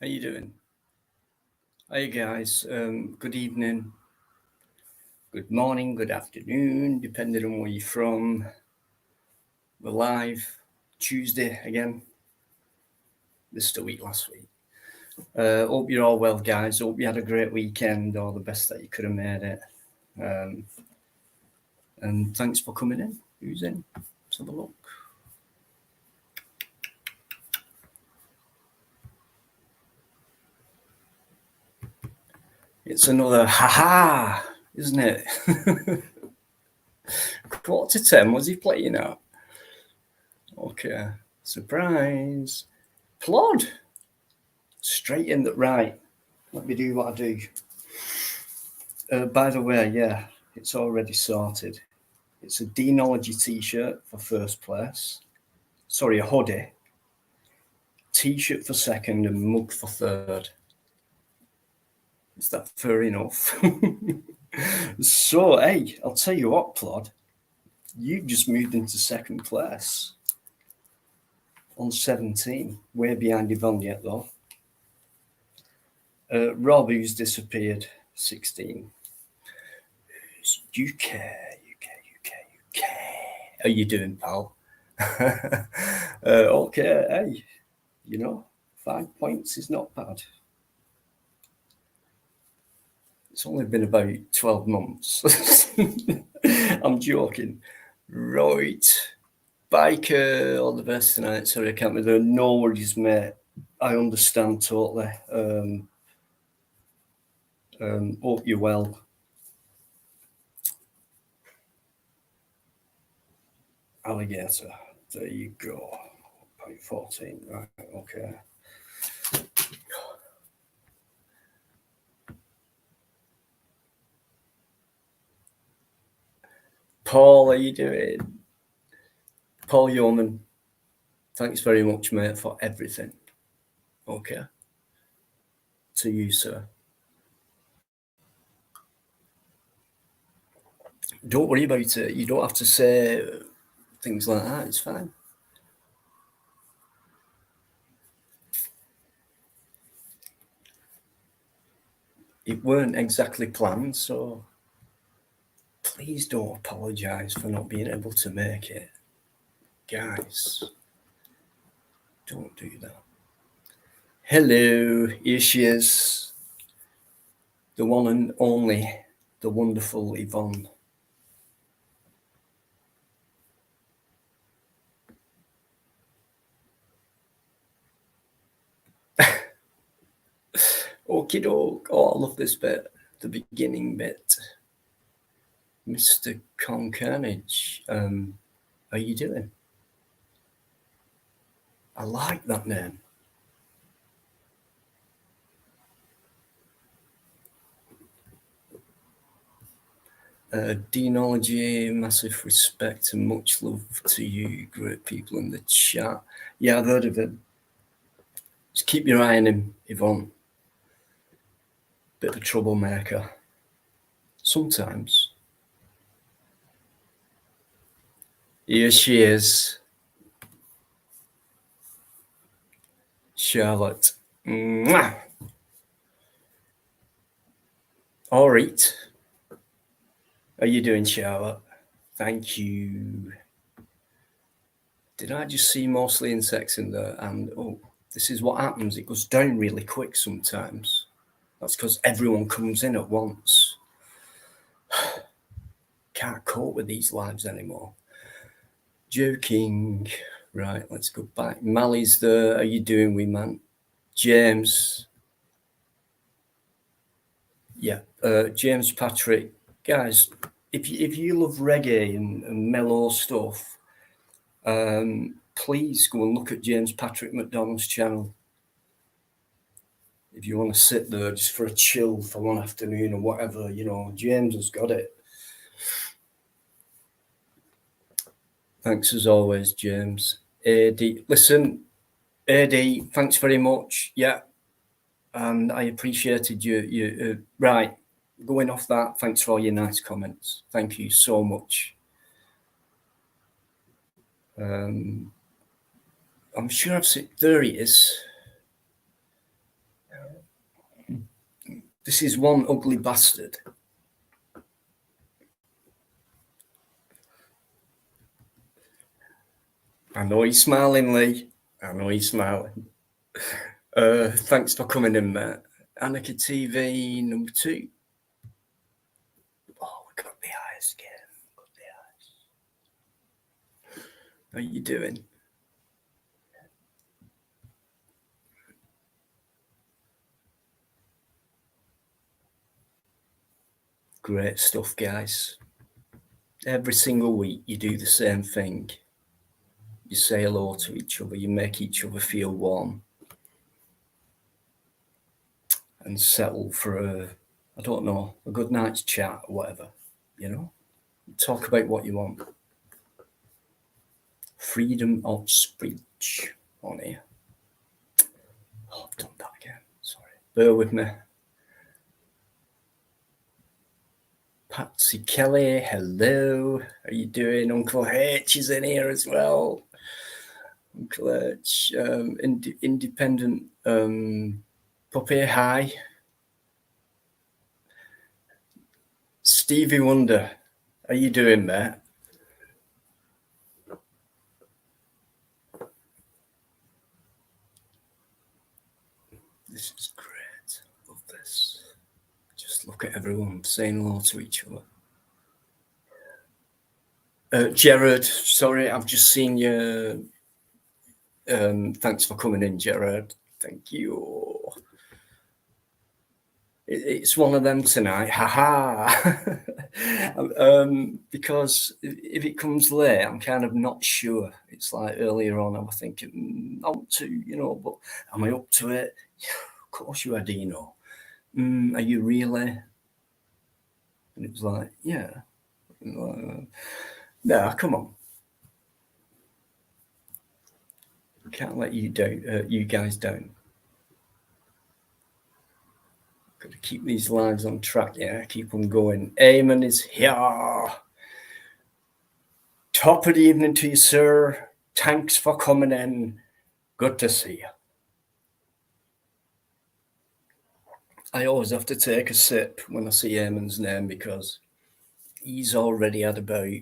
How you doing? Hi guys. Good evening, good morning, good afternoon, depending on where you're from. We're live Tuesday again. Missed a week last week. Hope you're all well, guys. Hope you had a great weekend or the best that you could have made it. And thanks for coming in. Who's in? Let's have a look. It's another haha, isn't it? 9:45. Was he playing out? Okay. Surprise. Plod. Straight in the right. Let me do what I do. By the way, yeah, it's already sorted. It's a Deanology t-shirt for first place. Sorry, a hoodie. T-shirt for second and mug for third. Is that fair enough? So, hey, I'll tell you what, Plod. You just moved into second place on 17. Way behind Yvonne yet, though. Rob, who's disappeared, 16. UK. How you doing, pal? Okay, hey, 5 points is not bad. It's only been about 12 months. I'm joking. Right. Biker, all the best tonight. Sorry, I can't be there. No worries, mate. I understand totally. Hope you're well. Alligator. There you go. 0.14. Right, okay. Paul, how you doing? Paul Yeoman, thanks very much, mate, for everything. Okay. To you, sir. Don't worry about it. You don't have to say things like that. It's fine. It weren't exactly planned, so please don't apologise for not being able to make it. Guys, don't do that. Hello, here she is. The one and only, the wonderful Yvonne. Okie doke. Oh, I love this bit, the beginning bit. Mr. Carnage, how you doing? I like that name. Deanology, massive respect and much love to you, great people in the chat. Yeah, I've heard of him. Just keep your eye on him, Yvonne. Bit of a troublemaker. Sometimes. Here she is. Charlotte. Mwah! All right. How you doing, Charlotte? Thank you. Did I just see mostly insects in there? And oh, this is what happens. It goes down really quick sometimes. That's because everyone comes in at once. Can't cope with these lives anymore. Joking. Right, let's go back. Mally's there. How you doing, wee man? James. Yeah, James Patrick. Guys, if you love reggae and mellow stuff, please go and look at James Patrick McDonald's channel. If you want to sit there just for a chill for one afternoon or whatever, James has got it. Thanks as always, James. AD, listen, AD, thanks very much. Yeah, and I appreciated you. Right, going off that, thanks for all your nice comments. Thank you so much. I'm sure I've seen, there he is. This is one ugly bastard. I know he's smiling, Lee. I know he's smiling. Thanks for coming in, mate. Anarchy TV number 2. Oh, we got the eyes again. Got the eyes. How you doing? Great stuff, guys. Every single week you do the same thing. You say hello to each other, you make each other feel warm and settle for I don't know, a good night's chat or whatever, you know? Talk about what you want. Freedom of speech on here. Oh, I've done that again, sorry. Bear with me. Patsy Kelly, hello. How you doing? Uncle H is in here as well. Uncle H, independent puppy, hi. Stevie Wonder, how you doing, mate? This is great. Love this. Just look at everyone saying hello to each other. Gerard, sorry, I've just seen you. Thanks for coming in, Gerard. Thank you. It's one of them tonight, haha. Because if it comes late, I'm kind of not sure. It's like earlier on, I was thinking, not to, you know, but am I up to it? Of course you are, Dino. Are you really? And it was like, yeah. No, come on. Can't let you down, you guys down. Got to keep these lives on track, yeah. Keep them going. Eamon is here. Top of the evening to you, sir. Thanks for coming in. Good to see you. I always have to take a sip when I see Eamon's name because he's already had about,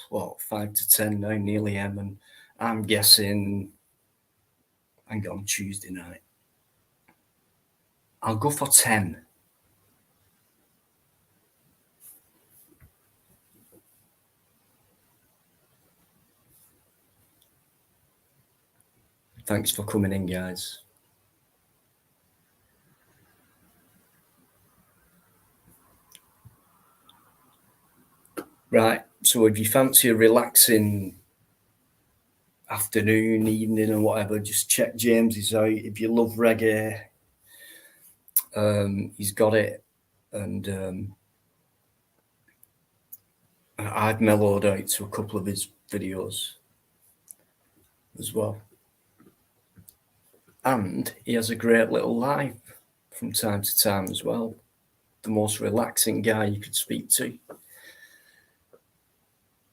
what, 5 to 10 now, nearly Eamon. I'm guessing, hang on, Tuesday night. I'll go for 10. Thanks for coming in, guys. Right, so if you fancy a relaxing afternoon, evening, or whatever, just check James's out. If you love reggae, he's got it. And I've mellowed out to a couple of his videos as well. And he has a great little live from time to time as well. The most relaxing guy you could speak to.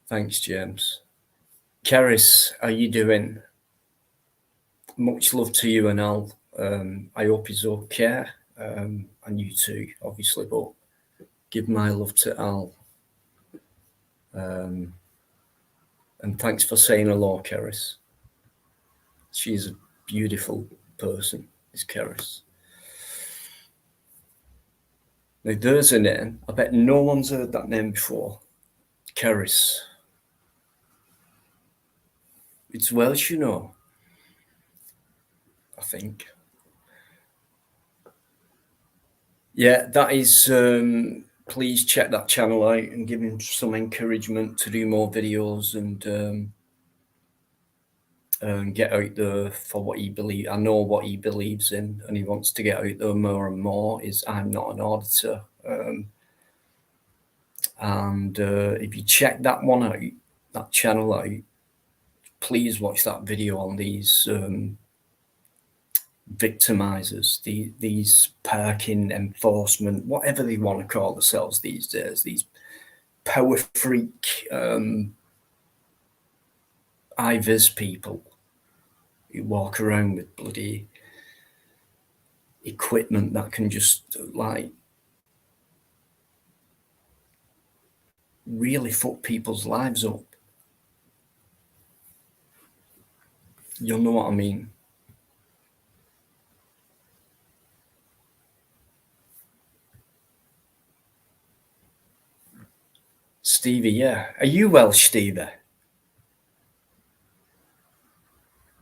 Thanks, James. Keris, how you doing? Much love to you and Al. I hope he's okay. And you too, obviously, but give my love to Al. And thanks for saying hello, Keris. She's a beautiful person, is Keris. Now, there's a name. I bet no one's heard that name before. Keris. It's Welsh, you know. I think. Yeah, that is. Please check that channel out and give him some encouragement to do more videos and get out there for what he believes. I know what he believes in, and he wants to get out there more and more. Is I'm not an auditor, and if you check that one out, that channel out, please watch that video on these victimizers, these parking enforcement, whatever they want to call themselves these days, these power freak IVIS people who walk around with bloody equipment that can just like really fuck people's lives up. You'll know what I mean. Stevie, yeah. Are you Welsh, Stevie?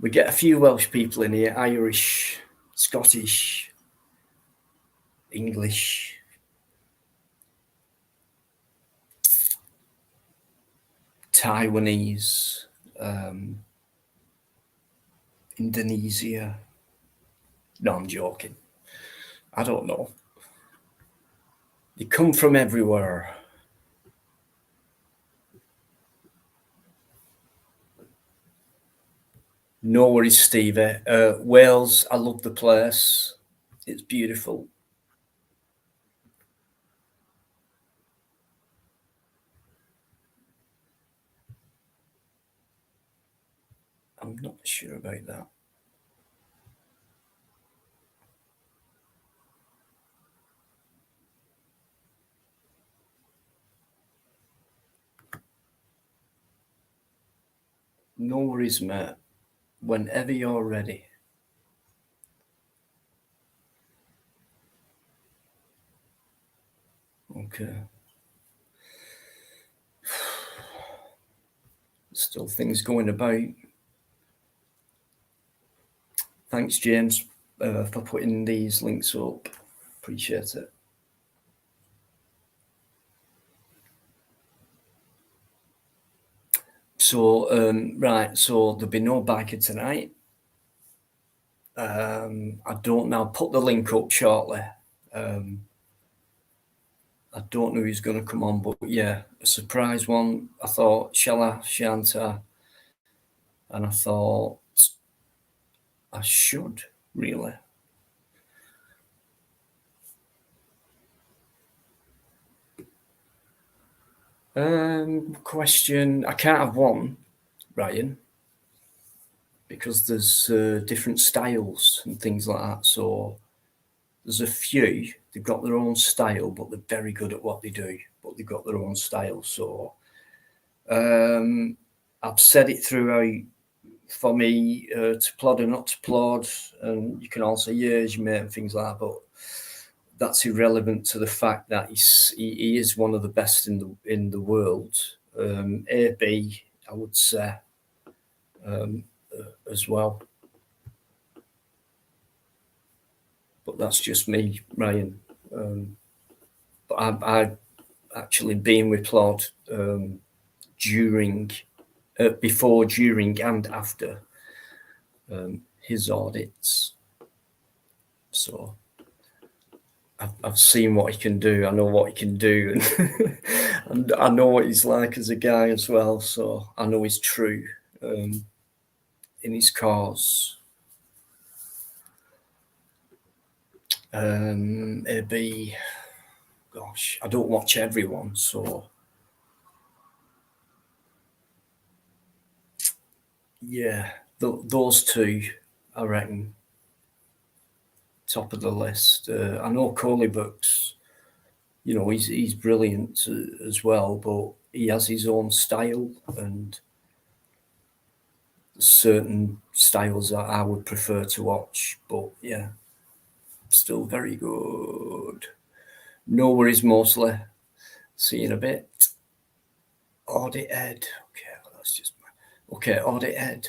We get a few Welsh people in here, Irish, Scottish, English. Taiwanese, Indonesia. No, I'm joking. I don't know. They come from everywhere. No worries, Stevie. Wales, I love the place. It's beautiful. I'm not sure about that. No worries, mate. Whenever you're ready. Okay. Still things going about. Thanks, James, for putting these links up. Appreciate it. So, right, so there'll be no biker tonight. I don't know. I'll put the link up shortly. I don't know who's going to come on, but yeah, a surprise one. I thought, shall I, shan't I? And I thought, I should, really. Question. I can't have one, Ryan, because there's different styles and things like that. So there's a few, they've got their own style, but they're very good at what they do, but they've got their own style. So I've said it throughout for me to plod or not to plod, and you can all say years you mate and things like that, but that's irrelevant to the fact that he is one of the best in the world. AB, I would say, as well. But that's just me, Ryan. But I actually been with Plod during, before, during, and after his audits. So I've seen what he can do. I know what he can do, and I know what he's like as a guy as well. So I know he's true in his cause. It'd be, gosh, I don't watch everyone, so yeah, those two, I reckon, top of the list. I know Coley Books, you know, he's brilliant as well, but he has his own style, and certain styles that I would prefer to watch. But yeah, still very good. No worries, mostly. See you in a bit. Audit Ed. Okay, that's just okay. Audit Ed.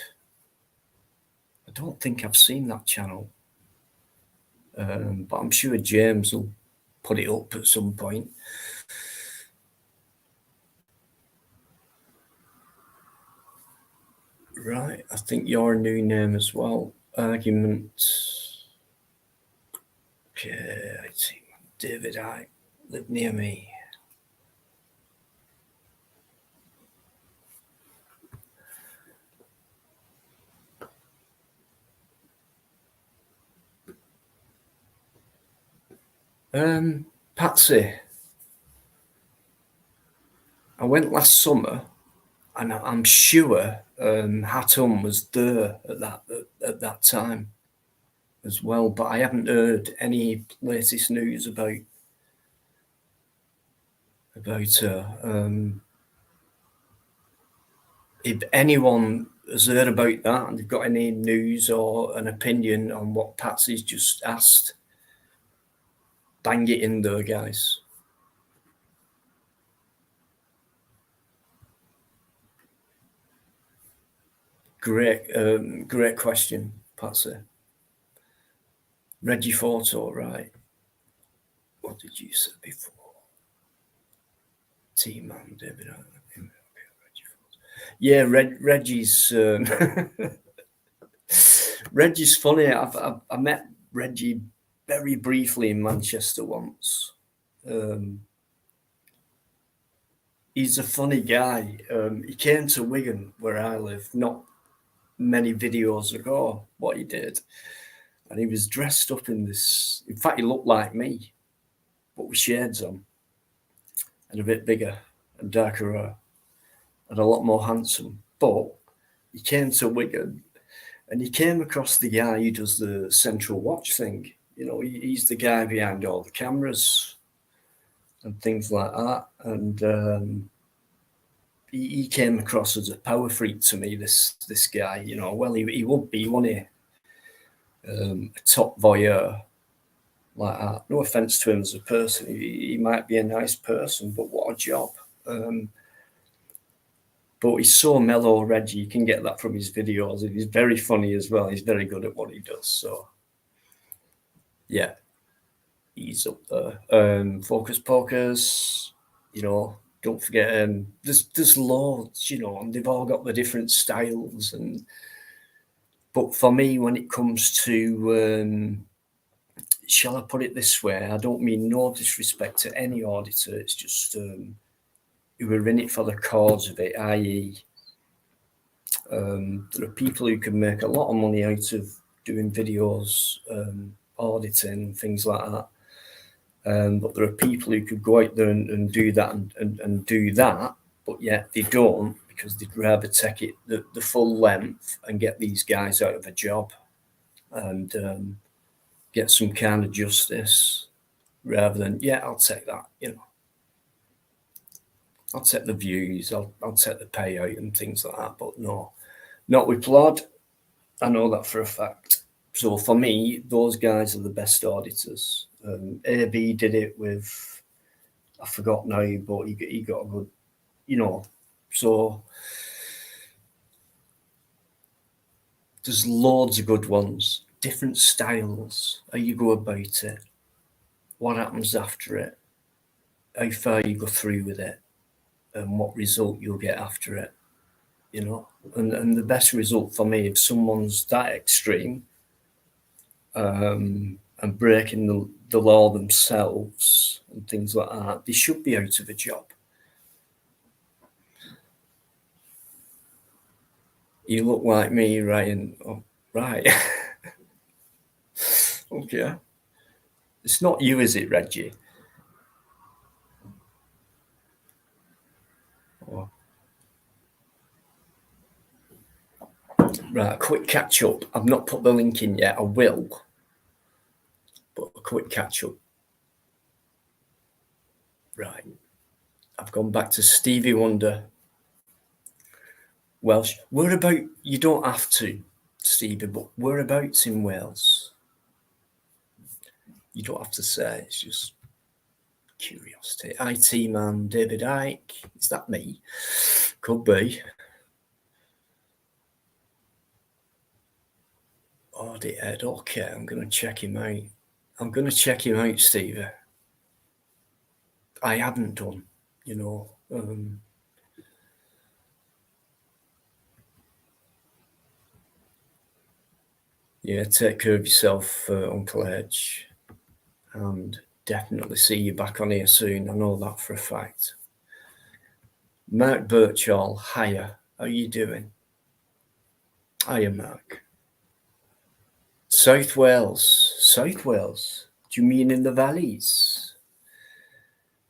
I don't think I've seen that channel, but I'm sure James will put it up at some point. Right, I think your new name as well. Argument. Okay, I see. David, I live near me. Patsy, I went last summer, and I'm sure Hatton was there at that time as well, but I haven't heard any latest news about about if anyone has heard about that and they've got any news or an opinion on what Patsy's just asked, bang it in there, guys. Great question, Patsy. Reggie Photo, right? What did you say before? T-Man, David. Yeah, Reggie's Reggie's funny. I met Reggie very briefly in Manchester once. He's a funny guy. He came to Wigan, where I live, not many videos ago. What he did, and he was dressed up in this. In fact, he looked like me, but with shades on, and a bit bigger and darker hair, and a lot more handsome. But he came to Wigan, and he came across the guy who does the central watch thing. You know, he's the guy behind all the cameras and things like that. And he came across as a power freak to me. This guy, you know, well, he would be, wouldn't he? A top voyeur like that. No offense to him as a person, he might be a nice person, but what a job. But he's so mellow, Reggie. You can get that from his videos. He's very funny as well. He's very good at what he does. So, yeah, he's up there. Focus Pokers, you know, don't forget. There's loads, you know, and they've all got the different styles. But for me, when it comes to shall I put it this way? I don't mean no disrespect to any auditor. It's just who are in it for the cause of it, i.e., there are people who can make a lot of money out of doing videos, auditing, things like that. But there are people who could go out there and do that and do that, but yet they don't because they'd rather take it the full length and get these guys out of a job and get some kind of justice rather than, yeah, I'll take that, you know. I'll take the views, I'll take the payout and things like that, but no, not with Plod. I know that for a fact. So for me, those guys are the best auditors. AB did it with, I forgot now, but he got a good, you know. So there's loads of good ones, different styles, how you go about it, what happens after it, how far you go through with it, and what result you'll get after it, you know. And the best result for me, if someone's that extreme and breaking the law themselves and things like that, they should be out of a job. You look like me, Ryan. Oh, right. Okay. It's not you, is it, Reggie? Oh. Right, a quick catch up. I've not put the link in yet. I will. But a quick catch up. Right. I've gone back to Stevie Wonder. Welsh. Whereabout? You don't have to, Stevie, but whereabouts in Wales? You don't have to say. It's just curiosity. IT man, David Icke. Is that me? Could be. Audit Ed. Okay, I'm going to check him out. I'm going to check him out, Stevie. I haven't done, you know. Yeah, take care of yourself, Uncle Edge, and definitely see you back on here soon. I know that for a fact. Mark Birchall, hiya. How you doing? Hiya, Mark. South Wales. South Wales? Do you mean in the valleys?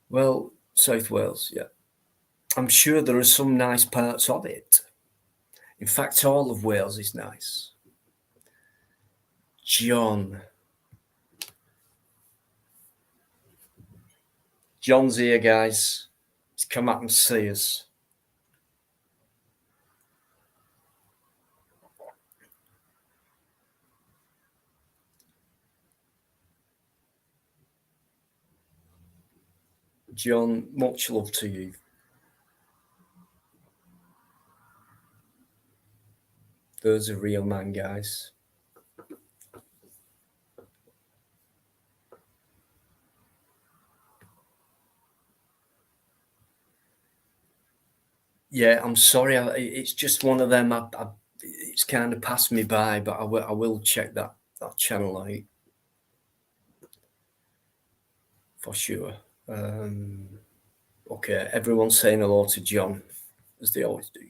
Well, South Wales, yeah. I'm sure there are some nice parts of it. In fact, all of Wales is nice. John's here, guys. come up and see us. John, much love to you. There's a real man, guys. Yeah, I'm sorry. It's just one of them. It's kind of passed me by, but I will check that channel out for sure. Okay, everyone's saying hello to John, as they always do.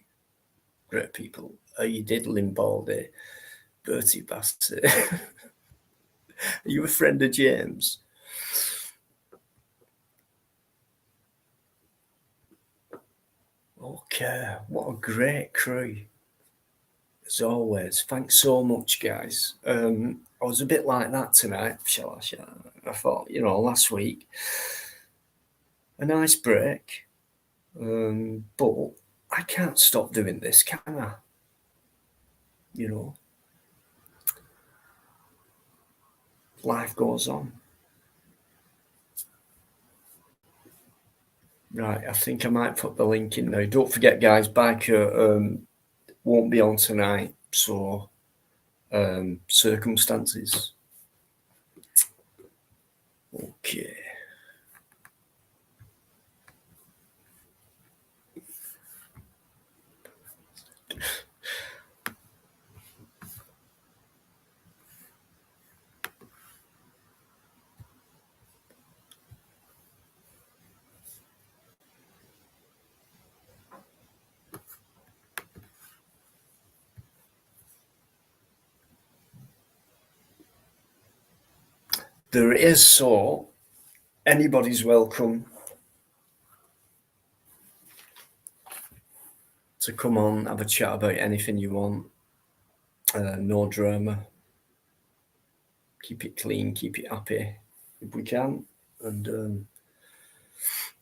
Great people. Oh, you did Limbaldi, Bertie Bassett. Are you a friend of James? Okay, what a great crew. As always, thanks so much, guys. I was a bit like that tonight, shall I? I thought, last week, a nice break, but I can't stop doing this, can I? Life goes on. Right, I think I might put the link in now. Don't forget, guys, Biker won't be on tonight, so circumstances. Okay. There is, so anybody's welcome to come on, have a chat about anything you want. No drama. Keep it clean, keep it happy if we can, and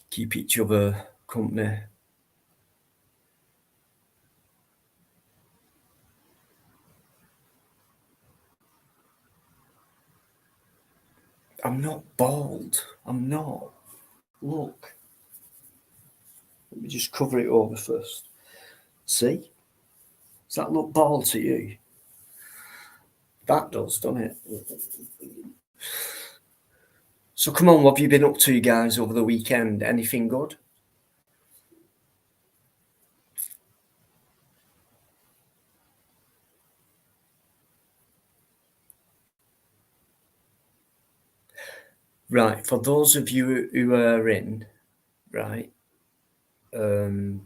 keep each other company. I'm not bald. I'm not. Look. Let me just cover it over first. See? Does that look bald to you? That does, doesn't it? So come on, what have you been up to, guys, over the weekend? Anything good? Right, for those of you who are in, right, those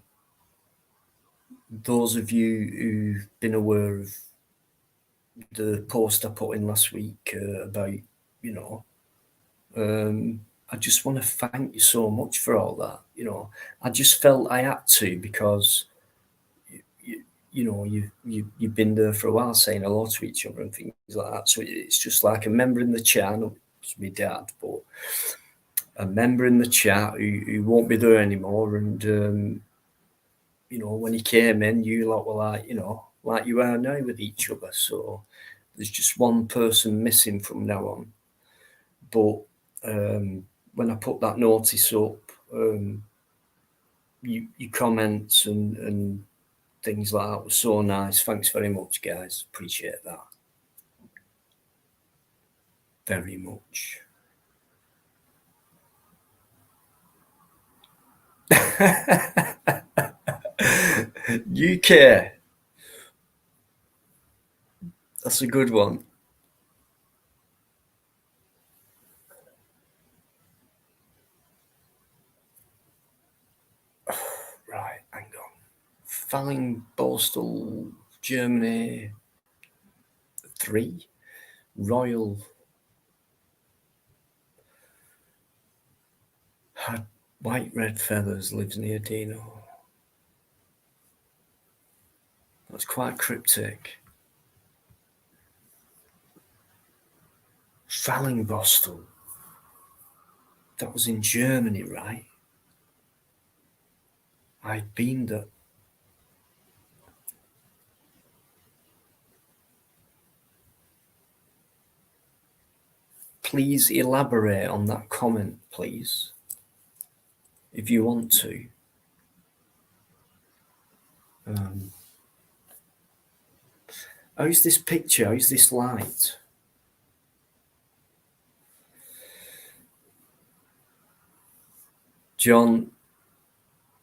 of you who've been aware of the post I put in last week about, I just want to thank you so much for all that. I just felt I had to, because you've been there for a while, saying hello to each other and things like that. So it's just like a member in the chat. It's my dad, but a member in the chat who won't be there anymore. And when he came in, you lot were like, like you are now with each other. So there's just one person missing from now on. But when I put that notice up, your comments and things like that was so nice. Thanks very much, guys. Appreciate that very much. UK. That's a good one. Right, hang on. Falling Germany 3. Royal had white red feathers, lives near Dino. That's quite cryptic. Fallingbostel. That was in Germany, right? I've been there. Please elaborate on that comment, please, if you want to. How's this picture? How's this light? John,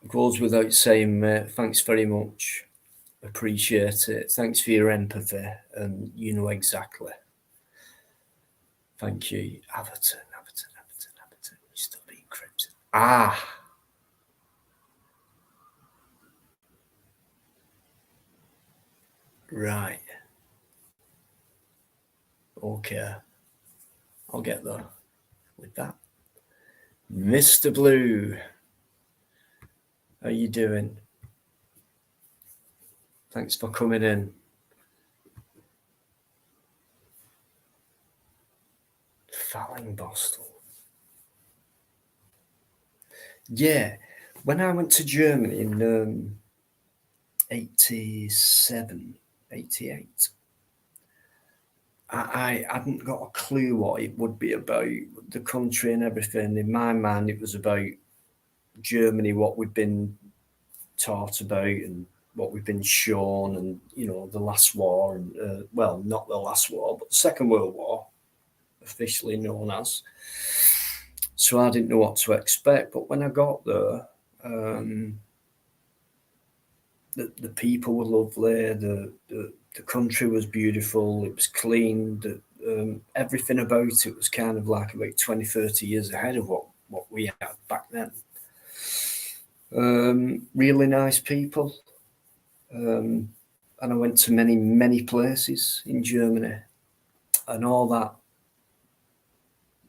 goes without saying, mate. Thanks very much. Appreciate it. Thanks for your empathy, and you know exactly. Thank you. Everton. You're still being encrypted. Ah. Right. Okay. I'll get there with that. Mr. Blue. How you doing? Thanks for coming in. Fallingbostel. Yeah. When I went to Germany in 87, 88, I hadn't got a clue what it would be about, the country and everything. In my mind, it was about Germany, what we'd been taught about and what we've been shown, and the last war, and well, not the last war, but the Second World War, officially known as. So I didn't know what to expect. But when I got there, the people were lovely. The country was beautiful. It was clean. Everything about it was kind of like about 20, 30 years ahead of what we had back then. Really nice people. And I went to many, many places in Germany, and all that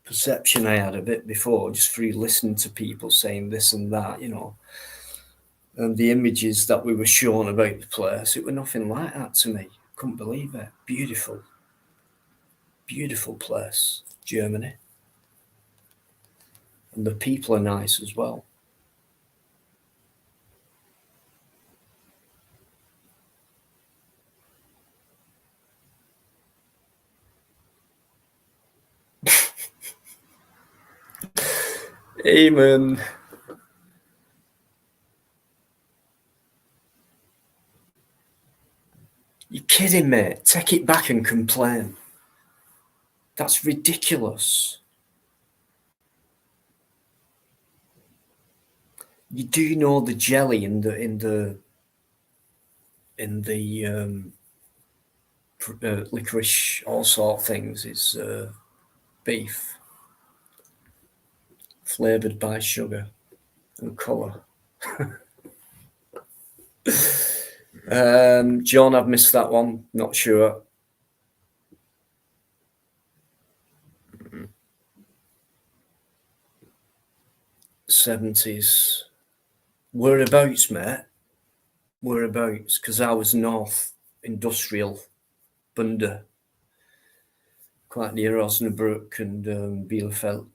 perception I had of it before, just through listening to people saying this and that, and the images that we were shown about the place, it was nothing like that to me. Couldn't believe it. Beautiful, beautiful place, Germany. And the people are nice as well. Amen. You're kidding me. Take it back and complain. That's ridiculous. You do know the jelly in the licorice, all sort of things, is beef, flavoured by sugar and colour. John, I've missed that one. Not sure. '70s. Whereabouts, mate? Whereabouts? Because I was north industrial, Bunde, quite near Osnabrück and Bielefeld.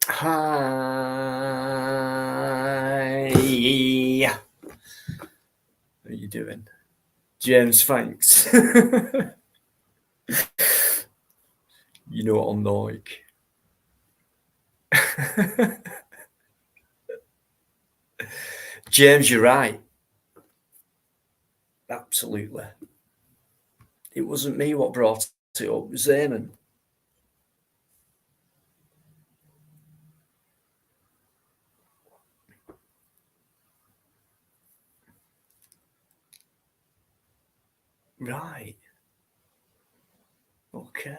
Hi. How are you doing? James, thanks. You know what I'm like. James, you're right. Absolutely. It wasn't me what brought it up, it was Eamon. Right. Okay.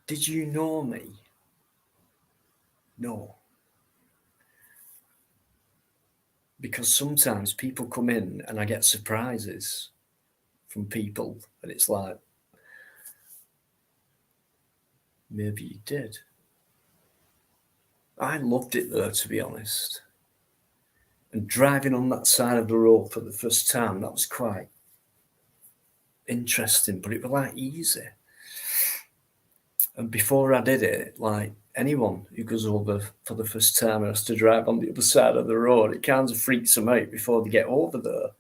Did you know me? No. Because sometimes people come in and I get surprises from people, and it's like, maybe you did. I loved it there, to be honest. And driving on that side of the road for the first time, that was quite interesting, but it was like easy. And before I did it, like anyone who goes over for the first time and has to drive on the other side of the road, it kind of freaks them out before they get over there.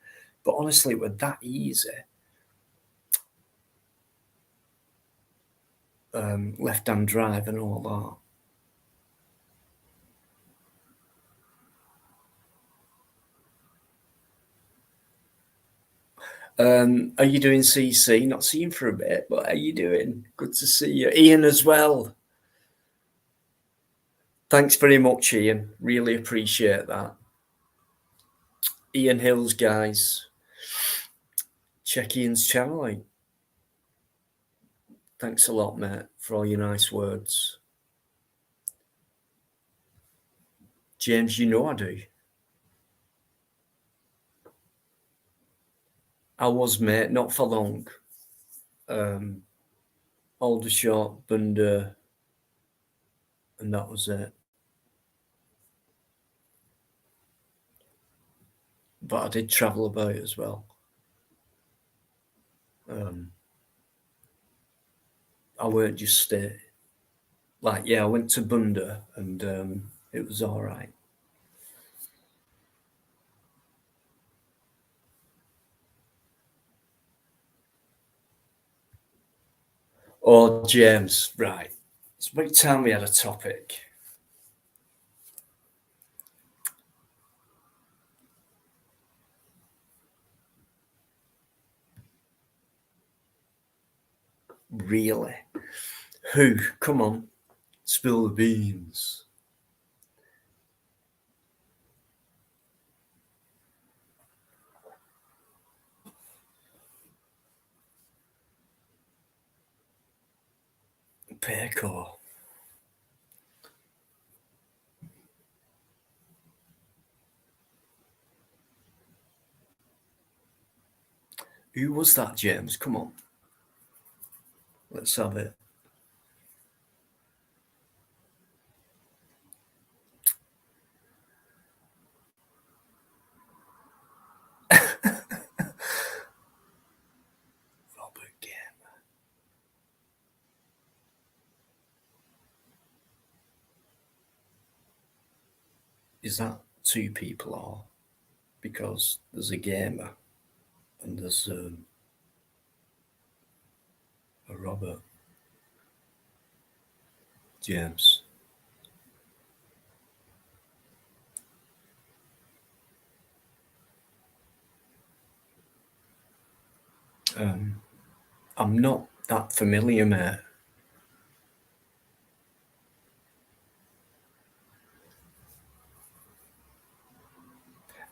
But honestly, it was that easy. Left-hand drive and all that. Are you doing CC? Not seen for a bit, but how are you doing? Good to see you. Ian as well. Thanks very much, Ian. Really appreciate that. Ian Hills, guys. Check Ian's channel out. Thanks a lot, mate, for all your nice words. James, you know I do. I was, mate, not for long. Aldershot, Bundah, and that was it. But I did travel about as well. I weren't just stay. Like, yeah, I went to Bundah and it was all right. Oh, James, right. It's about time we had a topic. Really? Who? Come on. Spill the beans. Payco. Who was that, James? Come on. Let's have it. Robert Gamer. Is that two people or? Because there's a gamer and there's a Robert. James. I'm not that familiar, mate.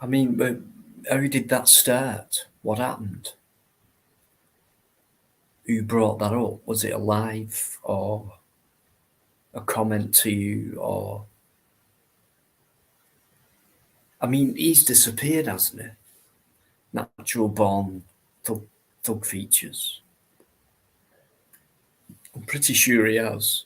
I mean, but how did that start? What happened? Who brought that up? Was it a live or a comment to you? Or I mean, he's disappeared, hasn't he? Natural born thug features. I'm pretty sure he has.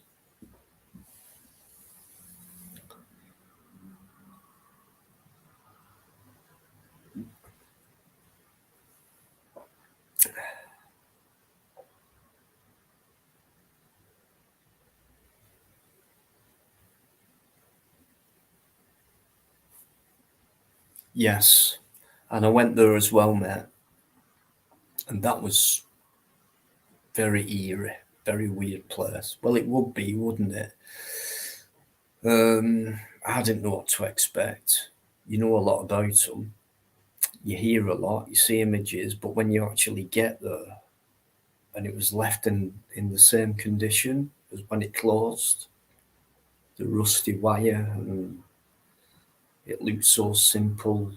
Yes. And I went there as well, mate. And that was very eerie, very weird place. Well, it would be, wouldn't it? I didn't know what to expect. You know a lot about them. You hear a lot, you see images, but when you actually get there, and it was left in the same condition as when it closed, the rusty wire, and it looked so simple.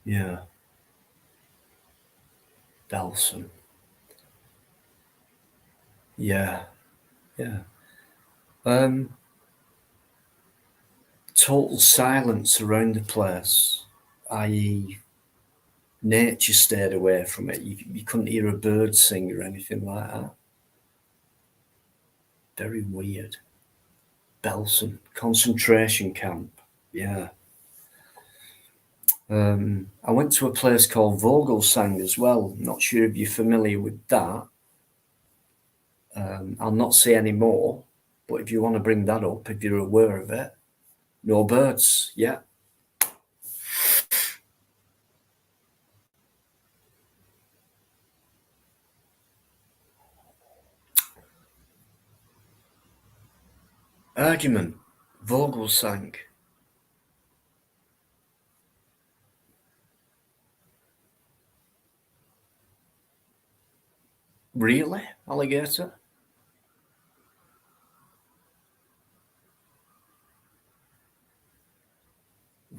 Yeah, Belson. Yeah, yeah. Total silence around the place, i.e., nature stayed away from it. You couldn't hear a bird sing or anything like that. Very weird. Belson, concentration camp. Yeah. I went to a place called Vogelsang as well. Not sure if you're familiar with that. I'll not say any more, but if you want to bring that up, if you're aware of it, no birds, yeah. Argument, Vogelsang. Really? Alligator?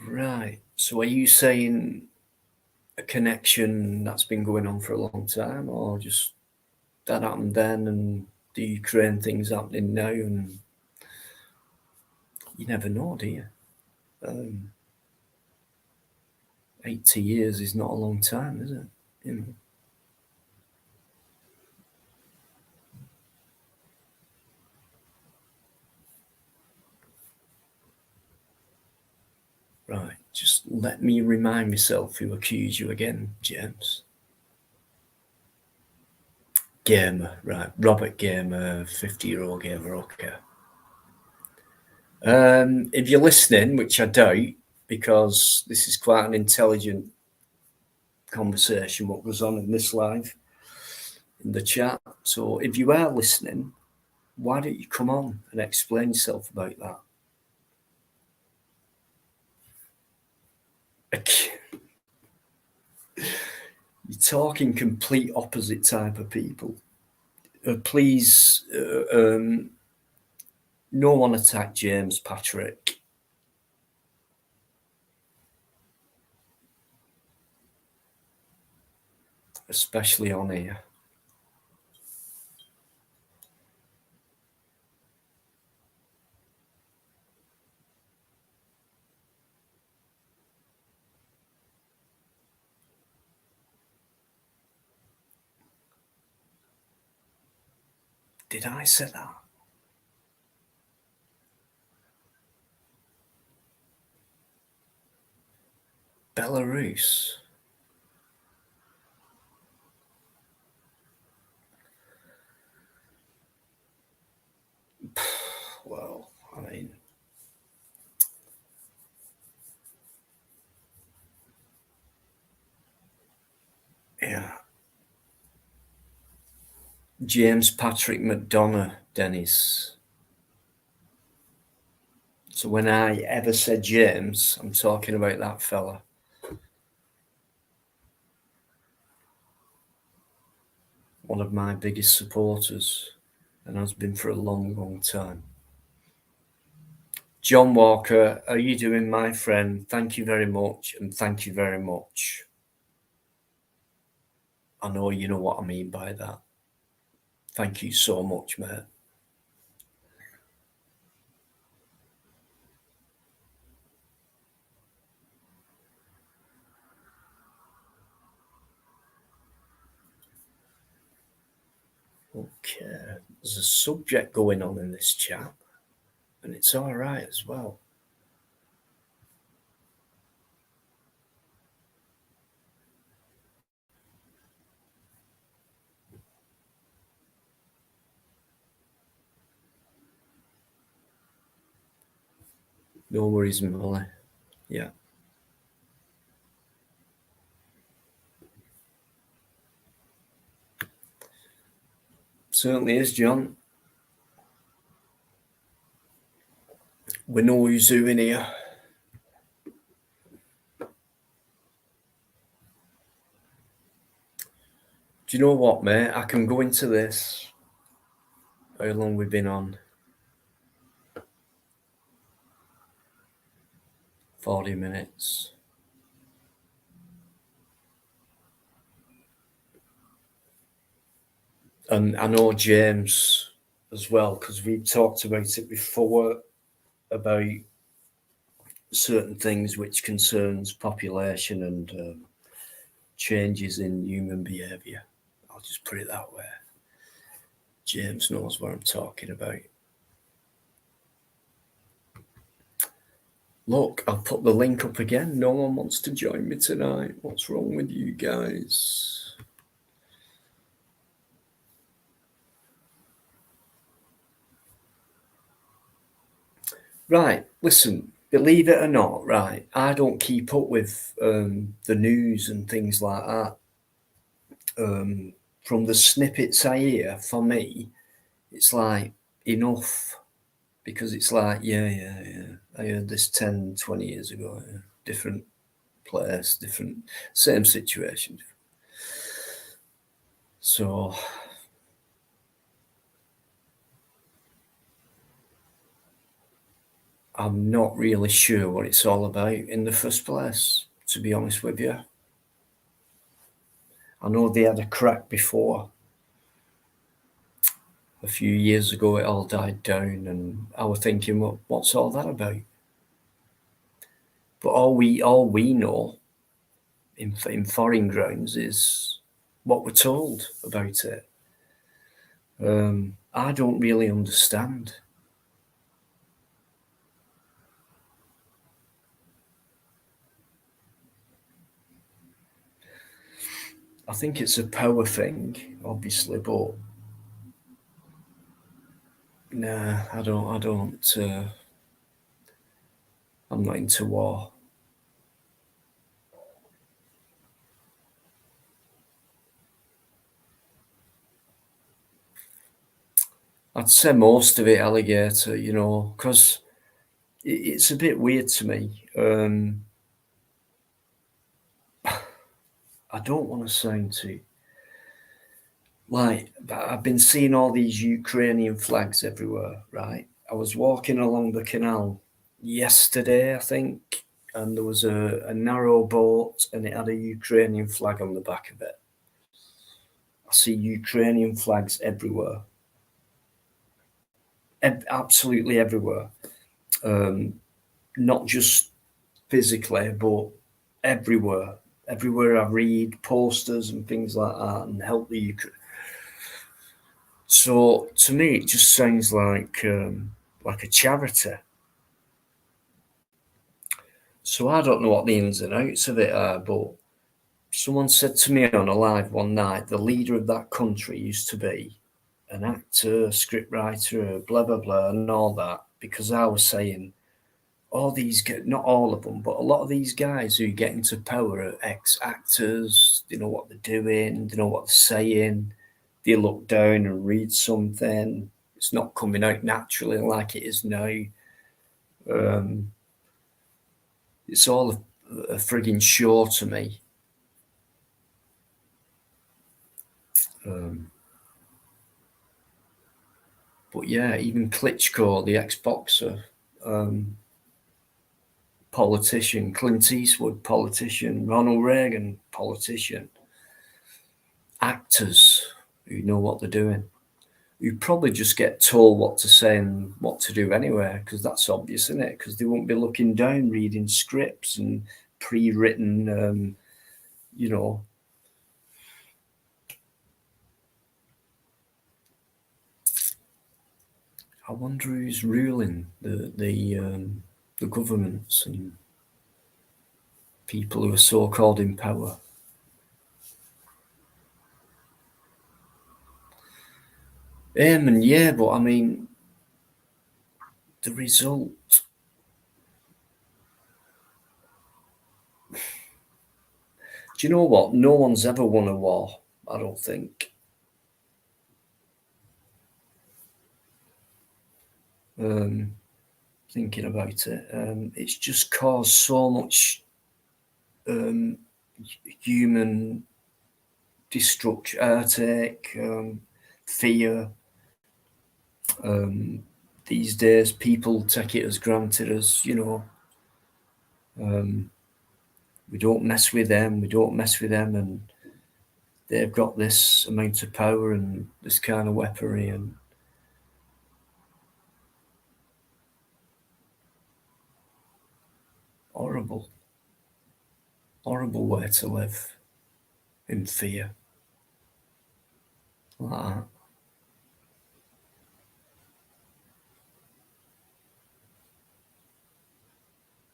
Right. So are you saying a connection that's been going on for a long time, or just that happened then and the Ukraine thing's happening now, and you never know, do you? 80 years is not a long time, is it? You know. Right, just let me remind myself who accused you again, James. Gamer, right. Robert Gamer, 50-year-old gamer, okay. If you're listening, which I doubt, because this is quite an intelligent conversation, what goes on in this live, in the chat. So if you are listening, why don't you come on and explain yourself about that? You're talking complete opposite type of people. Please, no one attack James Patrick. Especially on here. Did I say that? Belarus. Well, I mean, yeah. James Patrick McDonough, Dennis. So when I ever said James, I'm talking about that fella. One of my biggest supporters, and has been for a long, long time. John Walker, how are you doing, my friend? Thank you very much, and thank you very much. I know you know what I mean by that. Thank you so much, mate. Okay, there's a subject going on in this chat, and it's all right as well. No worries, Molly. Yeah. Certainly is, John. We know who's who in here. Do you know what, mate? I can go into this. How long we've been on? 40 minutes. And I know James as well, because we've talked about it before, about certain things which concerns population and changes in human behaviour. I'll just put it that way. James knows what I'm talking about. Look, I'll put the link up again. No one wants to join me tonight. What's wrong with you guys? Right, listen, believe it or not, right, I don't keep up with the news and things like that. From the snippets I hear, for me, it's like enough, because it's like, yeah, I heard this 10, 20 years ago, yeah. Different place, different, same situation. So I'm not really sure what it's all about in the first place, to be honest with you. I know they had a crack before. A few years ago, it all died down, and I was thinking, well, what's all that about? But all we know in foreign grounds is what we're told about it. I don't really understand. I think it's a power thing, obviously, but nah, I don't. I don't. I'm not into war. I'd say most of it alligator, because it's a bit weird to me. I don't want to sound too but I've been seeing all these Ukrainian flags everywhere, right? I was walking along the canal yesterday, I think, and there was a narrow boat and it had a Ukrainian flag on the back of it. I see Ukrainian flags everywhere, absolutely everywhere. Um, Not just physically, but everywhere. Everywhere I read posters and things like that, and help the Ukraine. So to me, it just sounds like a charity. So I don't know what the ins and outs of it are, but someone said to me on a live one night, the leader of that country used to be an actor, scriptwriter, blah blah blah, and all that. Because I was saying all these, not all of them, but a lot of these guys who get into power are ex-actors. They know what they're doing. They know what they're saying. They look down and read something. It's not coming out naturally like it is now. Um, it's all a frigging show to me. Um, but yeah, even Klitschko, the ex-boxer, um, politician, Clint Eastwood, politician, Ronald Reagan, politician, actors who know what they're doing. You probably just get told what to say and what to do anyway, because that's obvious, isn't it? Because they won't be looking down, reading scripts and pre-written, you know. I wonder who's ruling the governments and people who are so-called in power. And yeah, but I mean, the result. Do you know what? No one's ever won a war. I don't think. Um, Thinking about it, it's just caused so much um, human destruction, heartache, fear. Um, these days, people take it as granted as um, we don't mess with them, we don't mess with them, and they've got this amount of power and this kind of weaponry, and horrible, horrible way to live in fear like that.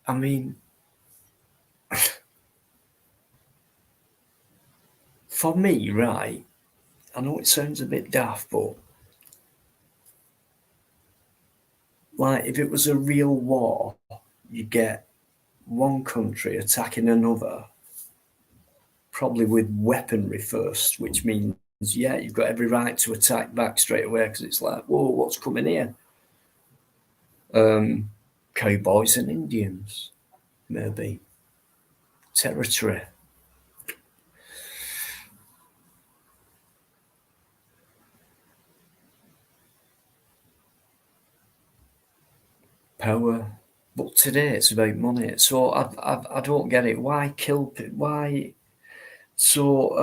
I mean, for me, right, I know it sounds a bit daft, but like if it was a real war, you get one country attacking another, probably with weaponry first, which means, yeah, you've got every right to attack back straight away because it's like, whoa, what's coming here? Cowboys and Indians, maybe. Territory. Power. But today it's about money. So I don't get it. Why kill people? Why? So,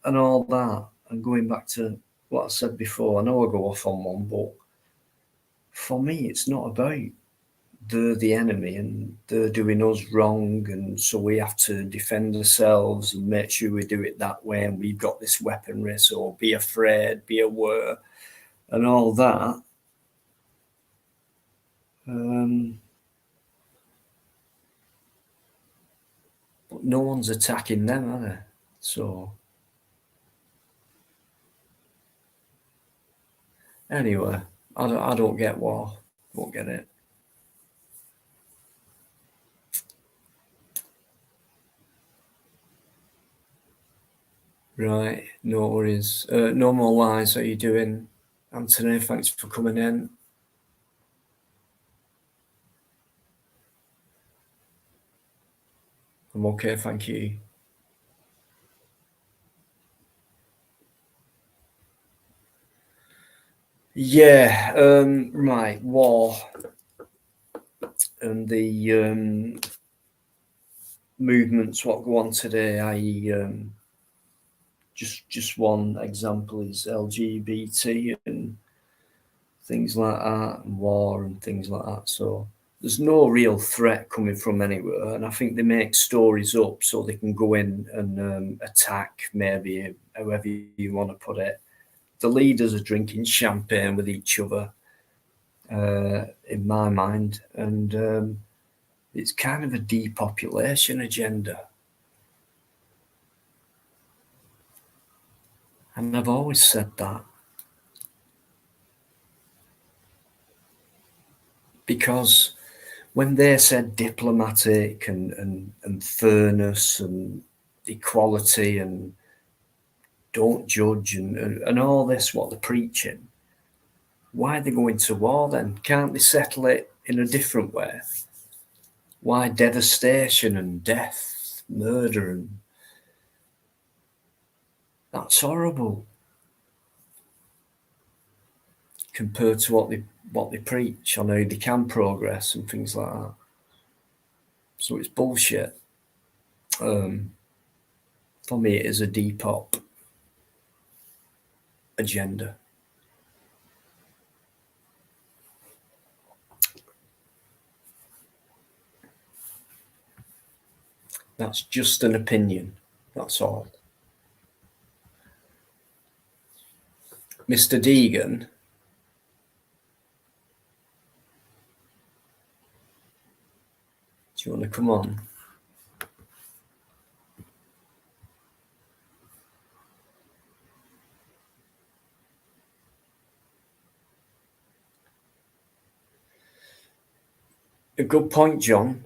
and all that. And going back to what I said before, I know I go off on one, but for me, it's not about they're the enemy and they're doing us wrong. And so we have to defend ourselves and make sure we do it that way. And we've got this weaponry. So be afraid, be aware, and all that. But no one's attacking them, are they? So anyway, I don't get war. Won't get it. Right, no worries. No more lies. How you doing, Anthony? Thanks for coming in. I'm okay, thank you. Yeah, right, war and the movements what go on today. Just one example is LGBT and things like that, and war and things like that. So there's no real threat coming from anywhere, and I think they make stories up so they can go in and attack, maybe however you want to put it. The leaders are drinking champagne with each other, in my mind, and it's kind of a depopulation agenda. And I've always said that because when they said diplomatic and fairness and equality and don't judge and all this, what they're preaching, why are they going to war then? Can't they settle it in a different way? Why devastation and death, murder, and that's horrible compared to what they preach on how they can progress and things like that. So it's bullshit. For me, it is a Depop agenda. That's just an opinion. That's all. Mr. Deegan, do you want to come on? A good point, John.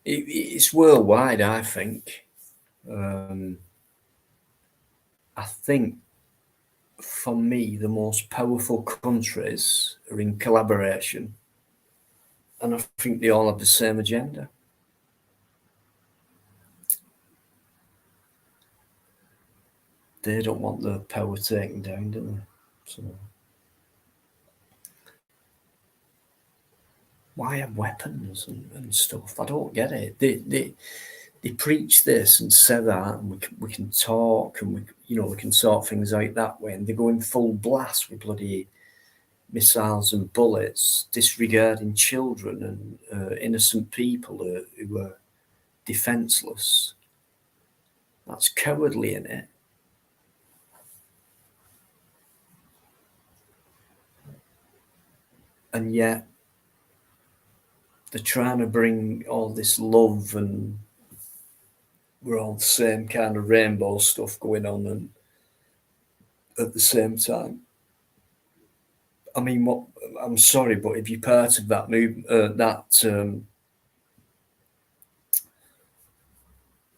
It's worldwide, I think. I think for me, the most powerful countries are in collaboration, and I think they all have the same agenda. They don't want their power taken down, do they? So why have weapons and stuff? I don't get it. They preach this and say that, and we can talk and we can sort things out that way, and they go in full blast with bloody missiles and bullets, disregarding children and innocent people who are defenseless. That's cowardly, in it. And yet they're trying to bring all this love and we're all the same kind of rainbow stuff going on and at the same time. I mean, what? I'm sorry, but if you're part of that move,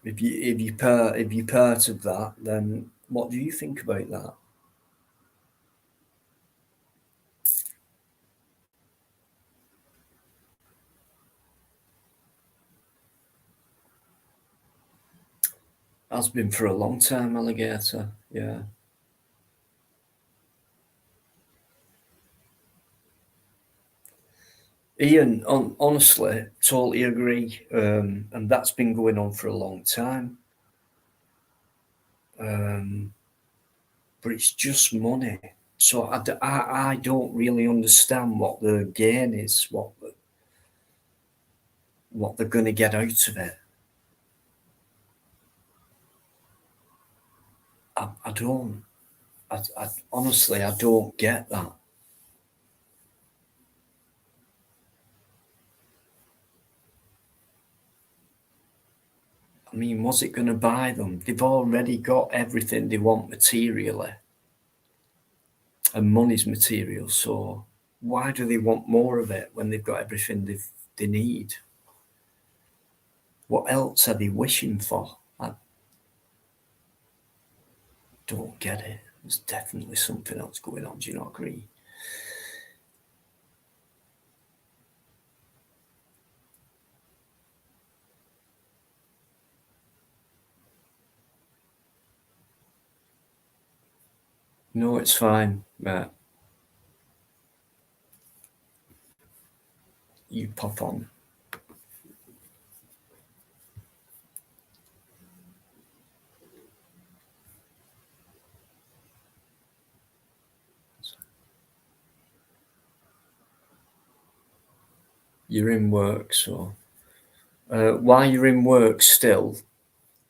if you're part of that, then what do you think about that? Has been for a long time, alligator. Yeah. Ian, honestly, totally agree. And that's been going on for a long time. But it's just money. So I don't really understand what the gain is, what they're going to get out of it. I don't. Honestly, I don't get that. I mean, what's it going to buy them? They've already got everything they want materially, and money's material. So why do they want more of it when they've got everything they need? What else are they wishing for? I don't get it. There's definitely something else going on. Do you not agree? No, it's fine, Matt. You pop on. You're in work, so while you're in work still,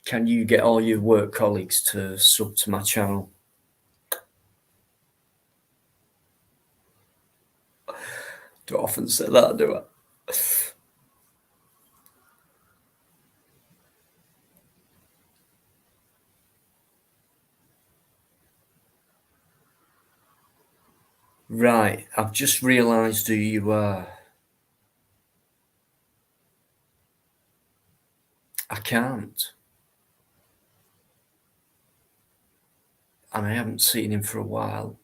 can you get all your work colleagues to sub to my channel? Don't often say that, do I? Right, I've just realised who you are. I can't. And I haven't seen him for a while.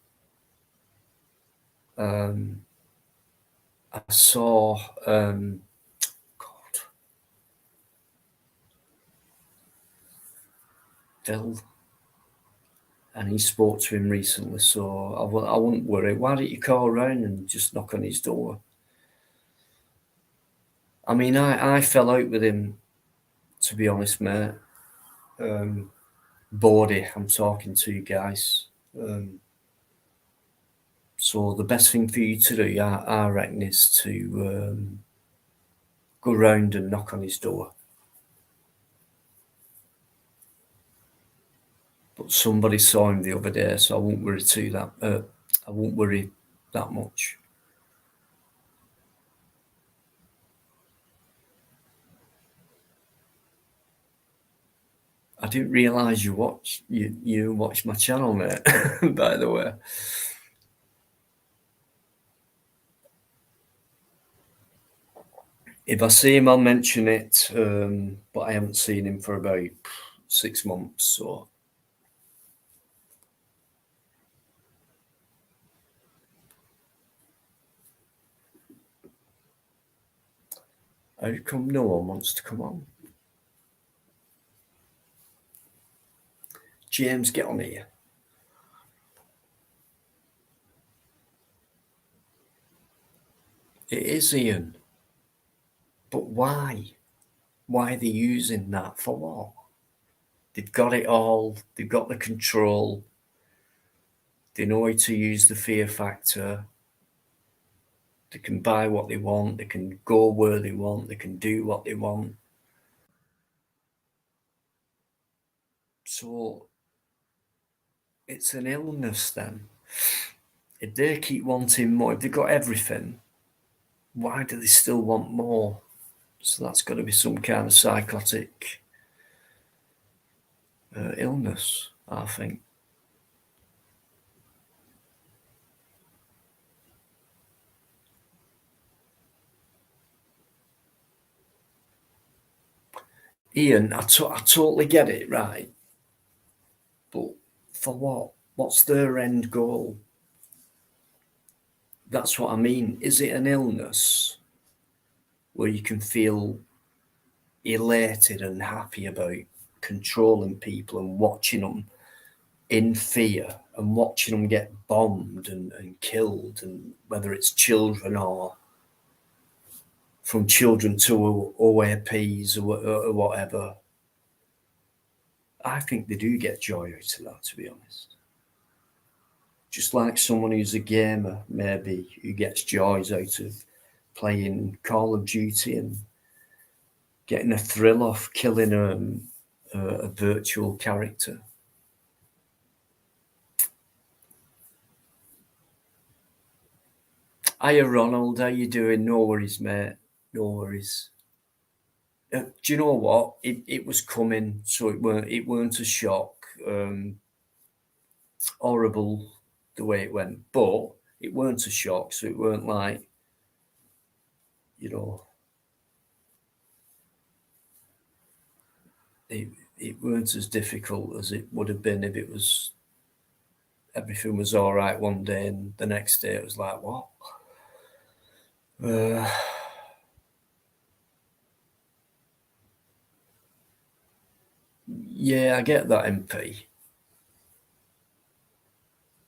I saw God, Phil, and he spoke to him recently, so I wouldn't worry. Why don't you call around and just knock on his door? I mean, I fell out with him, to be honest, mate. Bawdy, I'm talking to you guys. So the best thing for you to do, I reckon, is to go round and knock on his door. But somebody saw him the other day, so I won't worry I won't worry that much. I didn't realise you watch my channel, mate. By the way, if I see him, I'll mention it. But I haven't seen him for about 6 months, so. How come no one wants to come on? James, get on here. It is Ian. But why? Why are they using that? For what? They've got it all. They've got the control. They know how to use the fear factor. They can buy what they want. They can go where they want. They can do what they want. So it's an illness then. If they keep wanting more, if they've got everything, why do they still want more? So that's got to be some kind of psychotic illness, I think. Ian, I totally get it, right? But for what? What's their end goal? That's what I mean. Is it an illness where you can feel elated and happy about controlling people and watching them in fear and watching them get bombed and killed, and whether it's children or from children to OAPs or whatever? I think they do get joy out of that, to be honest. Just like someone who's a gamer, maybe, who gets joys out of playing Call of Duty and getting a thrill off killing a virtual character. Hiya, Ronald. How you doing? No worries, mate. No worries. Do you know what? It was coming, so it weren't a shock. Horrible the way it went, but it weren't a shock, so it weren't like, you know, it weren't as difficult as it would have been if it was everything was all right one day and the next day it was like, what? Yeah, I get that, MP.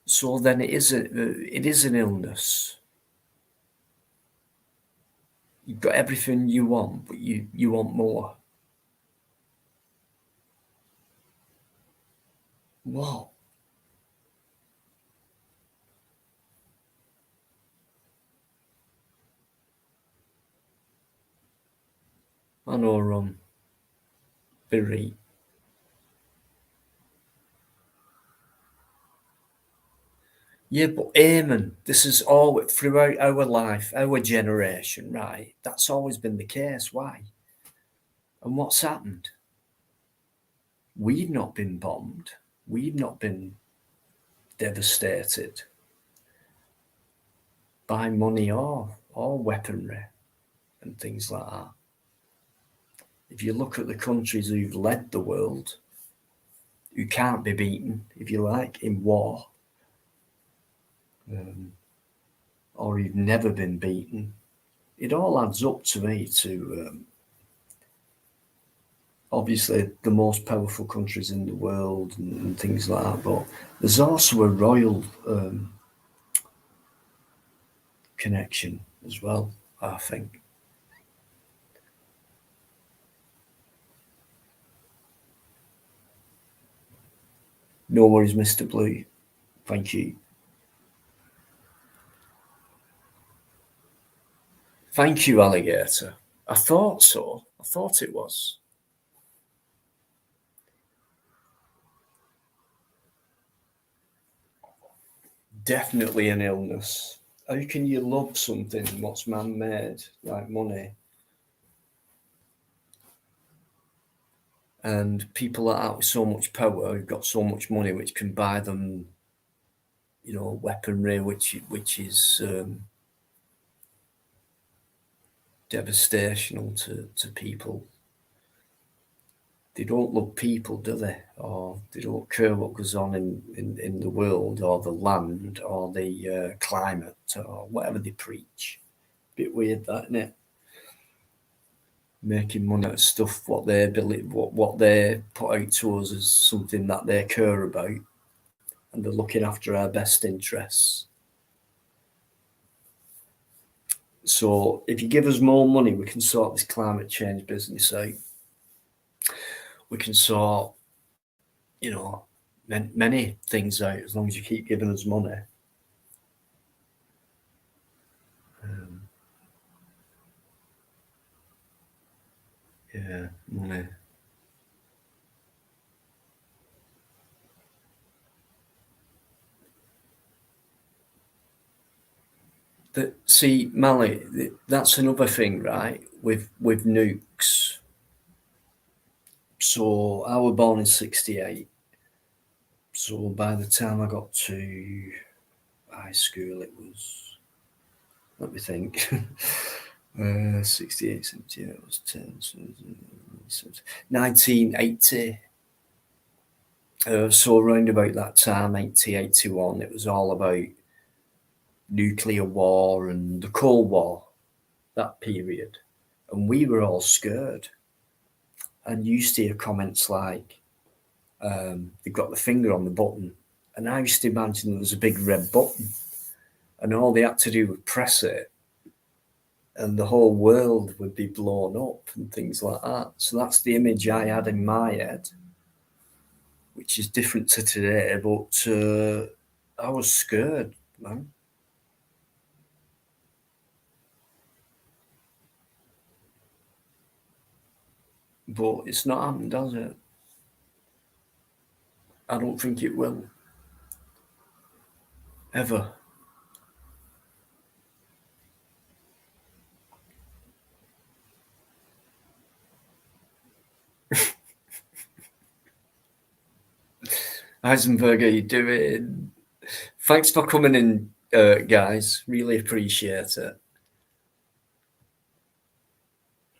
So then it is an illness. You've got everything you want, but you want more. What? I know, Ron. Be right. Yeah, but Eamon, this is all throughout our life, our generation, right? That's always been the case. Why? And what's happened? We've not been bombed. We've not been devastated by money or weaponry and things like that. If you look at the countries who've led the world, who can't be beaten, if you like, in war, or who've never been beaten, it all adds up to me to obviously the most powerful countries in the world and things like that. But there's also a royal connection as well, I think. No worries, Mr. Blue. Thank you. Thank you, Alligator. I thought so. I thought it was. Definitely an illness. How can you love something what's man made, like money? And people that have so much power, who've got so much money, which can buy them, weaponry, which is devastational to people. They don't love people, do they? Or they don't care what goes on in the world or the land or the climate or whatever they preach. Bit weird, that, isn't it? Making money out of stuff what they believe, what they put out to us as something that they care about, and they're looking after our best interests. So if you give us more money, we can sort this climate change business out. We can sort, many things out as long as you keep giving us money. Yeah, money. See, Mali, that's another thing, right? With nukes, So I was born in 68. So by the time I got to high school, it was, let me think, 68, 78, it was 10, 1980. So around about that time, 80, 81, it was all about nuclear war and the Cold War, that period. And we were all scared. And you used to hear comments like, they've got the finger on the button. And I used to imagine there was a big red button and all they had to do was press it and the whole world would be blown up and things like that. So that's the image I had in my head, which is different to today, but I was scared, man. But it's not happened, does it? I don't think it will. Ever. Heisenberg, how you doing? Thanks for coming in, guys. Really appreciate it.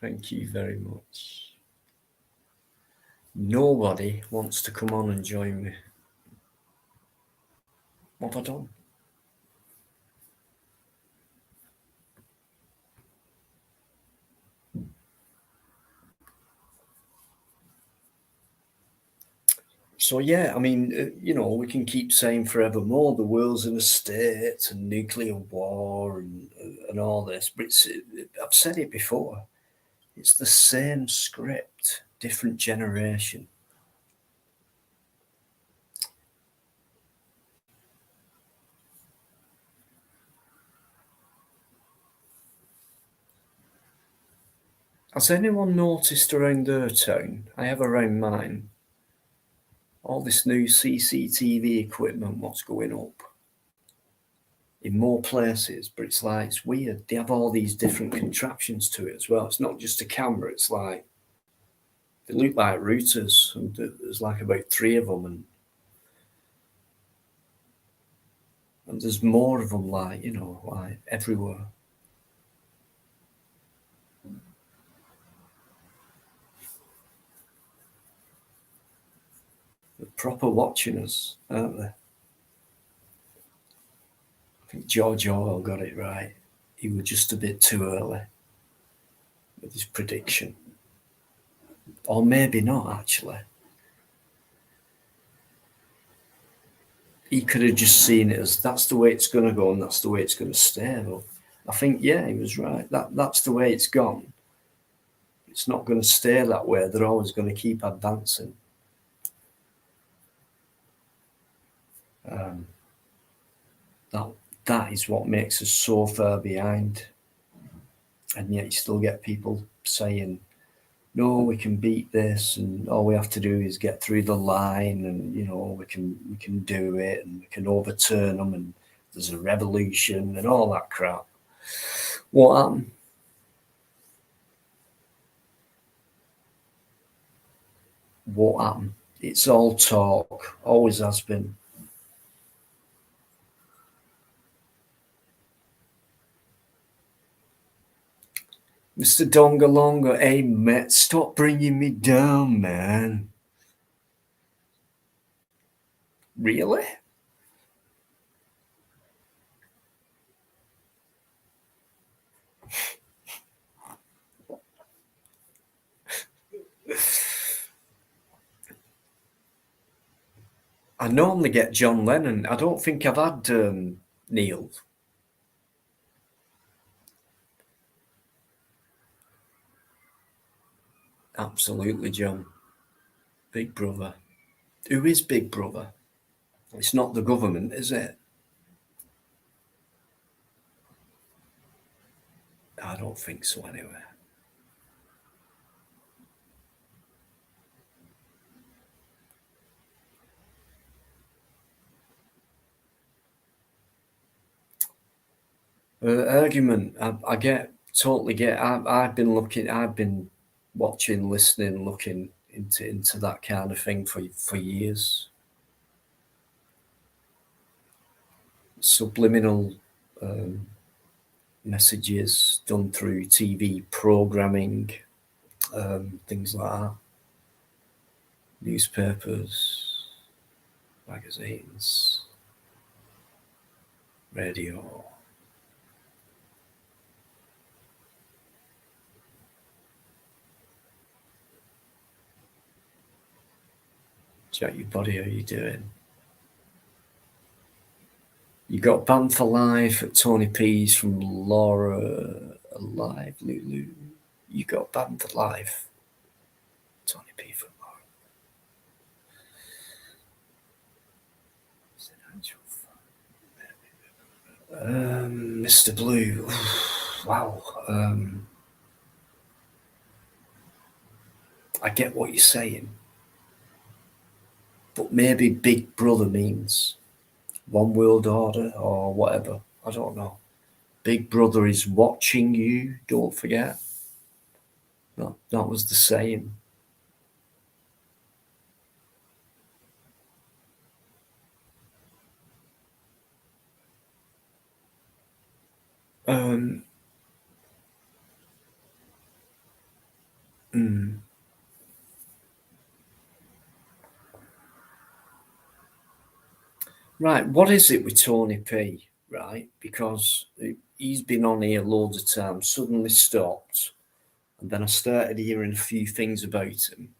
Thank you very much. Nobody wants to come on and join me. What have I done? So yeah, I mean, we can keep saying forevermore the world's in a state and nuclear war and all this, but I've said it before. It's the same script, different generation. Has anyone noticed around their town? I have around mine. All this new CCTV equipment, what's going up in more places, but it's weird. They have all these different contraptions to it as well. It's not just a camera. It's like they look like routers, and there's like about three of them, and there's more of them, like everywhere. They're proper watching us, aren't they? I think George Orwell got it right. He was just a bit too early with his prediction, or maybe not actually. He could have just seen it as that's the way it's going to go and that's the way it's going to stay. But I think, yeah, he was right. That's the way it's gone. It's not going to stay that way. They're always going to keep advancing. Um, that is what makes us so far behind. And yet you still get people saying, no, we can beat this, and all we have to do is get through the line, and we can do it, and we can overturn them, and there's a revolution and all that crap. What happened? What happened? It's all talk, always has been. Mr. Dongalonga, hey Matt, stop bringing me down, man. Really? I normally get John Lennon. I don't think I've had Neil. Absolutely, John. Big Brother. Who is Big Brother? It's not the government, is it? I don't think so, anyway. Argument. Totally get. I've been watching, listening, looking. into that kind of thing for years. Subliminal messages done through TV programming, things like that. Newspapers, magazines, radio. Check your body, how you doing? You got banned for life at Tony P's from Laura Alive Lulu. You got banned for life. Tony P from Laura. Mr. Blue. Wow. I get what you're saying. But maybe Big Brother means One World Order or whatever. I don't know. Big Brother is watching you, don't forget. That was the saying. Right, what is it with Tony P, right? Because he's been on here loads of times, suddenly stopped, and then I started hearing a few things about him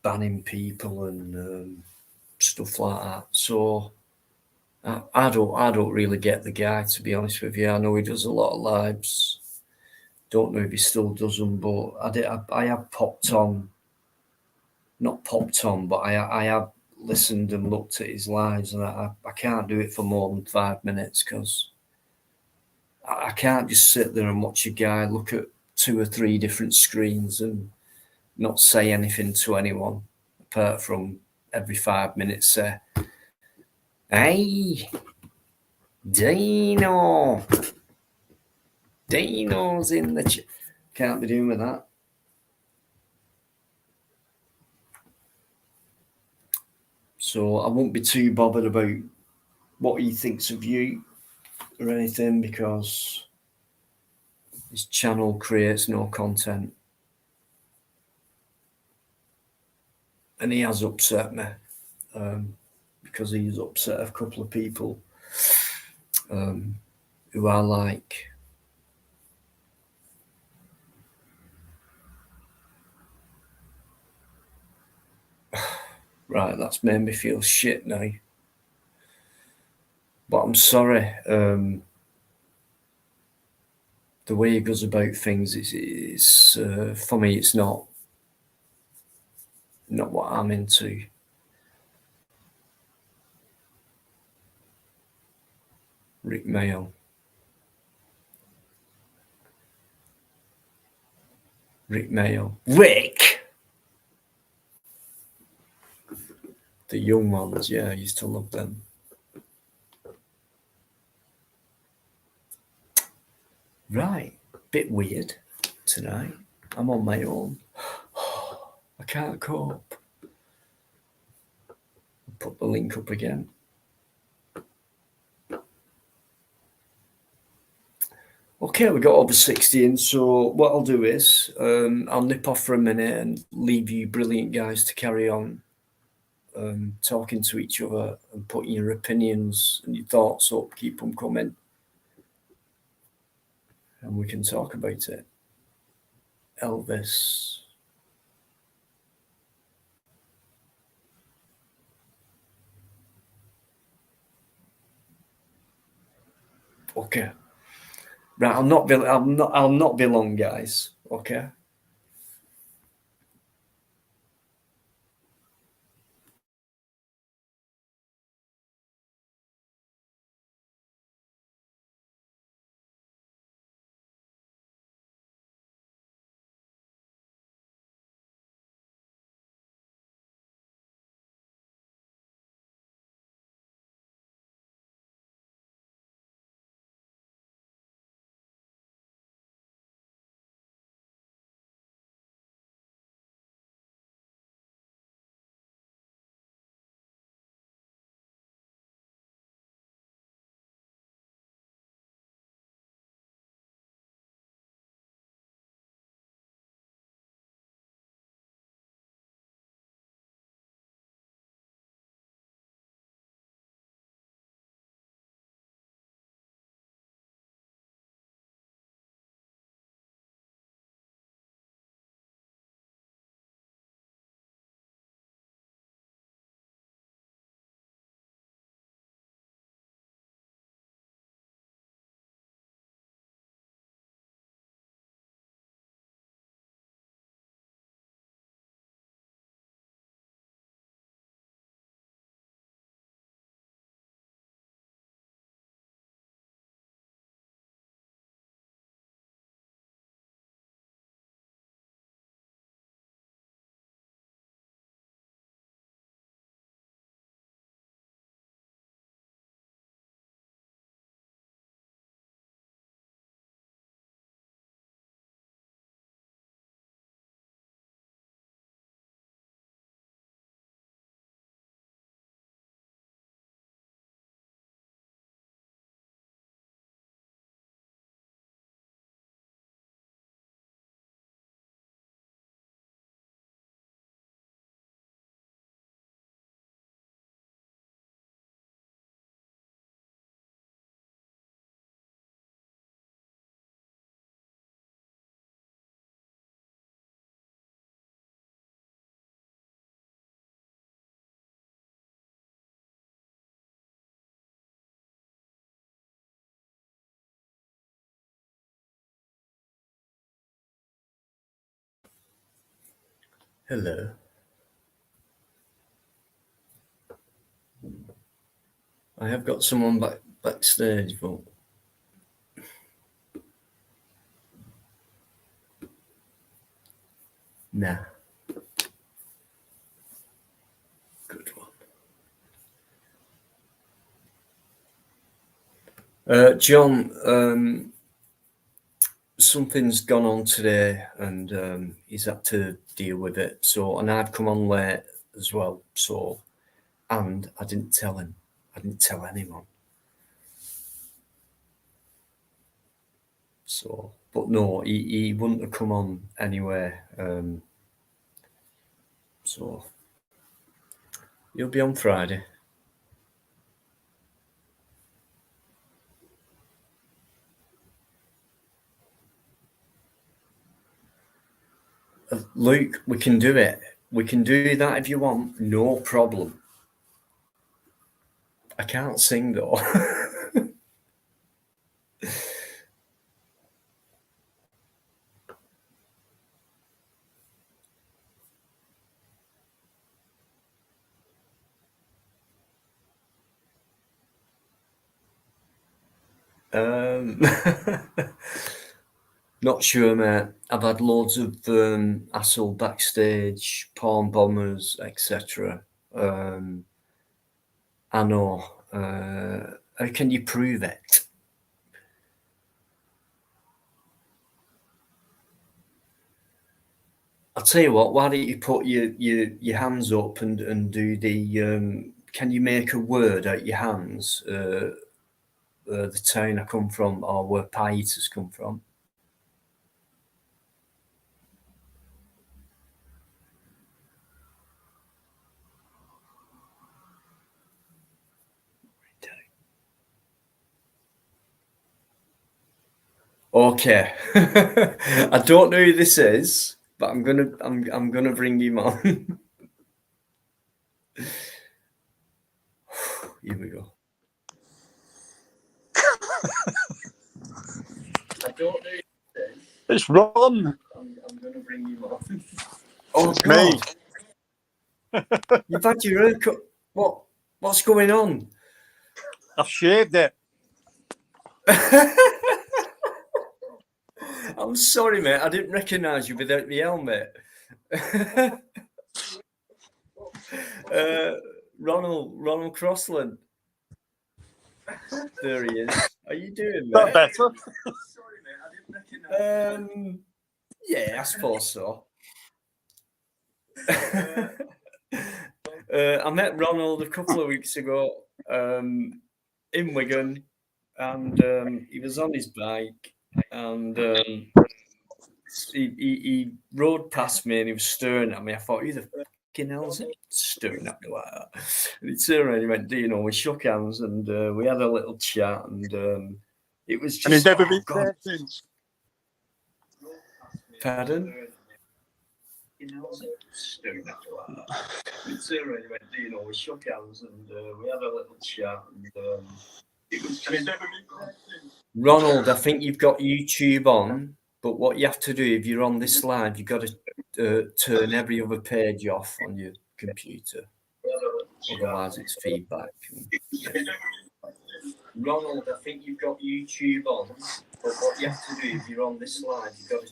banning people and stuff like that. So I don't really get the guy, to be honest with you. I know he does a lot of lives. Don't know if he still does them, but I have popped on, not popped on, but I have listened and looked at his lives, and I can't do it for more than 5 minutes because I can't just sit there and watch a guy look at 2 or 3 different screens and not say anything to anyone apart from every 5 minutes say, "Hey, Dino's in the can't be doing with that." So I won't be too bothered about what he thinks of you or anything because his channel creates no content. And he has upset me because he's upset a couple of people who I like. Right, that's made me feel shit now. But I'm sorry. The way he goes about things is for me, it's not what I'm into. Rick Mayo. Rick! The young ones, yeah, I used to love them. Right, bit weird tonight. I'm on my own. I can't cope. I'll put the link up again. Okay, we got over 60 in, so what I'll do is I'll nip off for a minute and leave you brilliant guys to carry on talking to each other and putting your opinions and your thoughts up. Keep them coming, and we can talk about it. Elvis. Okay. Right, I'll not be long, guys. Okay. Hello. I have got someone backstage, but nah. Good one. John, something's gone on today, and he's had to deal with it. So, and I've come on late as well. So, and I didn't tell him. I didn't tell anyone. So, but no, he wouldn't have come on anyway. So, he'll be on Friday. Luke, we can do it. We can do that if you want. No problem. I can't sing though. Not sure, mate. I've had loads of hassle backstage, porn bombers, etc. I know. How can you prove it? I'll tell you what. Why don't you put your hands up and do the? Can you make a word out your hands? The town I come from, or where pie eaters come from. Okay. I don't know who this is, but I'm gonna bring him on. Here we go. I don't know who this is. It's Ron. I'm gonna bring him on. Oh It's God! me. You've had your haircut. What's going on? I've shaved it. I'm sorry, mate. I didn't recognise you without the helmet. Ronald Crossland. There he is. How you doing, That mate? better? Sorry, mate. I didn't recognise. Yeah, I suppose so. I met Ronald a couple of weeks ago in Wigan, and he was on his bike, and he rode past me and he was staring at me. I thought, who the fucking hell's it staring at me like that? And he turned around and he went, do you know, we shook hands and we had a little chat, and it was just. And he's never oh, been God. there since. Pardon? You know, staring at me like that. And he turned around and he went, do you know, we shook hands and we had a little chat, and it was just. And he's never been there since. Ronald, I think you've got YouTube on. But what you have to do if you're on this live, you've got to turn every other page off on your computer. Otherwise, it's feedback. Yeah. Ronald, I think you've got YouTube on. But what you have to do if you're on this live, you've got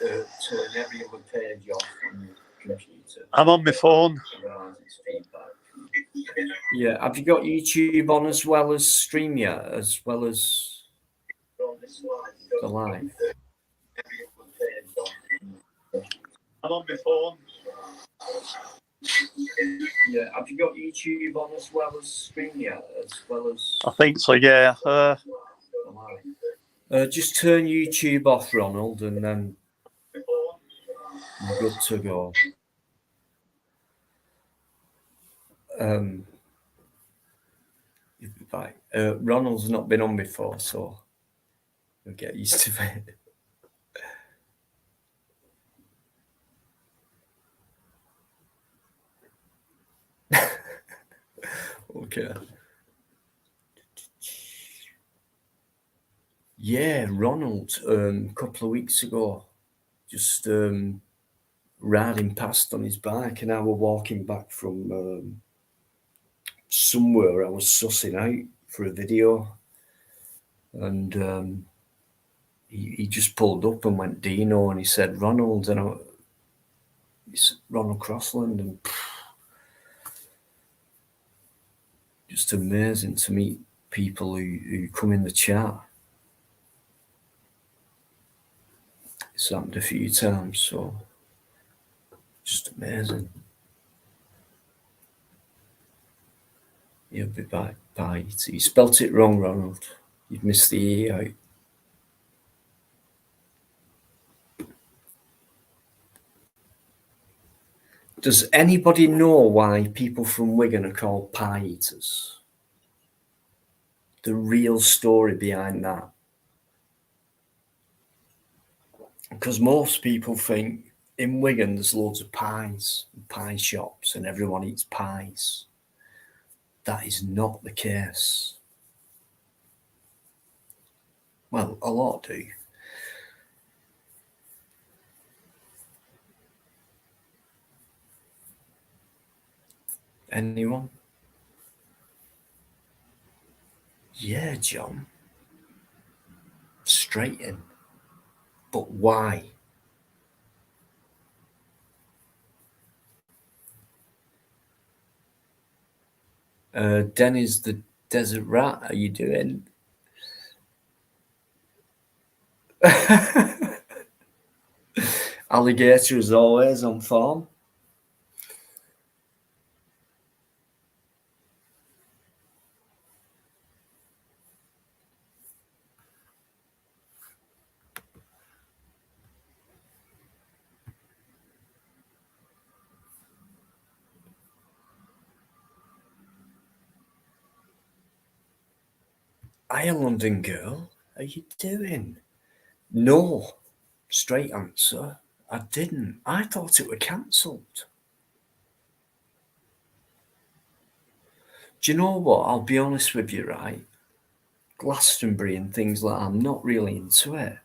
to turn every other page off on your computer. I'm on my phone. Otherwise, it's feedback. Yeah. Have you got YouTube on as well as StreamYard, as well as the live? I'm on my phone. Yeah, have you got YouTube on as well as StreamYard, as well as? I think so, yeah. Just turn YouTube off, Ronald, and then you're good to go. You'll be fine. Ronald's not been on before, so you'll get used to it. Okay. Yeah, Ronald, a couple of weeks ago, just riding past on his bike, and I were walking back from somewhere I was sussing out for a video, and he just pulled up and went Dino, and he said Ronald, and it's Ronald Crossland, and just amazing to meet people who come in the chat. It's happened a few times, so just amazing. You'll be back by it. You spelt it wrong, Ronald. You've missed the E out. Does anybody know why people from Wigan are called pie eaters? The real story behind that. Because most people think in Wigan there's loads of pies and pie shops and everyone eats pies. That is not the case. Well, a lot do. Anyone? Yeah, John. Straight in. But why? Dennis the Desert Rat, how you doing? Alligator as always on form. Hi, London girl. How you doing? No. Straight answer. I didn't. I thought it were cancelled. Do you know what? I'll be honest with you, right? Glastonbury and things like that, I'm not really into it.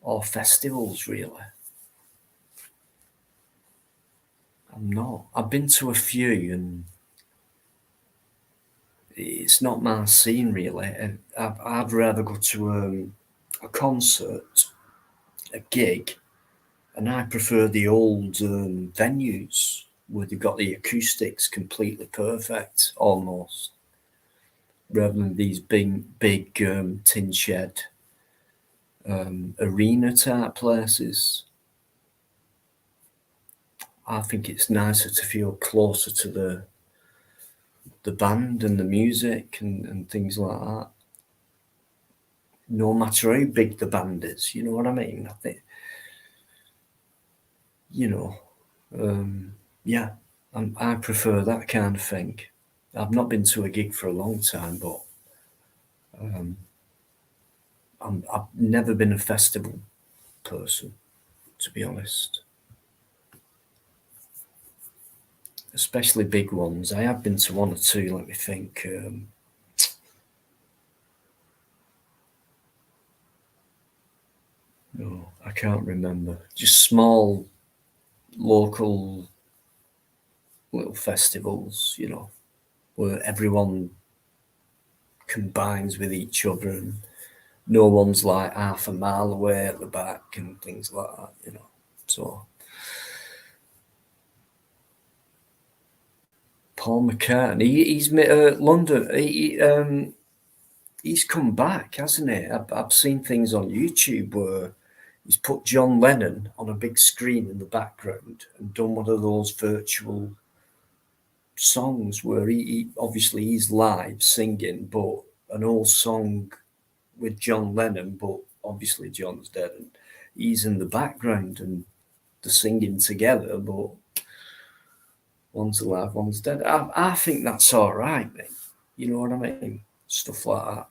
Or festivals, really. I'm not. I've been to a few and it's not my scene, really. I'd rather go to a concert, a gig, and I prefer the old venues where they've got the acoustics completely perfect, almost, rather than these big tin shed arena type places. I think it's nicer to feel closer to the band and the music and things like that. No matter how big the band is, you know what I mean? I think, yeah, I prefer that kind of thing. I've not been to a gig for a long time, but I've never been a festival person, to be honest. Especially big ones. I have been to one or two, let me think. No, I can't remember. Just small, local little festivals, where everyone combines with each other and no one's like half a mile away at the back and things like that, So Paul McCartney, he's London. He's come back, hasn't he? I've seen things on YouTube where he's put John Lennon on a big screen in the background and done one of those virtual songs where he obviously he's live singing, but an old song with John Lennon, but obviously John's dead and he's in the background and they're singing together, but one's alive, one's dead. I think that's all right, mate. You know what I mean? Stuff like that.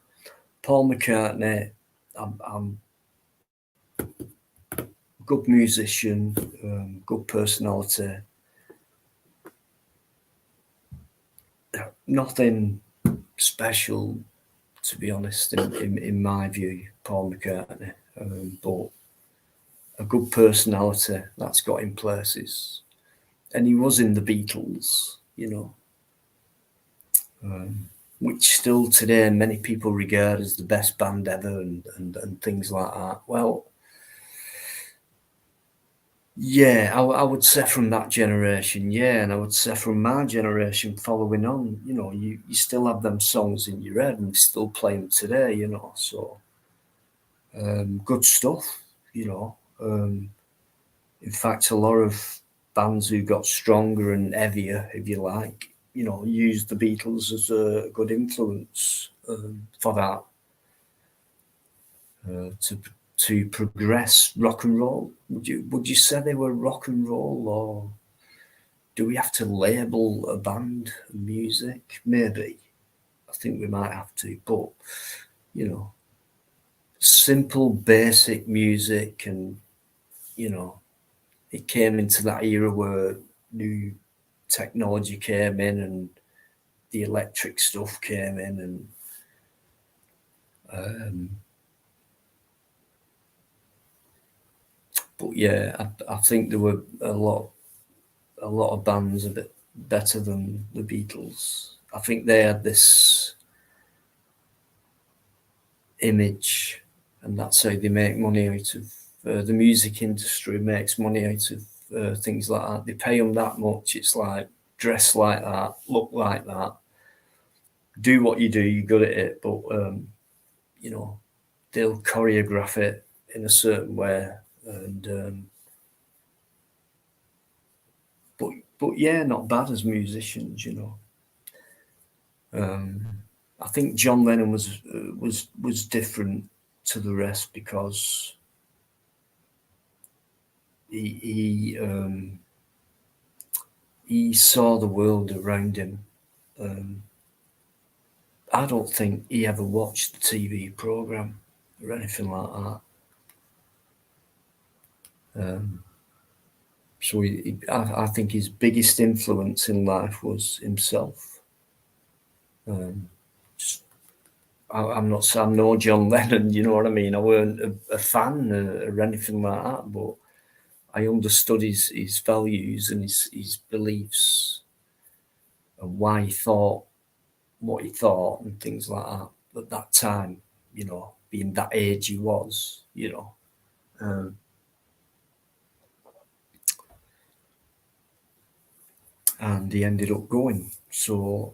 Paul McCartney, I'm a good musician, good personality. Nothing special, to be honest, in my view, Paul McCartney. But a good personality that's got him places. And he was in the Beatles, you know, which still today many people regard as the best band ever and things like that. Well, yeah, I would say from that generation, yeah, and I would say from my generation following on, you know, you still have them songs in your head and you still play them today, you know, so good stuff, you know. In fact, a lot of bands who got stronger and heavier, if you like, you know, used the Beatles as a good influence for that to progress rock and roll. Would you say they were rock and roll, or do we have to label a band music? Maybe. I think we might have to, but you know, simple, basic music, and you know, it came into that era where new technology came in and the electric stuff came in, and but yeah, I think there were a lot of bands a bit better than the Beatles. I think they had this image, and that's how they make money out of the music industry. Makes money out of things like that. They pay them that much. It's like dress like that, look like that, do what you do. You're good at it, but you know, they'll choreograph it in a certain way, and but yeah, not bad as musicians, you know. I think John Lennon was different to the rest because he he saw the world around him. I don't think he ever watched the TV program or anything like that. So I think his biggest influence in life was himself. Just, I'm no John Lennon, you know what I mean? I weren't a fan or anything like that, but I understood his values and his beliefs and why he thought what he thought and things like that at that time, you know, being that age he was, you know. Um, and he ended up going. So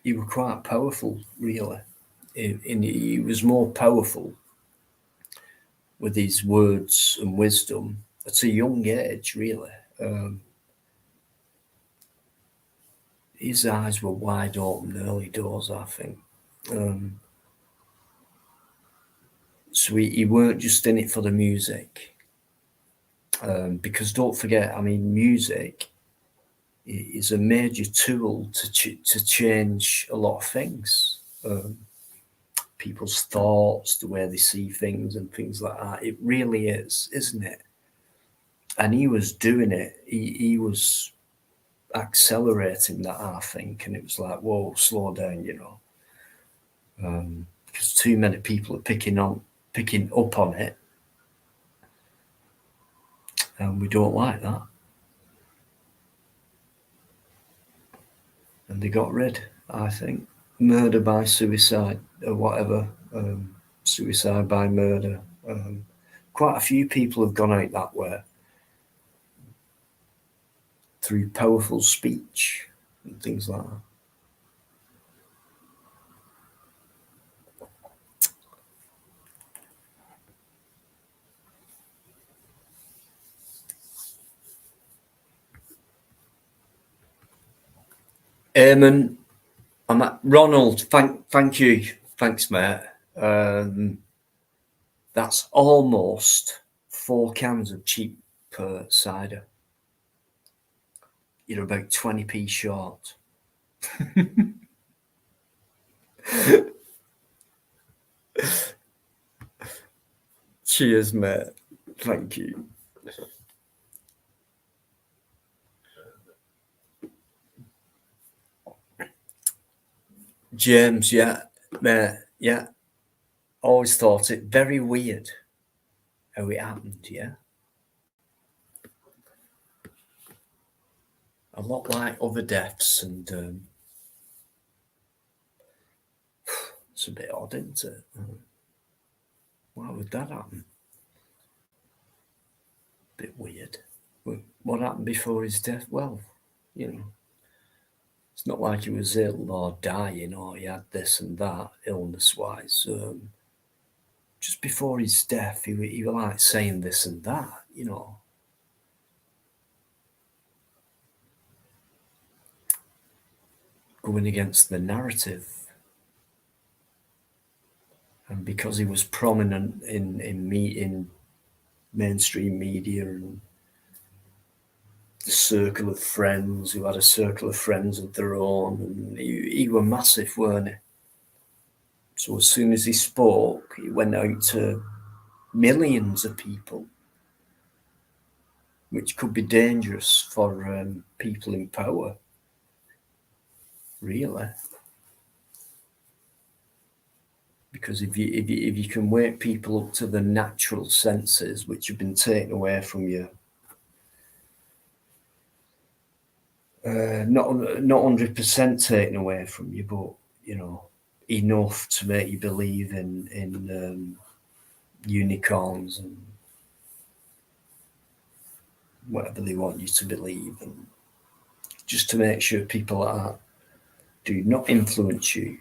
he was quite powerful, really. He was more powerful with his words and wisdom at a young age, really. His eyes were wide open early doors, I think. So he weren't just in it for the music. Because don't forget, I mean, music is a major tool to change a lot of things. People's thoughts, the way they see things, and things like that. It really is, isn't it? And he was doing it. He was accelerating that, I think, and it was like, whoa, slow down, you know, because too many people are picking up on it, and we don't like that. And they got rid, I think, murder by suicide or whatever, suicide by murder. Quite a few people have gone out that way through powerful speech and things like that. Eamon, I'm at Ronald. Thank you. Thanks, mate. That's almost 4 cans of cheap cider. You're about 20p short. Cheers, mate. Thank you. James, yeah, mate, yeah. Always thought it very weird how it happened, yeah? A lot like other deaths, and it's a bit odd, isn't it? Why would that happen? Bit weird. What happened before his death? Well, you know, it's not like he was ill or dying or he had this and that illness-wise. Just before his death, he was like saying this and that, you know. Going against the narrative. And because he was prominent in mainstream media and the circle of friends, who had a circle of friends of their own, and he were massive, weren't he? So as soon as he spoke, he went out to millions of people, which could be dangerous for people in power, really. Because if you can wake people up to the natural senses, which have been taken away from you, not 100% taken away from you, but you know, enough to make you believe in unicorns and whatever they want you to believe, and just to make sure people like that do not influence you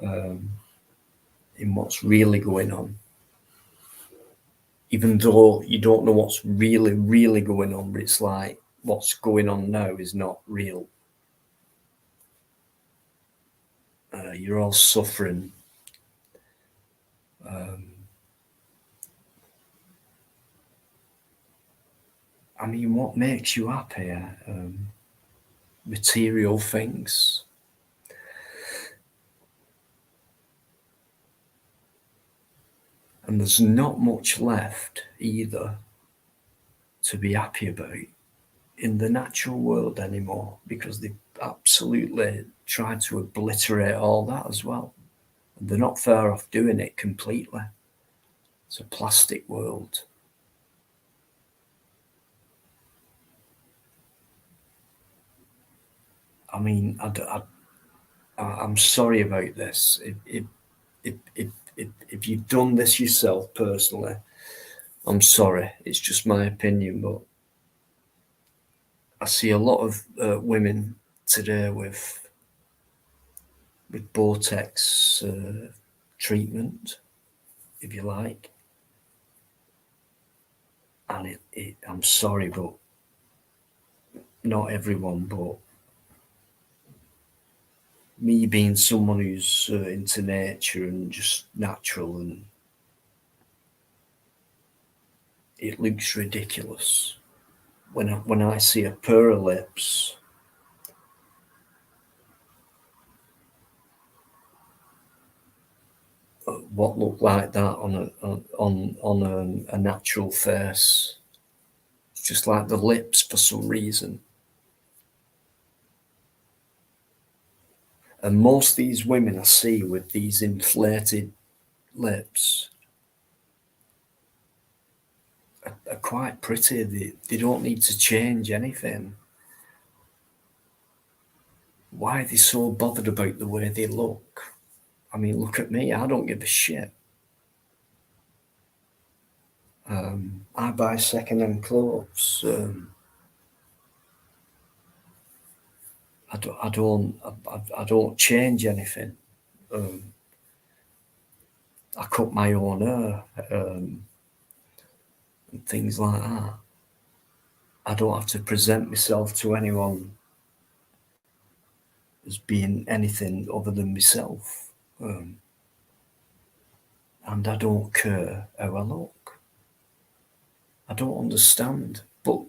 in what's really going on, even though you don't know what's really going on, but it's like what's going on now is not real. You're all suffering. I mean, what makes you happy? Material things. And there's not much left either to be happy about in the natural world anymore, because they've absolutely tried to obliterate all that as well. And they're not far off doing it completely. It's a plastic world. I mean, I'm sorry about this. If you've done this yourself personally, I'm sorry. It's just my opinion, but I see a lot of women today with Botox treatment, if you like, and I'm sorry, but not everyone. But me being someone who's into nature and just natural, and it looks ridiculous when I see a pair of lips. What look like that on a natural face. It's just like the lips for some reason. And most of these women I see with these inflated lips are quite pretty. They don't need to change anything. Why are they so bothered about the way they look? I mean, look at me. I don't give a shit. I buy second-hand clothes. I don't change anything. I cut my own hair and things like that. I don't have to present myself to anyone as being anything other than myself. And I don't care how I look. I don't understand. But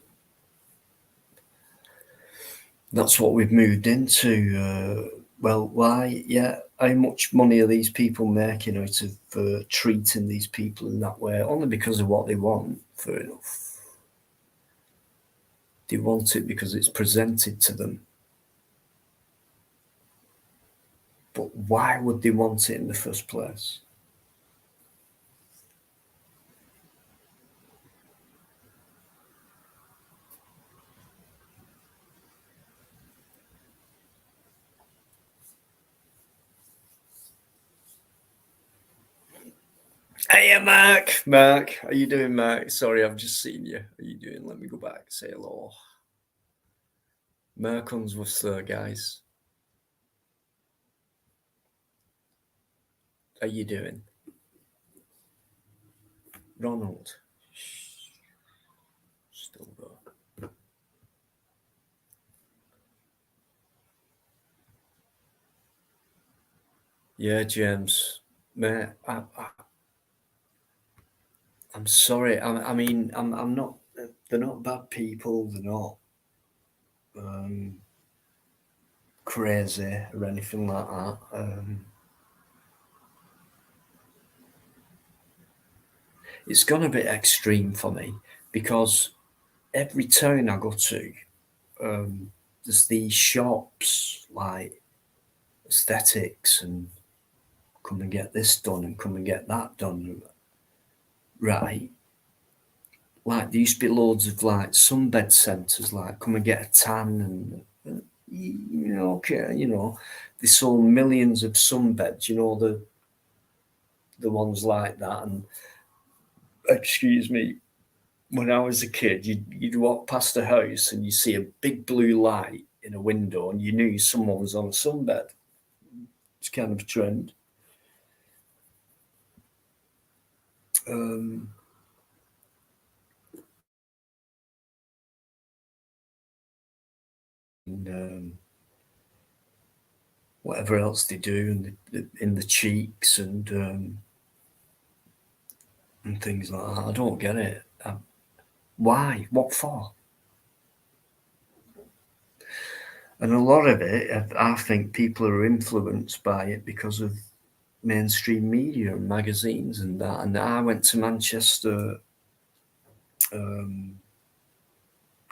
that's what we've moved into. Well, why? Yeah, how much money are these people making out of treating these people in that way? Only because of what they want, fair enough. They want it because it's presented to them. But why would they want it in the first place? Hey, Mark. Mark, how you doing, Mark? Sorry, I've just seen you. How you doing? Let me go back. Say hello. Mark Unsworth's there, guys. How you doing? Ronald. Still there. Yeah, James. Mate, I'm sorry. I mean, I'm not. They're not bad people. They're not crazy or anything like that. It's gone a bit extreme for me because every town I go to, there's these shops like aesthetics and come and get this done and come and get that done. Right. Like there used to be loads of like sunbed centres, like come and get a tan and you know, okay, you know, they sold millions of sunbeds, you know, the ones like that. And excuse me, when I was a kid, you'd walk past a house and you see a big blue light in a window, and you knew someone was on a sunbed. It's kind of a trend. And whatever else they do, and in the cheeks and things like that. I don't get it. Why? What for? And a lot of it, I think people are influenced by it because of mainstream media and magazines and that. And I went to Manchester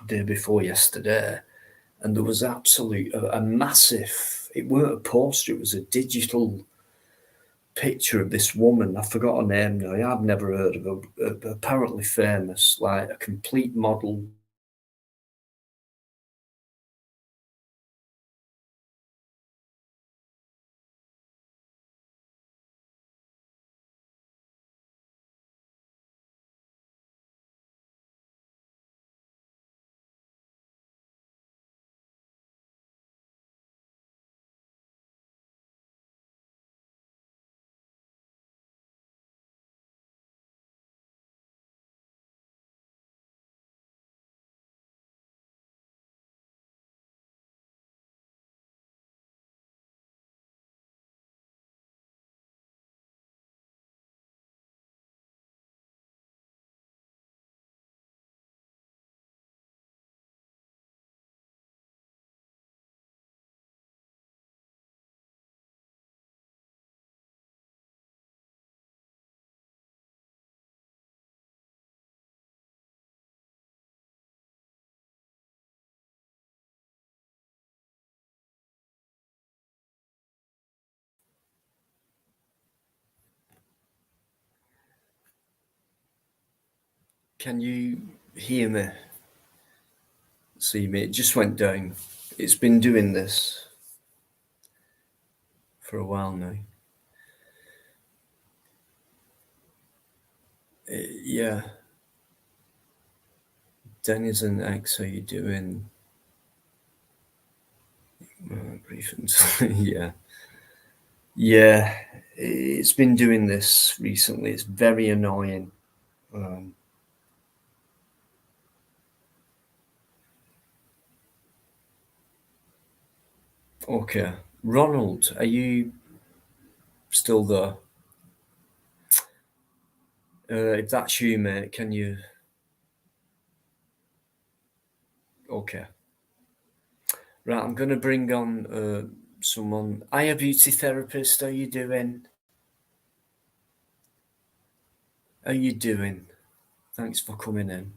day before yesterday, and there was a massive. It weren't a poster; it was a digital picture of this woman. I forgot her name now. I've never heard of her. Apparently famous, like a complete model. Can you hear me? See me? It just went down. It's been doing this for a while now. Yeah. Denizen X, how you doing? Brief and yeah. Yeah. It's been doing this recently. It's very annoying. Okay. Ronald, are you still there? If that's you, mate, can you? Okay. Right, I'm going to bring on someone. Hiya, beauty therapist. How you doing? How you doing? Thanks for coming in.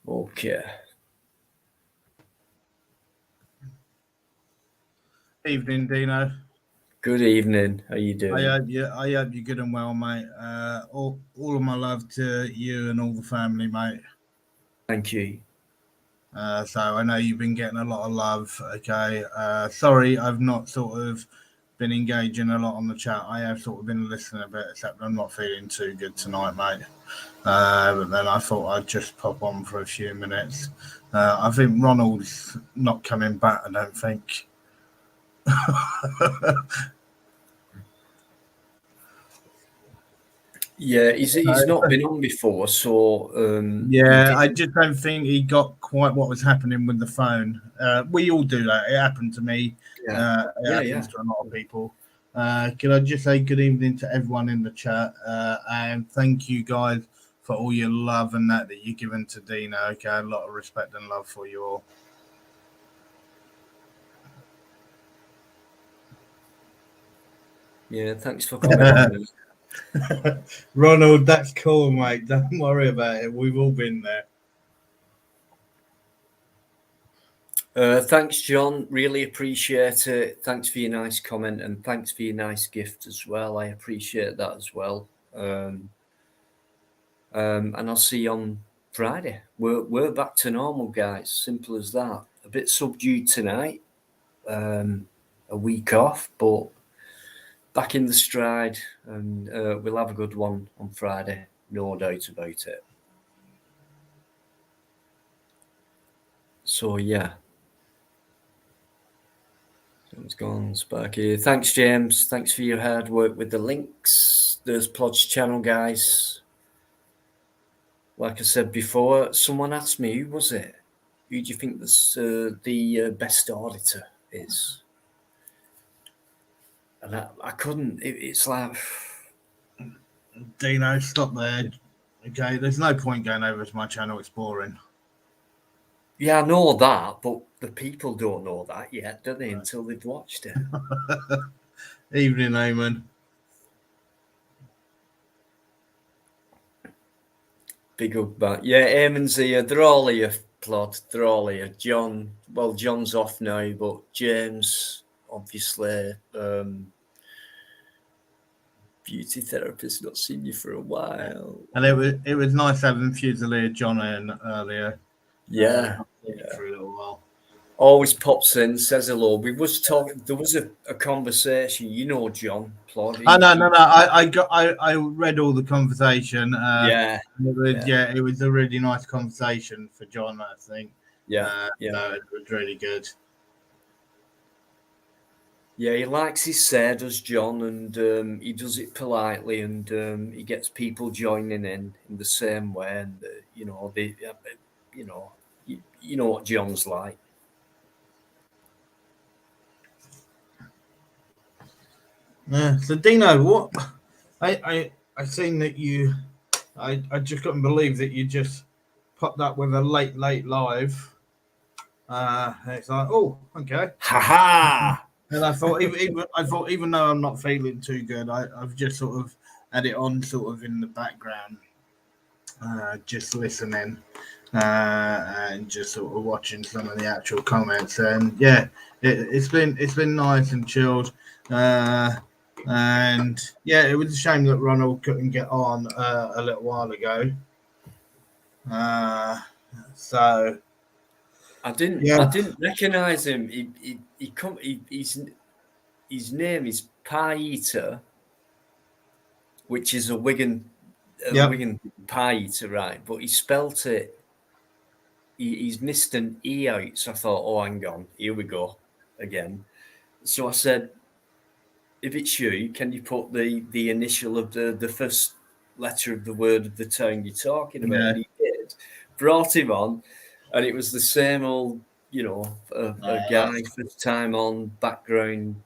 Okay. Evening, Dino. Good evening. How you doing? I hope you're good and well, mate. All of my love to you and all the family, mate. Thank you. So I know you've been getting a lot of love. Okay. Sorry, I've not sort of been engaging a lot on the chat. I have sort of been listening a bit, except I'm not feeling too good tonight, mate. But then I thought I'd just pop on for a few minutes. I think Ronald's not coming back, I don't think. Yeah, he's not been on before, so yeah, I just don't think he got quite what was happening with the phone. We all do that. It happened to me. It happens to a lot of people. Can I just say good evening to everyone in the chat, and thank you guys for all your love and that you're giving to Dino. Okay, a lot of respect and love for you all. Yeah, thanks for coming on. Ronald, that's cool, mate. Don't worry about it. We've all been there. Thanks, John. Really appreciate it. Thanks for your nice comment, and thanks for your nice gift as well. I appreciate that as well. And I'll see you on Friday. We're back to normal, guys. Simple as that. A bit subdued tonight. A week off, but back in the stride, and we'll have a good one on Friday. No doubt about it. So yeah. Someone's gone, Sparky. Thanks, James. Thanks for your hard work with the links. There's Plod's channel, guys. Like I said before, someone asked me, who was it? Who do you think the best auditor is? And I couldn't. It's like... Dino, stop there. Okay, there's no point going over to my channel. It's boring. Yeah, I know that, but the people don't know that yet, do they, until they've watched it? Evening, Eamon. Big up back. Yeah, Eamon's here. They're all here, Plod. They're all here. John, well, John's off now, but James, obviously, beauty therapist, not seen you for a while. And it was nice having Fusilier John in earlier. Yeah. For a little while. Always pops in, says hello. We was talking. There was a conversation. You know, John Plod. No. I read all the conversation. Yeah. It was a really nice conversation for John, I think. Yeah. No, it was really good. Yeah, he likes his say, does John, and he does it politely, and he gets people joining in the same way, and you know what John's like. Yeah. So Dino, what I seen that you, I just couldn't believe that you just popped up with a late live. And it's like, oh, okay. Ha. And I thought, even though I'm not feeling too good, I've just sort of had it on, sort of in the background, just listening, and just sort of watching some of the actual comments. And yeah, it's been nice and chilled. And yeah, it was a shame that Ronald couldn't get on a little while ago. So I didn't recognise him. His name is Pie Eater, which is a Wigan pie eater, right? But he spelt it. He's missed an E out, so I thought, oh, hang on, here we go again. So I said, if it's you, can you put the initial of the first letter of the word of the town you're talking about? Yeah. And he did. Brought him on, and it was the same old, a guy first time on, background,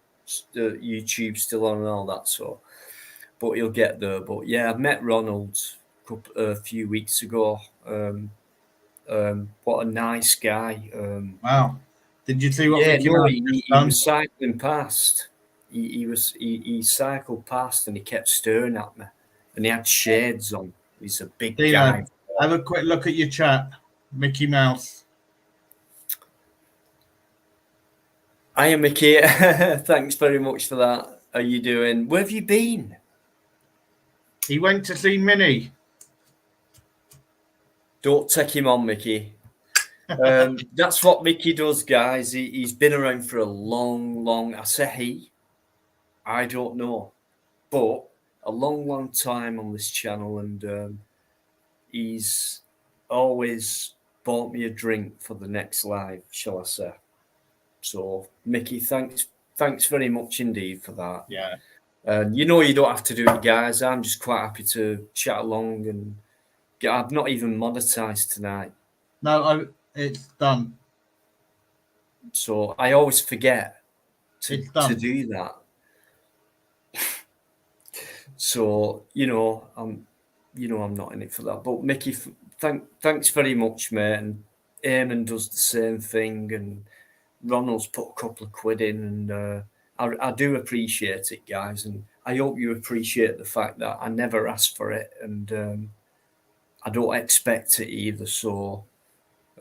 YouTube still on and all that. So, but he'll get there. But yeah, I met Ronald a few weeks ago. What a nice guy. Wow. Did you see what he was cycling past. He cycled past and he kept staring at me, and he had shades on. He's a big guy. Have a quick look at your chat, Mickey Mouse. Hiya, Mickey. Thanks very much for that. How you doing? Where have you been? He went to see Minnie. Don't take him on, Mickey. That's what Mickey does, guys. He's been around for a long. I say he. I don't know, but a long time on this channel, and he's always bought me a drink for the next live, shall I say. So, Mickey, thanks very much indeed for that. Yeah. And you don't have to do it, guys. I'm just quite happy to chat along and I've not even monetized tonight. No, it's done. So I always forget to do that. So, I'm not in it for that. But Mickey, thanks very much, mate. And Eamon does the same thing, and Ronald's put a couple of quid in, and I do appreciate it, guys. And I hope you appreciate the fact that I never asked for it, and I don't expect it either. So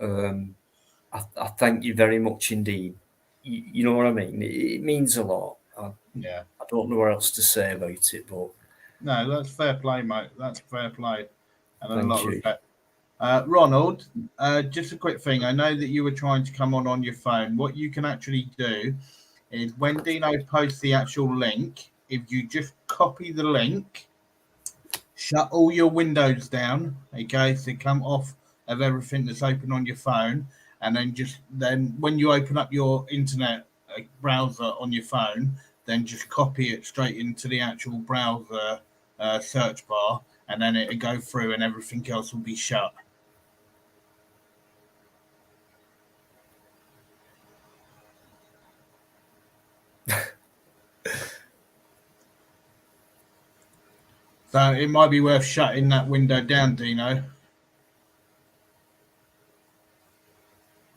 I thank you very much indeed. You know what I mean? It means a lot. I don't know what else to say about it, but no, that's fair play, mate. That's fair play, and a lot of respect. Ronald, just a quick thing. I know that you were trying to come on your phone. What you can actually do is when Dino posts the actual link, if you just copy the link, shut all your windows down, okay, so come off of everything that's open on your phone, and then when you open up your internet browser on your phone, then just copy it straight into the actual browser search bar, and then it'll go through and everything else will be shut. So it might be worth shutting that window down, Dino.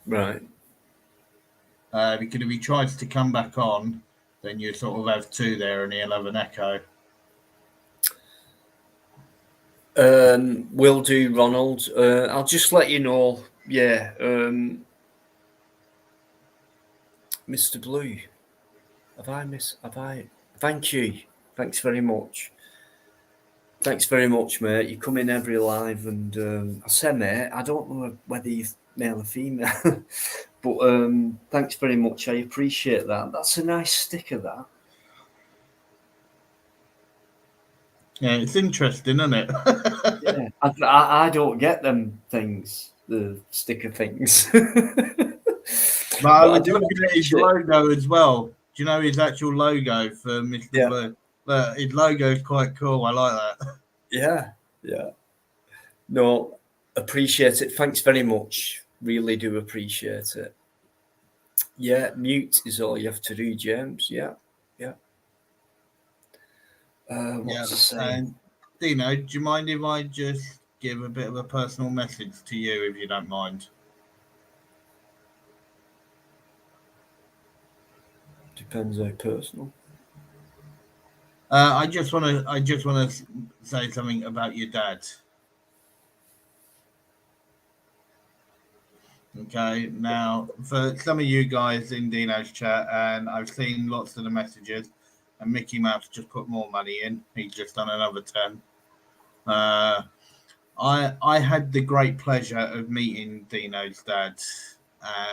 Right. Because if he tries to come back on, then you sort of have two there and he'll have an echo. Will do, Ronald. I'll just let you know. Yeah. Mr. Blue. Have I? Thank you. Thanks very much. Thanks very much, mate. You come in every live, and I say, mate, I don't know whether you're male or female, but thanks very much. I appreciate that. That's a nice sticker, that. Yeah, it's interesting, isn't it? Yeah, I don't get them things, the sticker things. But I was looking at his logo as well. Do you know his actual logo for Mr. Blue? His logo is quite cool. I like that. Yeah. No, appreciate it. Thanks very much. Really do appreciate it. Yeah, mute is all you have to do, James. Yeah. What's the saying? And Dino, do you mind if I just give a bit of a personal message to you, if you don't mind? Depends how personal. I just want to say something about your dad. Okay, now for some of you guys in Dino's chat, and I've seen lots of the messages, and Mickey Mouse just put more money in. He's just done another 10. I had the great pleasure of meeting Dino's dad,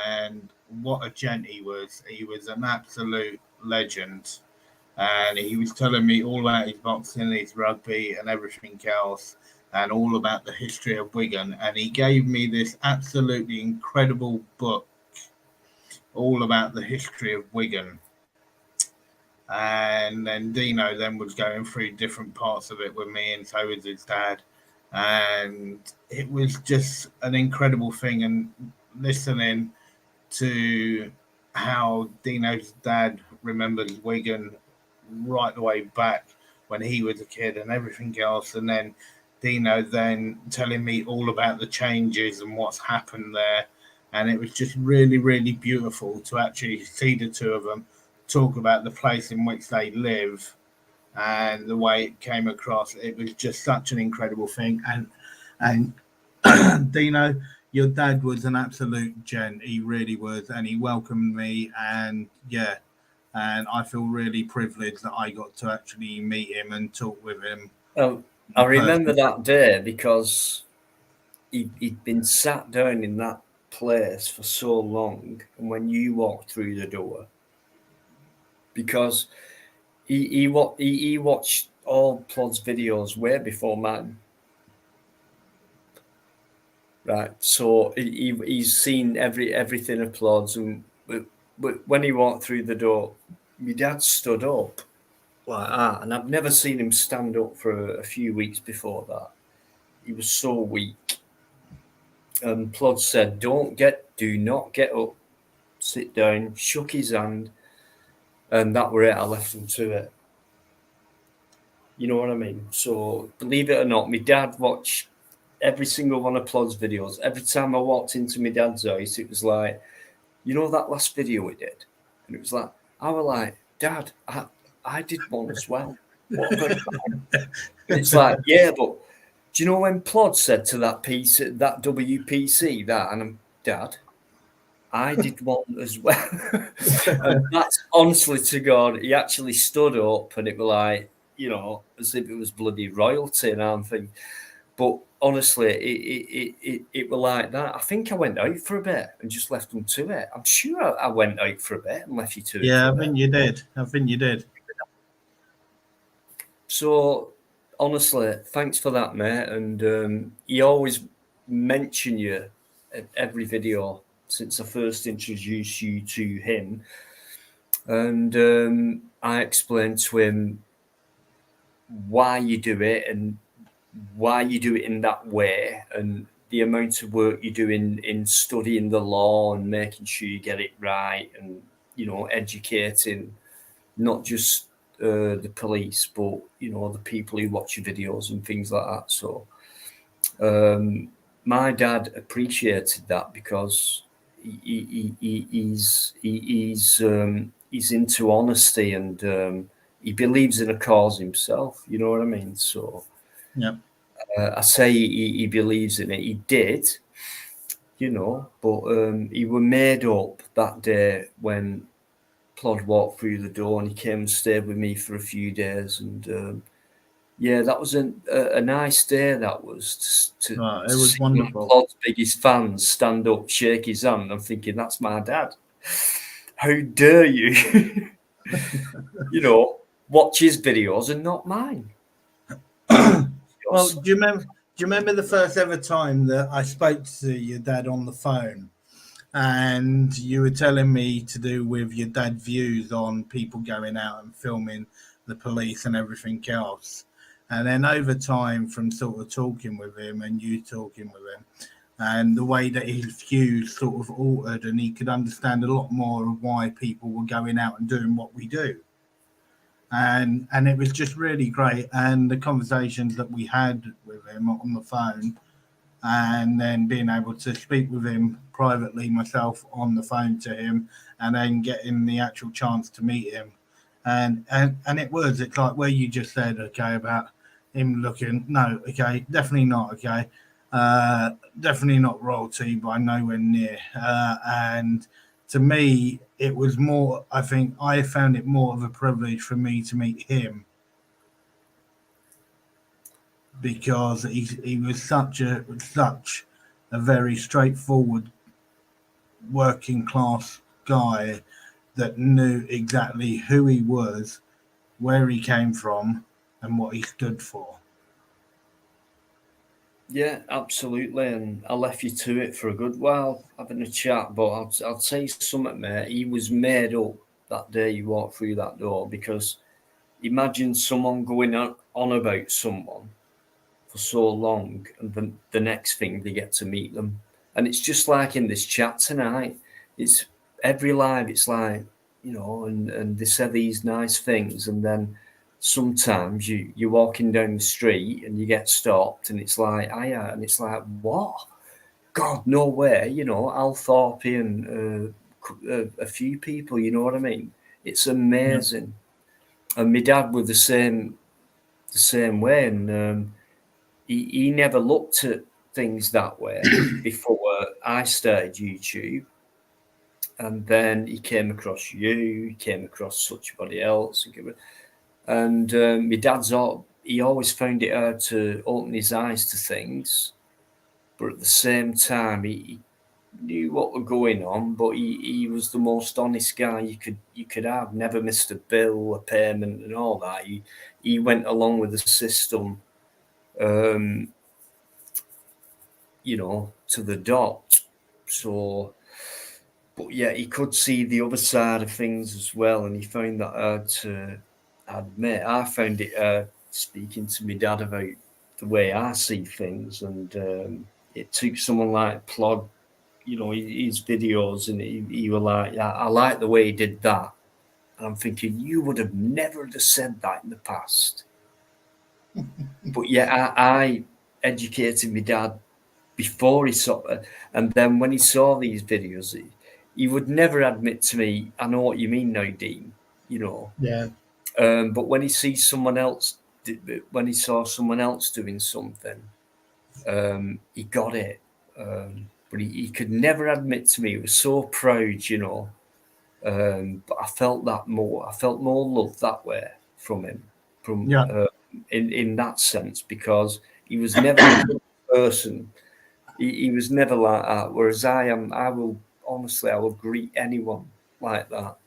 and what a gent he was. He was an absolute legend, and he was telling me all about his boxing, his rugby, and everything else, and all about the history of Wigan. And he gave me this absolutely incredible book all about the history of Wigan. And then Dino then was going through different parts of it with me, and so was his dad. And it was just an incredible thing. And listening to how Dino's dad remembers Wigan right the way back when he was a kid and everything else, and then Dino then telling me all about the changes and what's happened there. And it was just really, really beautiful to actually see the two of them talk about the place in which they live and the way it came across. It was just such an incredible thing. And Dino, your dad was an absolute gent. He really was, and he welcomed me. And and I feel really privileged that I got to actually meet him and talk with him. I remember that day because he'd been sat down in that place for so long, and when you walked through the door, because He watched all Plod's videos way before mine. Right, so he's seen everything of Plod's, and but when he walked through the door, my dad stood up like that, and I've never seen him stand up for a few weeks before that. He was so weak. And Plod said, do not get up, sit down, shook his hand, and that were it. I left him to it. You know what I mean? So believe it or not, my dad watched every single one of Plod's videos. Every time I walked into my dad's house, it was like, you know that last video we did? And it was like, I was like, Dad, I did one as well. What about that? It's like, yeah, but do you know when Plod said to that PC, that WPC, that, and I'm, Dad, I did one as well. And that's honestly to God, he actually stood up and it was like, you know, as if it was bloody royalty. And I'm thinking, but honestly, it was like that. I think I went out for a bit and just left them to it. I'm sure I went out for a bit and left you to it. Yeah, I think you did. I think you did. So honestly, thanks for that, mate. And he always mention you at every video since I first introduced you to him. And I explained to him why you do it and why you do it in that way, and the amount of work you do in studying the law and making sure you get it right, and you know, educating not just the police, but you know, the people who watch your videos and things like that. So my dad appreciated that because he's into honesty, and he believes in a cause himself. You know what I mean? So yeah. I say he believes in it. He did, you know, but he were made up that day when Plod walked through the door, and he came and stayed with me for a few days. And yeah, that was a nice day. That was to it was wonderful. Plod's biggest fans stand up, shake his hand. I'm thinking, that's my dad. How dare you, you know, watch his videos and not mine? Well, do you remember the first ever time that I spoke to your dad on the phone, and you were telling me to do with your dad's views on people going out and filming the police and everything else? And then over time, from sort of talking with him and you talking with him, and the way that his views sort of altered, and he could understand a lot more of why people were going out and doing what we do. And it was just really great. And the conversations that we had with him on the phone, and then being able to speak with him privately myself on the phone to him, and then getting the actual chance to meet him. And it's like where you just said, okay, about him looking, no, okay, definitely not, okay, definitely not royalty by nowhere near. And to me, it was more, I think I found it more of a privilege for me to meet him, because he was such a very straightforward working class guy that knew exactly who he was, where he came from, and what he stood for. Yeah, absolutely. And I left you to it for a good while, having a chat. But I'll tell you something, mate. He was made up that day you walked through that door, because imagine someone going on about someone for so long, and then the next thing they get to meet them. And it's just like in this chat tonight. It's every live, it's like, you know, and they say these nice things, and then sometimes you're walking down the street and you get stopped, and it's like, and it's like, what? God, no way, you know, Al Thorpe and a few people, you know what I mean? It's amazing. Yeah. And my dad was the same way, and he never looked at things that way before I started YouTube. And then he came across you, he came across somebody else. And my dad's he always found it hard to open his eyes to things. But at the same time, knew what was going on, but he was the most honest guy you could have. Never missed a bill, a payment, and all that. He went along with the system, you know, to the dot. So, but yeah, he could see the other side of things as well, and he found that hard to admit. I found it speaking to my dad about the way I see things, and it took someone like Plod, you know, his videos, and he were like, yeah, I like the way he did that. And I'm thinking, you would have never have said that in the past. But yeah, I educated my dad before he saw it. And then when he saw these videos, he would never admit to me, I know what you mean now, Dean, you know. Yeah. But when he sees someone else, when he saw someone else doing something, he got it. But he could never admit to me. He was so proud, you know. But I felt that more. I felt more love that way from him, in that sense, because he was never a person. He was never like that. Whereas I am, I will greet anyone like that.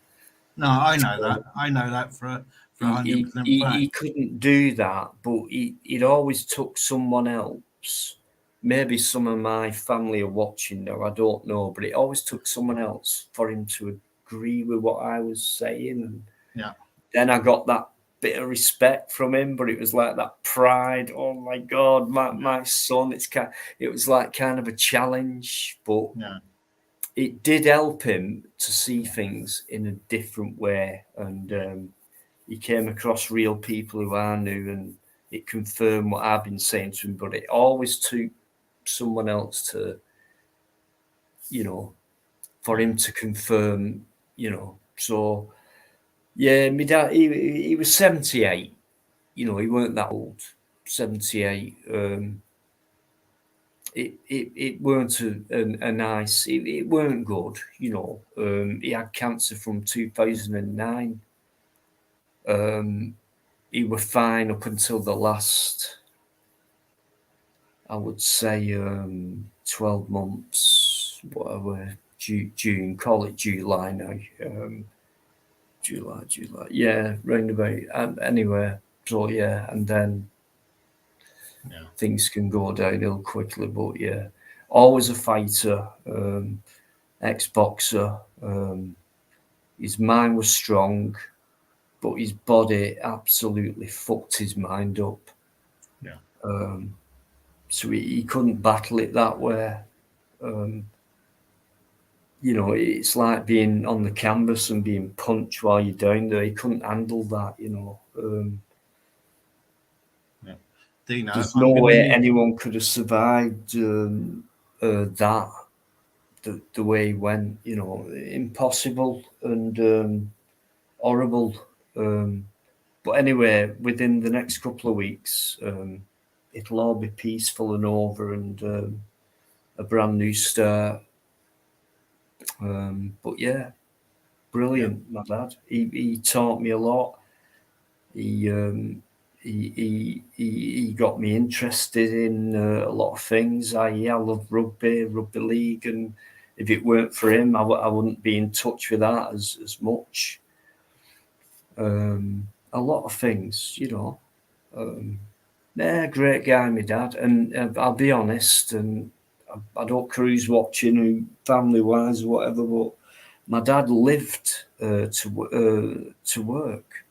No, I know that. I know that for 100% fact. He couldn't do that, but it always took someone else. Maybe some of my family are watching now, I don't know, but it always took someone else for him to agree with what I was saying. And yeah. Then I got that bit of respect from him, but it was like that pride. Oh my God, my son! It was like kind of a challenge, but it did help him to see things in a different way, and he came across real people who I knew, and it confirmed what I've been saying to him. But it always took someone else to, you know, for him to confirm, you know. So yeah, my dad, he was 78. You know, he weren't that old. 78. It weren't a nice. It weren't good. You know, he had cancer from 2009. He were fine up until the last, I would say, 12 months, whatever, June, call it July now. July, yeah, round about. Anyway, so yeah, and then things can go downhill quickly, but yeah, always a fighter, ex-boxer. His mind was strong, but his body absolutely fucked his mind up. Yeah. So he couldn't battle it that way. You know, it's like being on the canvas and being punched while you're down there. He couldn't handle that, you know. Dino, There's no way anyone could have survived that, the way he went, you know, impossible and horrible. But anyway, within the next couple of weeks, it'll all be peaceful and over, and a brand new start. But yeah, brilliant, my dad. He taught me a lot. He got me interested in a lot of things. I love rugby league, and if it weren't for him, I wouldn't be in touch with that as much. A lot of things, you know. Great guy, my dad. And I'll be honest, and I don't cruise watching family wise or whatever, but my dad lived to work.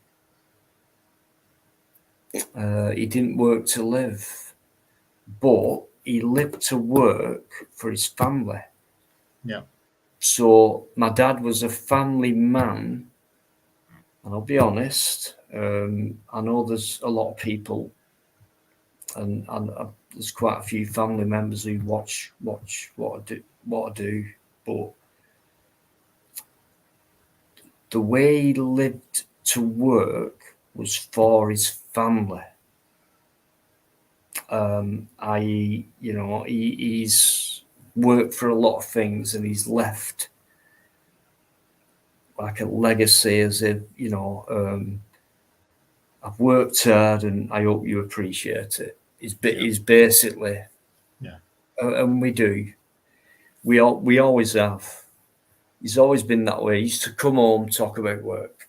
He didn't work to live, but he lived to work for his family. Yeah. So my dad was a family man, and I'll be honest. I know there's a lot of people, and there's quite a few family members who watch what I do, but the way he lived to work was for his family. I.e., you know, he's worked for a lot of things, and he's left like a legacy, as if, you know, I've worked hard and I hope you appreciate it. He's basically, and we do. We always have. He's always been that way. He used to come home, talk about work.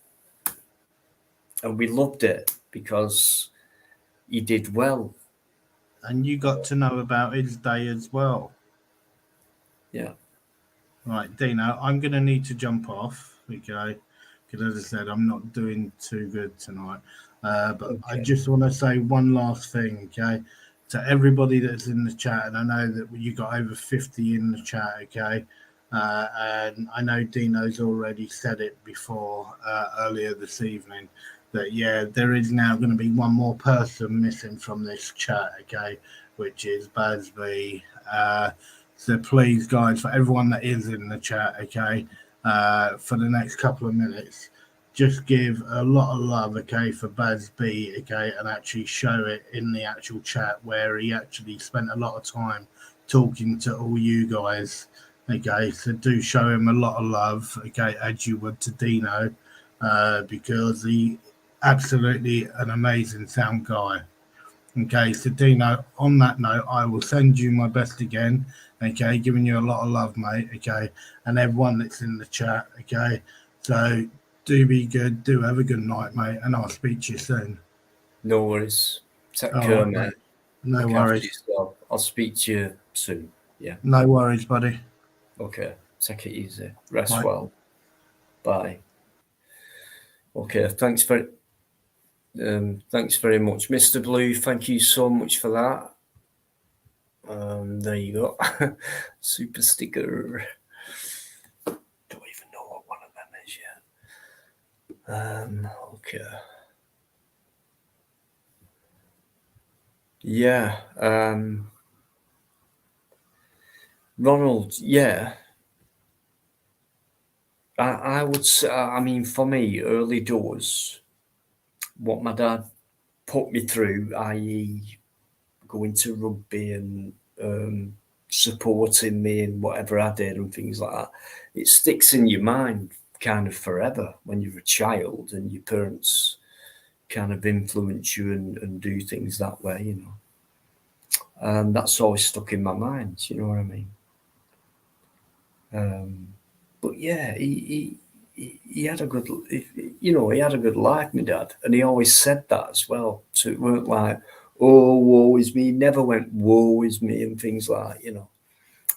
And we loved it because he did well. And you got to know about his day as well. Yeah. Right, Dino, I'm going to need to jump off, okay? Because as I said, I'm not doing too good tonight. But Okay. I just want to say one last thing, okay? To everybody that's in the chat, and I know that you got over 50 in the chat, okay? And I know Dino's already said it before earlier this evening that, yeah, there is now going to be one more person missing from this chat, okay? Which is Bazby. So please, guys, for everyone that is in the chat, okay, for the next couple of minutes, just give a lot of love, okay, for Baz B, okay, and actually show it in the actual chat where he actually spent a lot of time talking to all you guys, okay. So do show him a lot of love, okay, as you would to Dino, because he absolutely an amazing sound guy. Okay, so Dino, on that note, I will send you my best again. Okay, giving you a lot of love, mate. Okay, and everyone that's in the chat. Okay, so do be good. Do have a good night, mate, and I'll speak to you soon. No worries. Take All care, right, mate. No Look after worries. yourself. I'll speak to you soon. Yeah. No worries, buddy. Okay. Take it easy. Rest Bye. well. Bye. Okay. Thanks very much, Mr. Blue. Thank you so much for that. There you go. Super sticker. Don't even know what one of them is yet. Okay. Yeah. Ronald, yeah. I would say, I mean, for me, early doors, what my dad put me through, i.e., going to rugby and supporting me in whatever I did and things like that, it sticks in your mind kind of forever when you're a child and your parents kind of influence you and do things that way, you know. And that's always stuck in my mind, you know what I mean? But yeah, he had a good, you know, he had a good life, my dad, and he always said that as well. So it weren't like, oh, woe is me. He never went, woe is me, and things like, you know.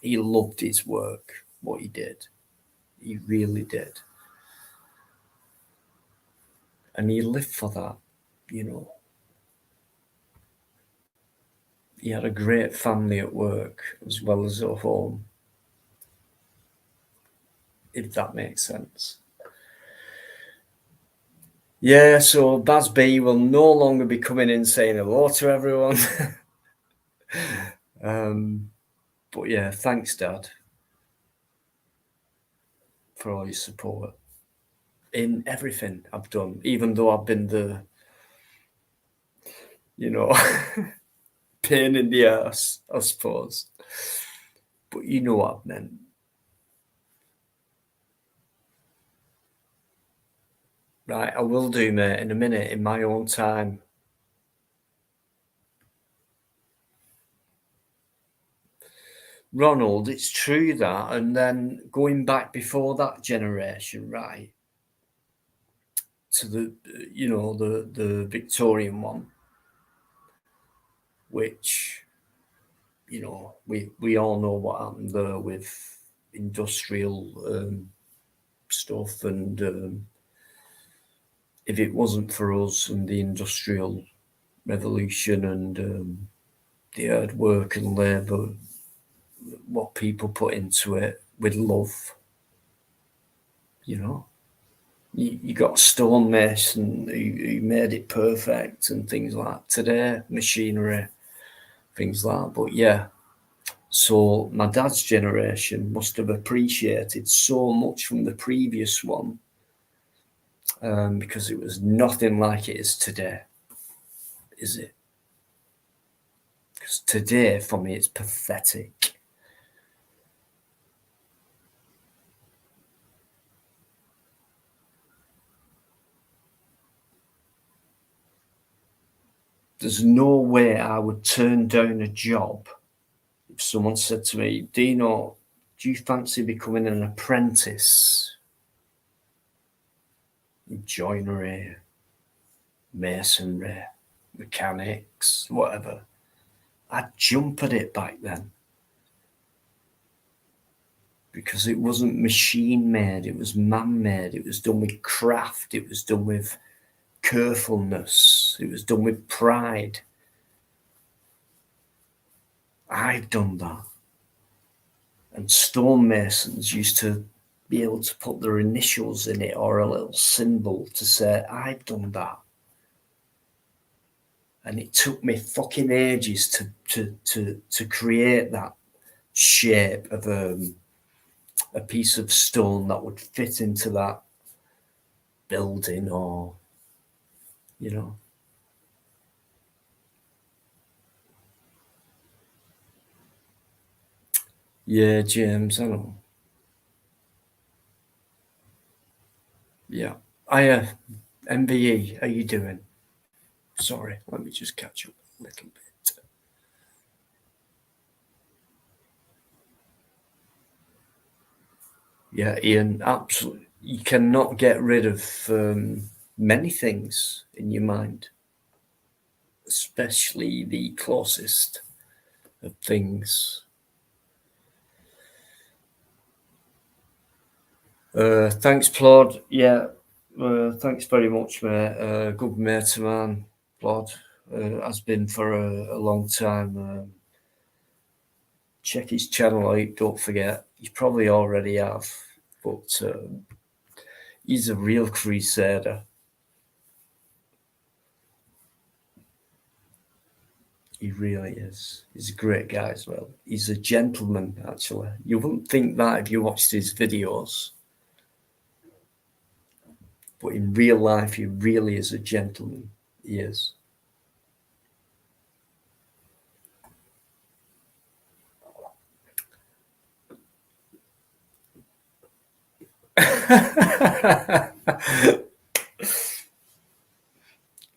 He loved his work, what he did. He really did, and he lived for that, you know. He had a great family at work as well as at home, if that makes sense. Yeah, so Baz B will no longer be coming in saying hello to everyone. But yeah, thanks, Dad, for all your support in everything I've done, even though I've been the, you know, pain in the ass, I suppose. But you know what I've meant. Right, I will do, mate, in a minute, in my own time. Ronald, it's true that, and then going back before that generation, right, to the, you know, the Victorian one, which, you know, we all know what happened there with industrial stuff, and if it wasn't for us and the industrial revolution and the hard work and labour, what people put into it with love, you know, you got a stonemason who made it perfect and things like that. Today, machinery, things like that. But yeah, so my dad's generation must have appreciated so much from the previous one, because it was nothing like it is today, is it? Because today, for me, it's pathetic. There's no way I would turn down a job if someone said to me, Dino, Do you fancy becoming an apprentice in joinery, masonry, mechanics, whatever? I'd jump at it back then. Because it wasn't machine made, it was man made, it was done with craft, it was done with carefulness, it was done with pride. I've done that. And stonemasons used to be able to put their initials in it or a little symbol to say, I've done that. And it took me fucking ages to create that shape of a piece of stone that would fit into that building, or, you know. Yeah, James, I know. Yeah. MBE, how you doing? Sorry, let me just catch up a little bit. Yeah, Ian, absolutely. You cannot get rid of many things in your mind, especially the closest of things. Thanks, Plod. Yeah, thanks very much, mate. Good mate of mine, Plod. Has been for a long time. Check his channel out, don't forget. You probably already have, but he's a real crusader. He really is. He's a great guy as well. He's a gentleman, actually. You wouldn't think that if you watched his videos. But in real life, he really is a gentleman. He is.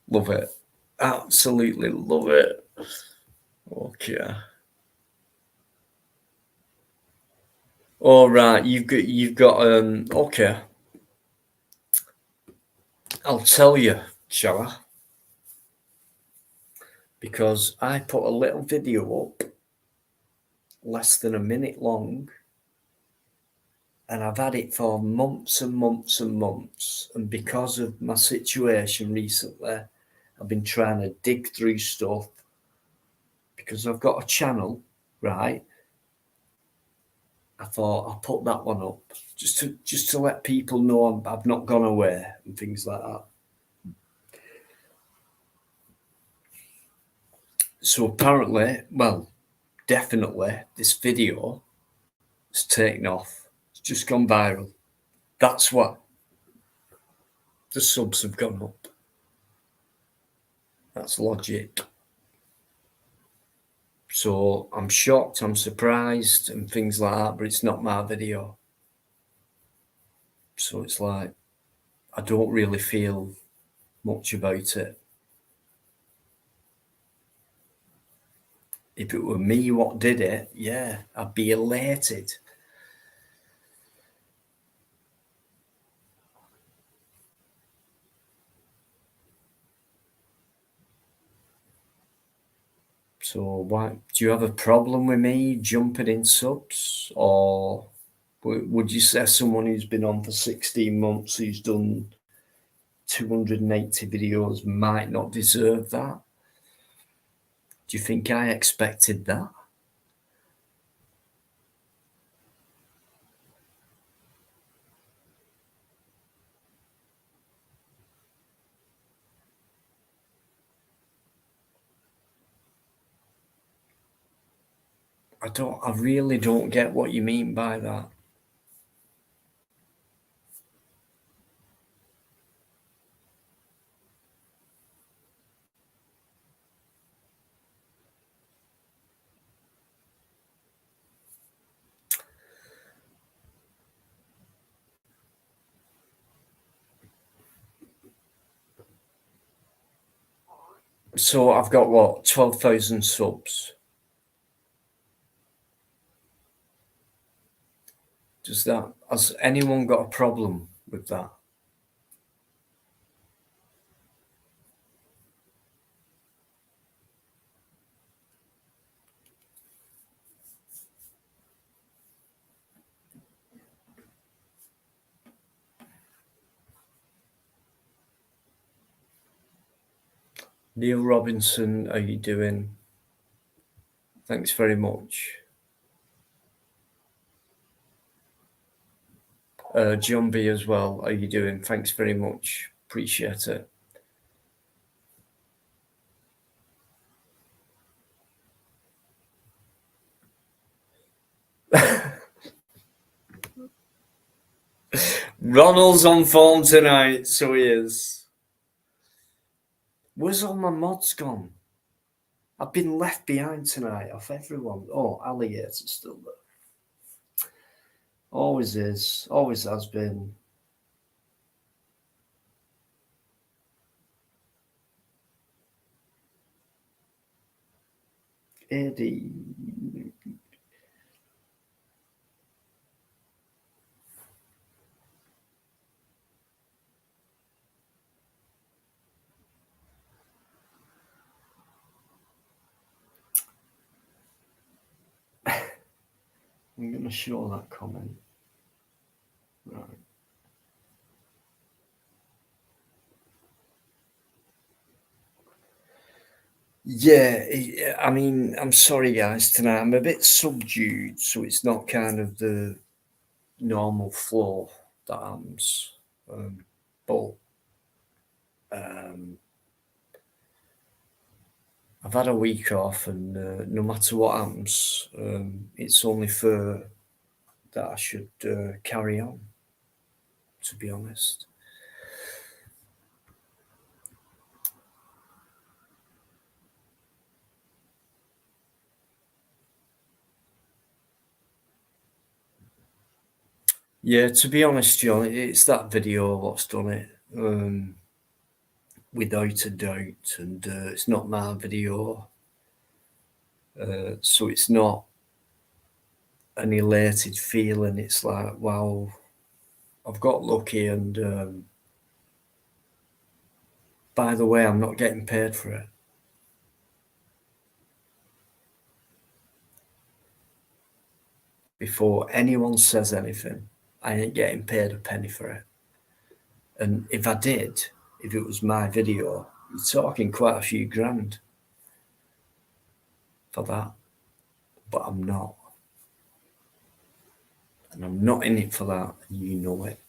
Love it. Absolutely love it. Okay. All right, you've got okay. I'll tell you, shall I? Because I put a little video up, less than a minute long, and I've had it for months and months and months. And because of my situation recently, I've been trying to dig through stuff because I've got a channel, right? I thought I'll put that one up just to let people know I've not gone away and things like that. So apparently, well, definitely this video has taken off. It's just gone viral. That's what the subs have gone up. That's logic. So I'm shocked, I'm surprised and things like that, but it's not my video. So it's like, I don't really feel much about it. If it were me what did it, yeah, I'd be elated. So why do you have a problem with me jumping in subs, or would you say someone who's been on for 16 months, who's done 280 videos, might not deserve that? Do you think I expected that? I really don't get what you mean by that. So I've got what, 12,000 subs. Has anyone got a problem with that? Neil Robinson, how you doing? Thanks very much. John B as well, how you doing? Thanks very much. Appreciate it. Ronald's on form tonight, so he is. Where's all my mods gone? I've been left behind tonight off everyone. Oh, Alligator's still there. Always is. Always has been. Eddie. I'm going to show that comment. Right. Yeah, I mean, I'm sorry, guys, tonight. I'm a bit subdued, so it's not kind of the normal flow that happens. But I've had a week off, and no matter what happens, it's only fair that I should carry on, to be honest. Yeah, to be honest, John, it's that video what's done it, without a doubt, and it's not my video, so it's not an elated feeling. It's like, wow, I've got lucky, and by the way, I'm not getting paid for it. Before anyone says anything, I ain't getting paid a penny for it. And if I did, if it was my video, you're talking quite a few grand for that. But I'm not. And I'm not in it for that, and you know it.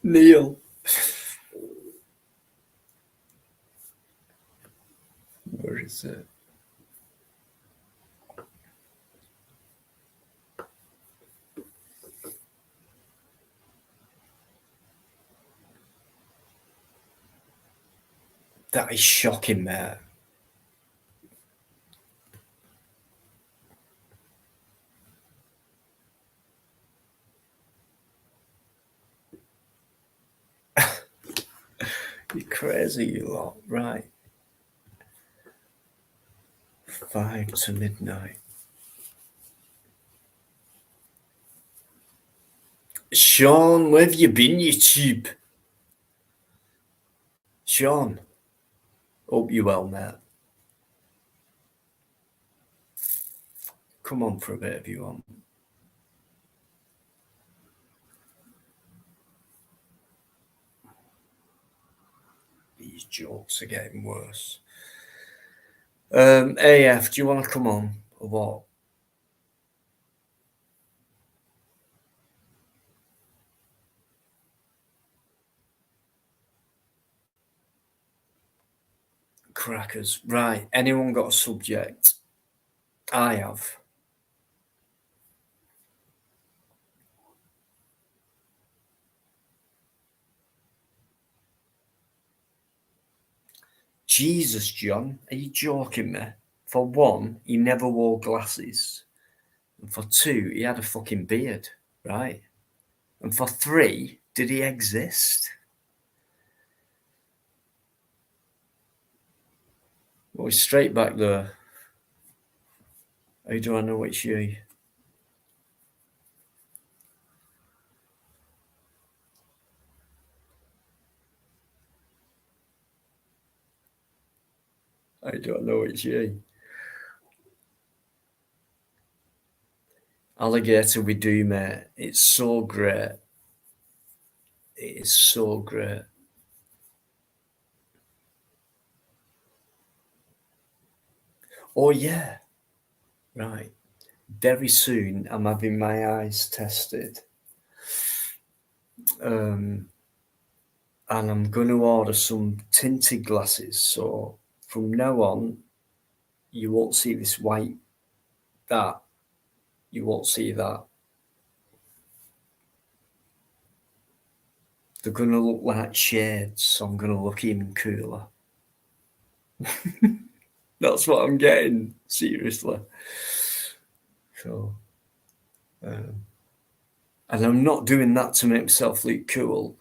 Neil. Where is it? That is shocking, mate. You're crazy, you lot. Right. 5 to midnight. Sean, where have you been, YouTube? Sean. Hope you're well, mate. Come on for a bit if you want. These jokes are getting worse. AF, do you want to come on or what? Crackers. Right. Anyone got a subject? I have. Jesus, John, are you joking me? For one, he never wore glasses. And for two, he had a fucking beard, right? And for three, did he exist? Well, he's straight back there. How do I know it's you? I don't know it's you. Alligator we do, mate. It's so great. It is so great. Oh, yeah. Right. Very soon, I'm having my eyes tested. And I'm going to order some tinted glasses. So from now on, you won't see this white, that. You won't see that. They're going to look like shades, so I'm going to look even cooler. That's what I'm getting, seriously. So, and I'm not doing that to make myself look cool.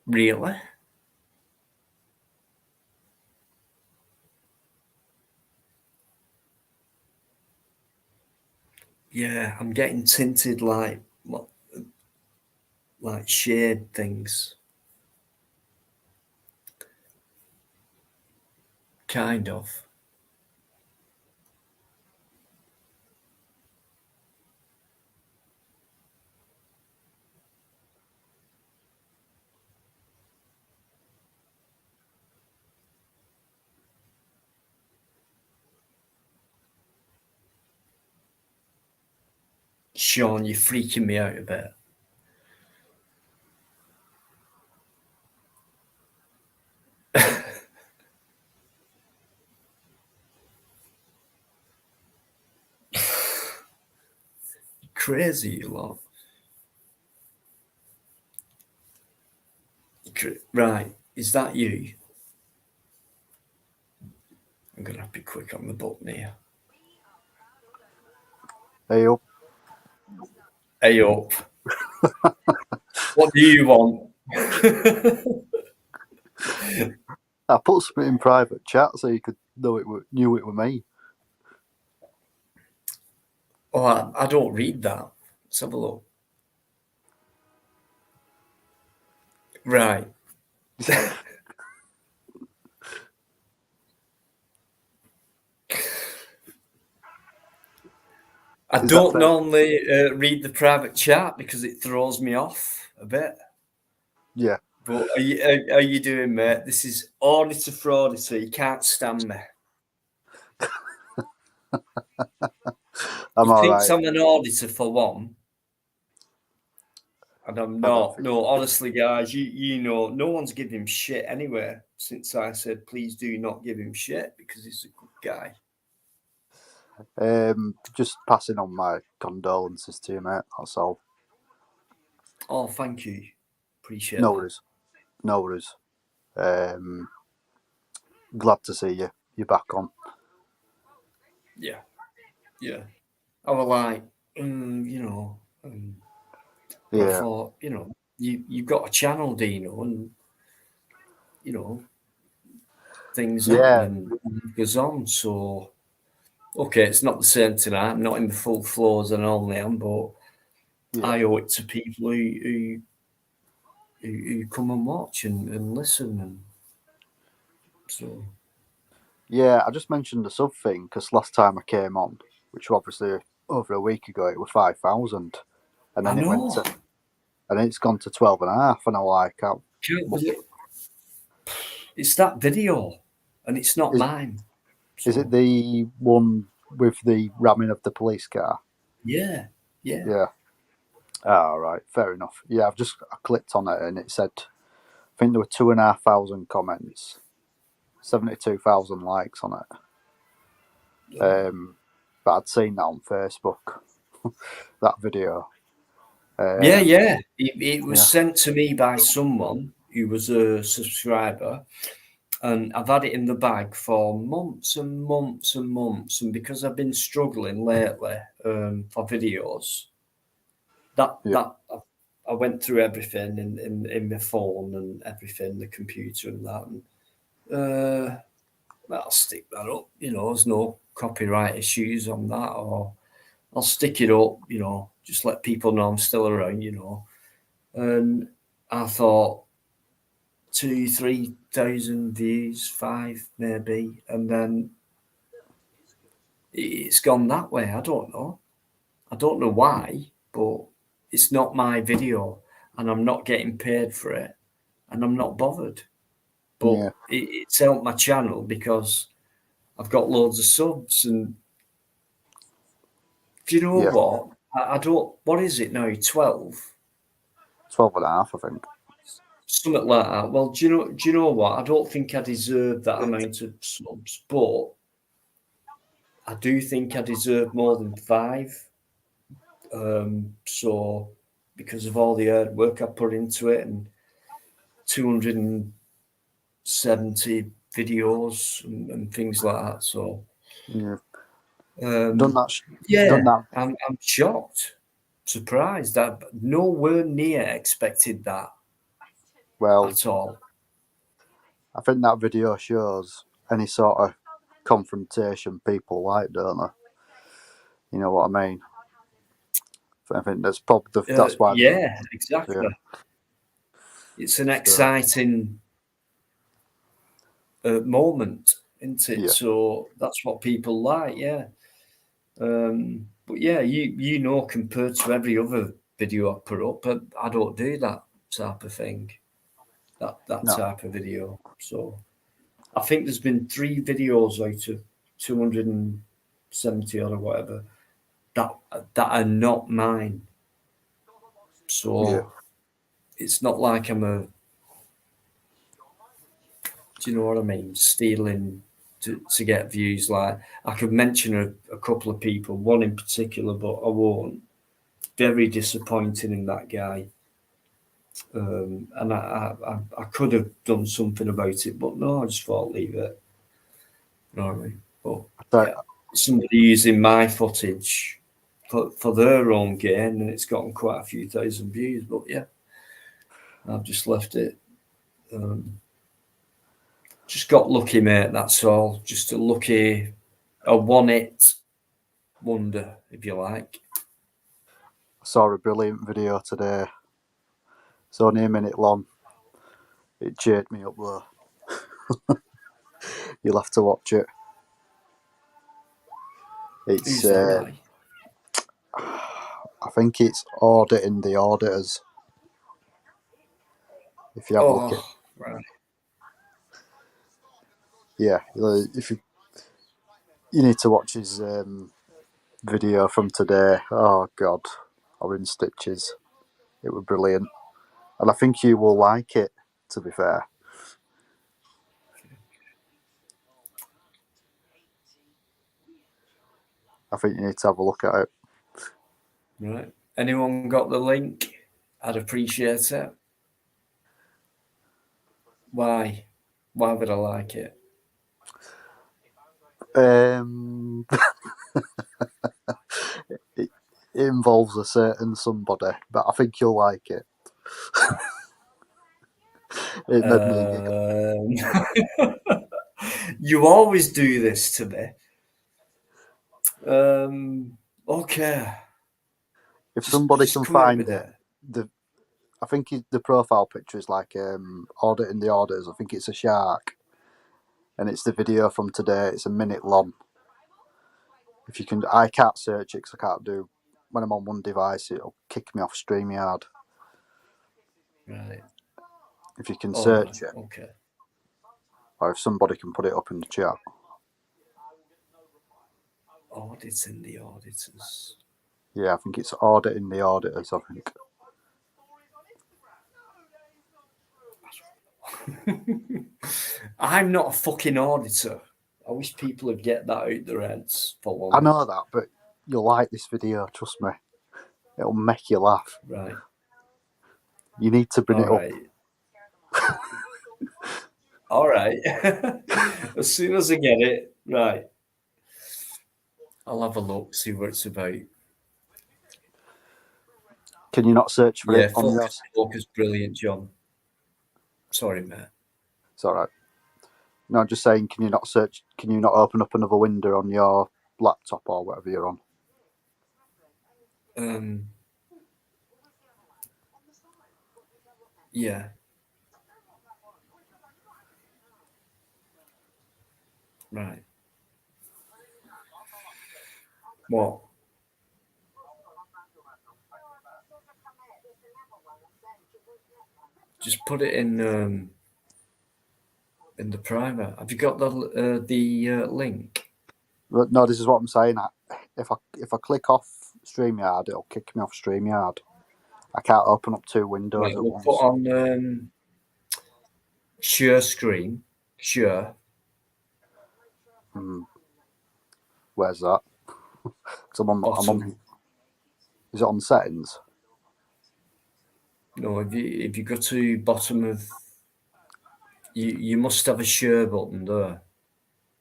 Really? Yeah, I'm getting tinted like shade things. Kind of. Sean, you're freaking me out a bit. Crazy, you lot. Right, is that you? I'm going to have to be quick on the button here. Hey up. Hey up. What do you want? I put something in private chat so you could know knew it were me. Oh, I don't read that. Let's have a look. Right. I don't normally read the private chat because it throws me off a bit. Yeah. But are you doing, mate? This is Auditor for Auditor. You can't stand me. I'm all right. I'm an auditor for one. And I'm not. No, honestly, guys, you know, no one's giving him shit anyway since I said, please do not give him shit because he's a good guy. Just passing on my condolences to you, mate. That's all. Oh, thank you. Appreciate No that. worries. No worries. Glad to see you. You're back on. Yeah. Yeah. I was like, you know, Yeah. I thought, you know, you've got a channel, Dino, and, you know, things happen and it goes on. So, okay, it's not the same tonight. I'm not in the full flow as I normally am, but I owe it to people who come and watch and listen. And so. Yeah, I just mentioned the sub thing because last time I came on, which was obviously over a week ago, it was 5,000. And then it went to, and it's gone to 12.5. And I'm like, it's that video, and it's not mine. So. Is it the one with the ramming of the police car? Yeah. Oh, right, fair enough. Yeah, I clicked on it and it said, I think there were 2,500 comments, 72,000 likes on it. But I'd seen that on Facebook, that video. Yeah. It was Yeah. sent to me by someone who was a subscriber, and I've had it in the bag for months and months and months. And because I've been struggling lately for videos, that I went through everything in my phone and everything, the computer and that. And I'll stick that up. There's no copyright issues on that, or I'll stick it up. Just let people know I'm still around. And I thought 2,000-3,000 views, 5 maybe, and then it's gone that way. I don't know why, but it's not my video, and I'm not getting paid for it, and I'm not bothered. But it's helped my channel because I've got loads of subs. And do you know what? I don't. What is it now? 12. 12 and a half, I think. Something like that. Well, do you know what? I don't think I deserve that amount of subs, but I do think I deserve more than 5. So because of all the hard work I put into it, and 270 videos and things like that. So Yeah. done that. I'm shocked, surprised. That nowhere near expected that. Well, at all. I think that video shows any sort of confrontation people like, don't they? You know what I mean? I think that's probably that's why. Yeah, exactly. Yeah. It's an exciting moment, isn't it? Yeah. So that's what people like. Yeah. But yeah, compared to every other video I put up, I don't do that type of thing. That type of video. So I think there's been 3 videos out of 270 or whatever that are not mine. So it's not like I'm do you know what I mean? Stealing to get views. Like, I could mention a couple of people, one in particular, but I won't. Very disappointing in that guy. And I could have done something about it, but no, I just thought leave it. You know what I mean? But somebody using my footage for their own gain, and it's gotten quite a few thousand views. But yeah, I've just left it. Just got lucky, mate. That's all. Just a one-hit wonder, if you like. I saw a brilliant video today. It's only a minute long. It cheered me up though. You'll have to watch it. It's I think it's auditing the auditors. If you have a look at, right. Yeah, if you need to watch his video from today. Oh God, I was in stitches. It was brilliant, and I think you will like it. To be fair. I think you need to have a look at it. Right. Anyone got the link? I'd appreciate it. Why? Why would I like it? It involves a certain somebody, but I think you'll like it. It made me giggle. You always do this to me. Okay. If somebody can find it, I think the profile picture is like auditing the orders. I think it's a shark, and it's the video from today. It's a minute long. If you can, I can't search it because I can't do. When I'm on one device, it'll kick me off StreamYard. Right. If you can search it, okay. Or if somebody can put it up in the chat. Auditing the auditors. Yeah, I think it's auditing the auditors. I think. I'm not a fucking auditor. I wish people would get that out their heads for one. I know that, but you'll like this video, trust me. It'll make you laugh. Right. You need to bring All it right. All right. As soon as I get it, right. I'll have a look, see what it's about. Can you not search for it on yours? Focus, brilliant, John. Sorry, mate. It's all right. No, I'm just saying, can you not search? Can you not open up another window on your laptop or whatever you're on? Yeah. Right. What? Just put it in the private. Have you got the link? No, this is what I'm saying. If I click off StreamYard, it'll kick me off StreamYard. I can't open up two windows Right, at we'll once. put on share screen. Share. Where's that? I'm on. Is it on settings? No, if you go to bottom of, you must have a share button there.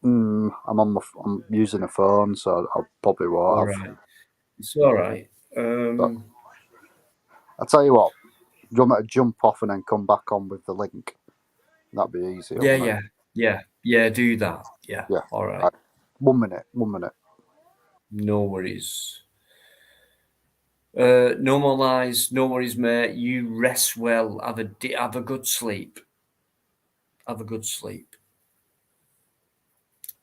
I'm using a phone, so I probably won't. All right, it's all right. I'll tell you what. Do you want me to jump off and then come back on with the link? That'd be easier. Yeah. Do that. Yeah. Yeah. All right. 1 minute. 1 minute. No worries. No more lies. No worries, mate. You rest well. Have a good sleep. Have a good sleep.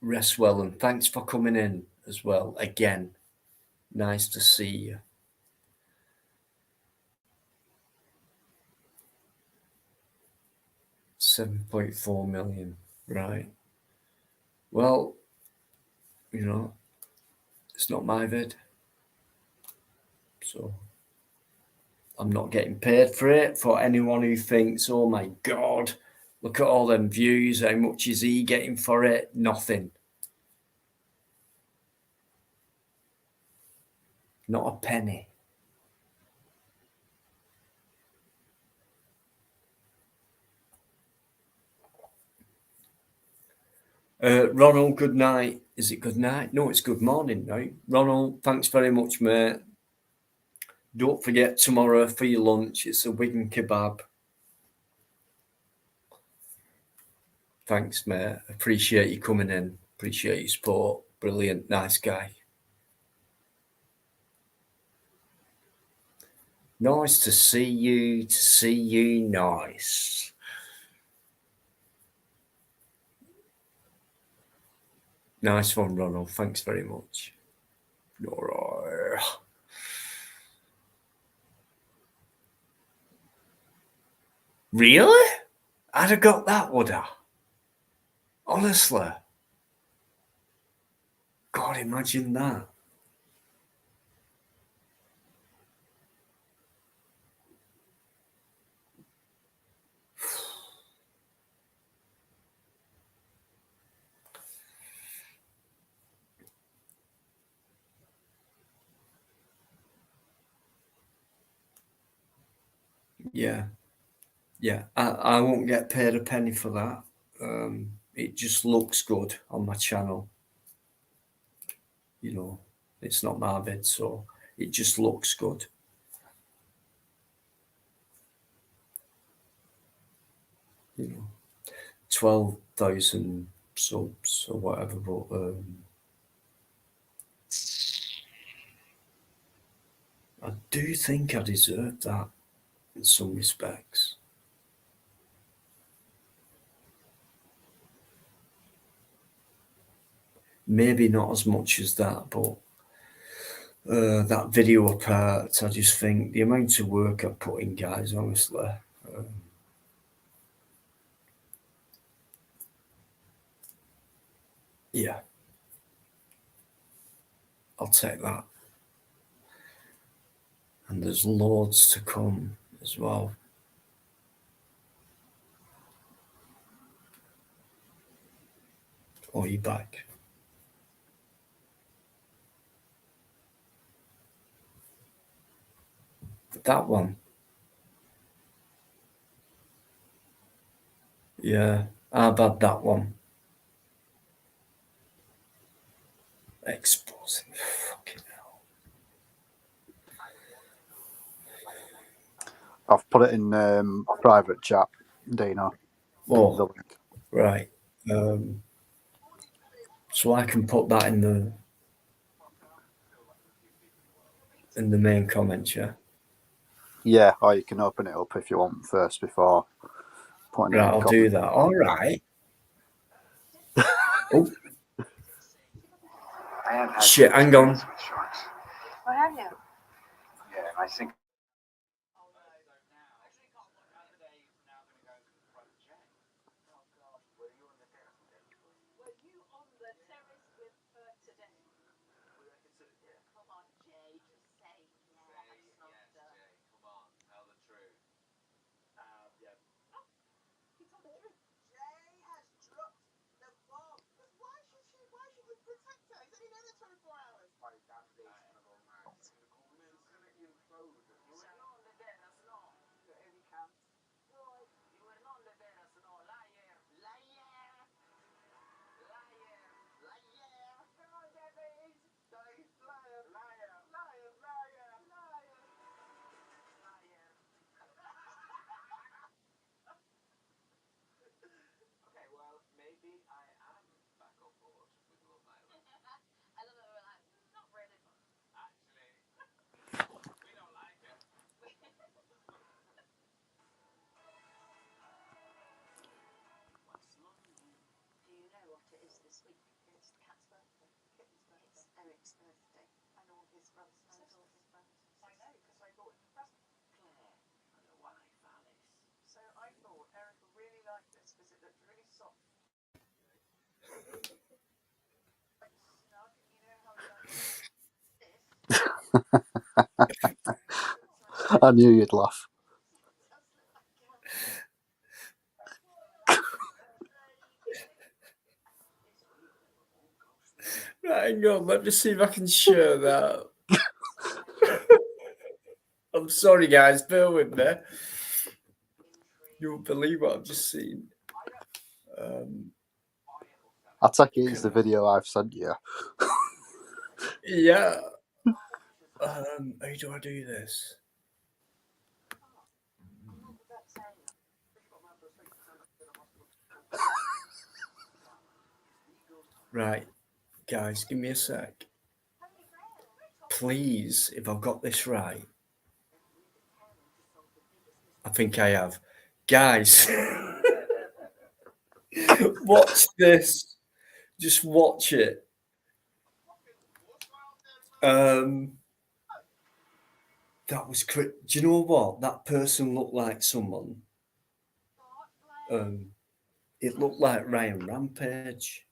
Rest well, and thanks for coming in as well. Again, nice to see you. $7.4 million. Right. Well, it's not my vid. So I'm not getting paid for it. For anyone who thinks, oh my God, look at all them views. How much is he getting for it? Nothing. Not a penny. Ronald, good night. Is it good night? No, it's good morning now. Ronald, thanks very much, mate. Don't forget tomorrow for your lunch, it's a Wigan kebab. Thanks, mate. Appreciate you coming in. Appreciate your support. Brilliant. Nice guy. Nice to see you. Nice. Nice one, Ronald. Thanks very much. All right. Really? I'd have got that, would I? Honestly. God, imagine that. Yeah. I won't get paid a penny for that. It just looks good on my channel. It's not my vid, so it just looks good. You know, 12,000 subs or whatever, but I do think I deserve that in some respects. Maybe not as much as that, but that video apart, I just think the amount of work I put in, guys, honestly. Yeah. I'll take that. And there's loads to come as well. Or are you back? That one. Yeah, how about that one? Exposing. Fucking hell. I've put it in private chat, Dino. The Oh, link. right. So I can put that in the main comments, yeah? Yeah, or you can open it up if you want first before putting it Right, in the I'll comments. do that. All right. Oh. Shit, hang on. What have you? Yeah, I think. I knew you'd laugh. Right, hang on. Let me see if I can share that. I'm sorry, guys. Bear with me. You won't believe what I've just seen. I take it it's the video I've sent you. Yeah. How do I do this? Right, guys, give me a sec. Please, if I've got this right. I think I have. Guys, watch this. Just watch it. That was do you know what? That person looked like someone. It looked like Ryan Rampage.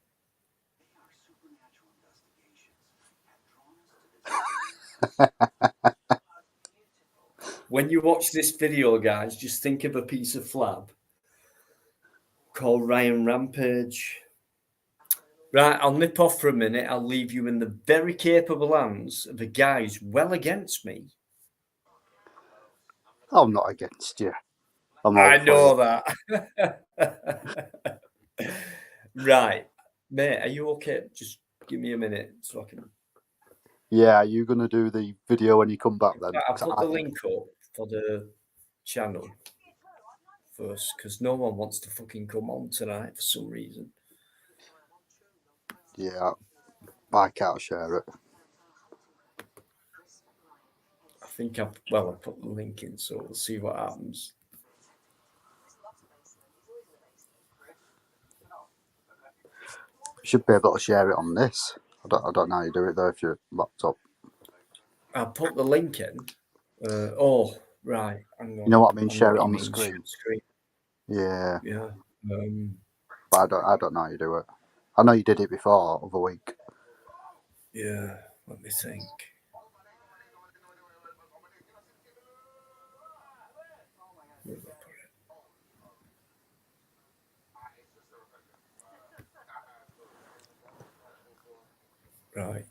When you watch this video, guys, just think of a piece of flab called Ryan Rampage. Right, I'll nip off for a minute. I'll leave you in the very capable hands of a guy who's well against me. I'm not against you. I know that. Right, mate, are you okay? Just give me a minute so I can. Yeah, are you going to do the video when you come back then? I'll put the link up for the channel first because no one wants to fucking come on tonight for some reason. Yeah, I can't share it. I think I put the link in, so we'll see what happens. You should be able to share it on this. I don't know how you do it though if your laptop. I'll put the link in. Oh, right. Hang on. You know what I mean? I know Share what it you on the mean, screen. screen. Yeah. Yeah. But I don't know how you do it. I know you did it before other week. Yeah. Let me think. Where did I put it? Right.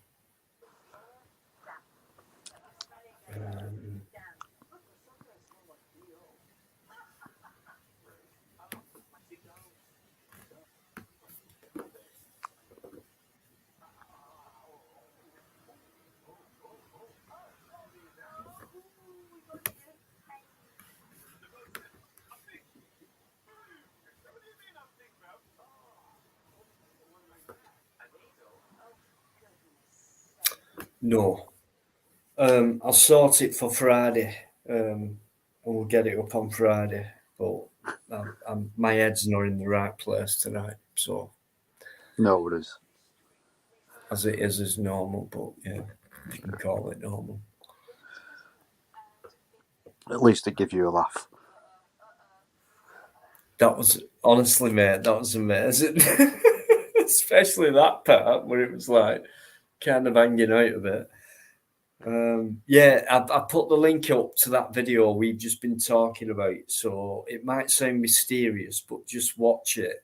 No. I'll sort it for Friday. And we'll get it up on Friday. But my head's not in the right place tonight. So No worries. as it is normal, but yeah, you can call it normal. At least it give you a laugh. That was honestly, mate, that was amazing. Especially that part where it was like kind of hanging out a bit. Yeah, I put the link up to that video we've just been talking about. So it might sound mysterious, but just watch it.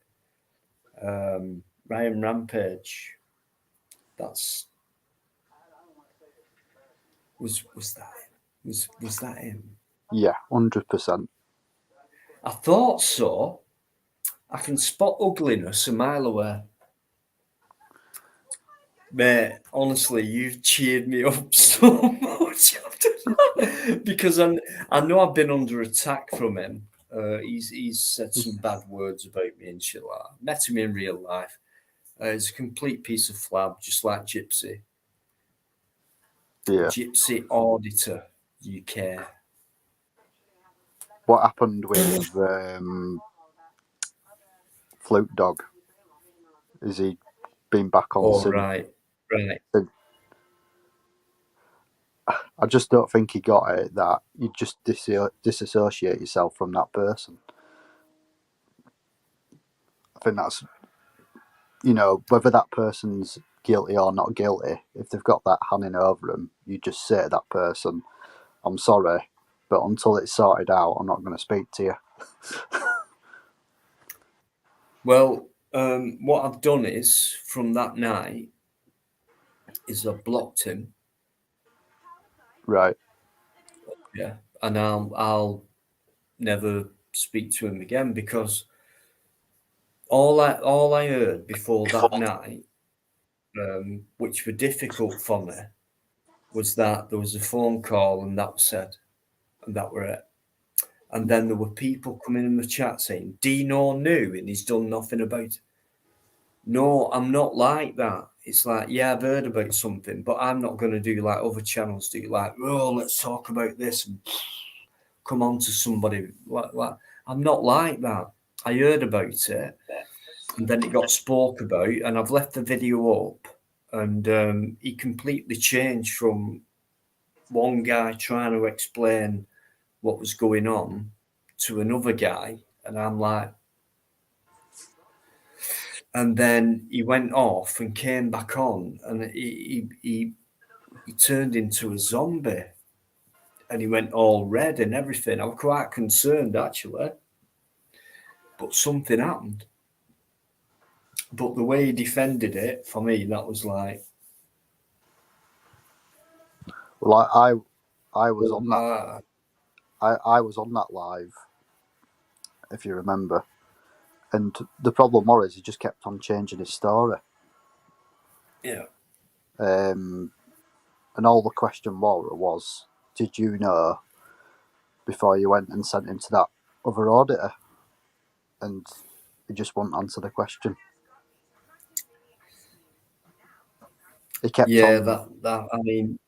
Ryan Rampage. That's was that him? Was that him? Yeah, 100%. I thought so. I can spot ugliness a mile away. Mate, honestly, you've cheered me up so much after that because I know I've been under attack from him. He's said some bad words about me and shit like that. Met him in real life. He's a complete piece of flab, just like Gypsy. Yeah. Gypsy Auditor UK. What happened with Flute Dog? Is he been back on Oh, since? right. I just don't think he got it that you just disassociate yourself from that person. I think that's, whether that person's guilty or not guilty, if they've got that hanging over them, you just say to that person, I'm sorry, but until it's sorted out, I'm not going to speak to you. Well, what I've done is, from that night, is I've blocked him. Right. Yeah. And I'll never speak to him again because all I heard before that night, which were difficult for me, was that there was a phone call and that was said, and that were it. And then there were people coming in the chat saying, Dino knew and he's done nothing about it. No, I'm not like that. It's like, yeah, I've heard about something, but I'm not going to do like other channels do, like, oh, let's talk about this and come on to somebody. Like, I'm not like that. I heard about it and then it got spoke about and I've left the video up and he completely changed from one guy trying to explain what was going on to another guy. And I'm like, and then he went off and came back on and he turned into a zombie and he went all red and everything. I was quite concerned actually, but something happened. But the way he defended it, for me, that was like... Well, I was on that. I was on that live, if you remember. And the problem was he just kept on changing his story. Yeah. And all the question was, did you know before you went and sent him to that other auditor? And he just wouldn't answer the question. He kept on,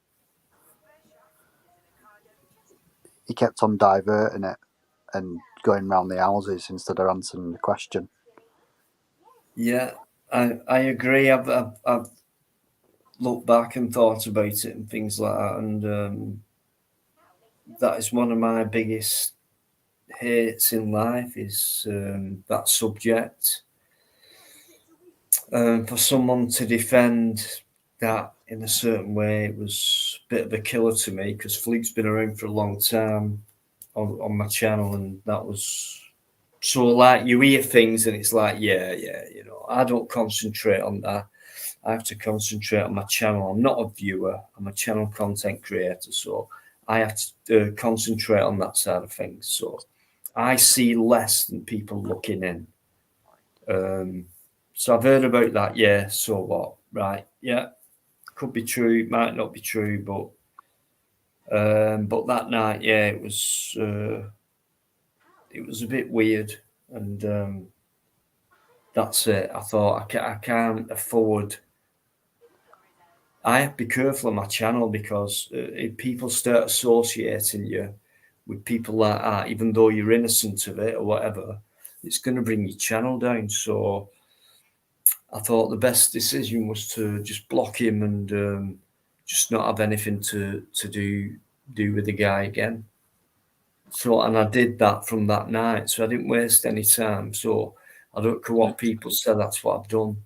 he kept on diverting it and going round the houses instead of answering the question. Yeah, I agree. I've looked back and thought about it and things like that, and that is one of my biggest hates in life is that subject. For someone to defend that in a certain way, it was a bit of a killer to me because Fluke's been around for a long time on my channel, and that was so like you hear things and it's like, yeah, I don't concentrate on that. I have to concentrate on my channel. I'm not a viewer. I'm a channel content creator, so I have to concentrate on that side of things. So I see less than people looking in. So I've heard about that. Yeah. So what? Right. Yeah. Could be true. Might not be true. But that night, yeah, it was a bit weird, and that's it. I thought I can't afford. I have to be careful on my channel because if people start associating you with people like that, even though you're innocent of it or whatever, it's going to bring your channel down. So I thought the best decision was to just block him and just not have anything to do with the guy again. So, and I did that from that night. So I didn't waste any time. So I don't care what people say. That's what I've done.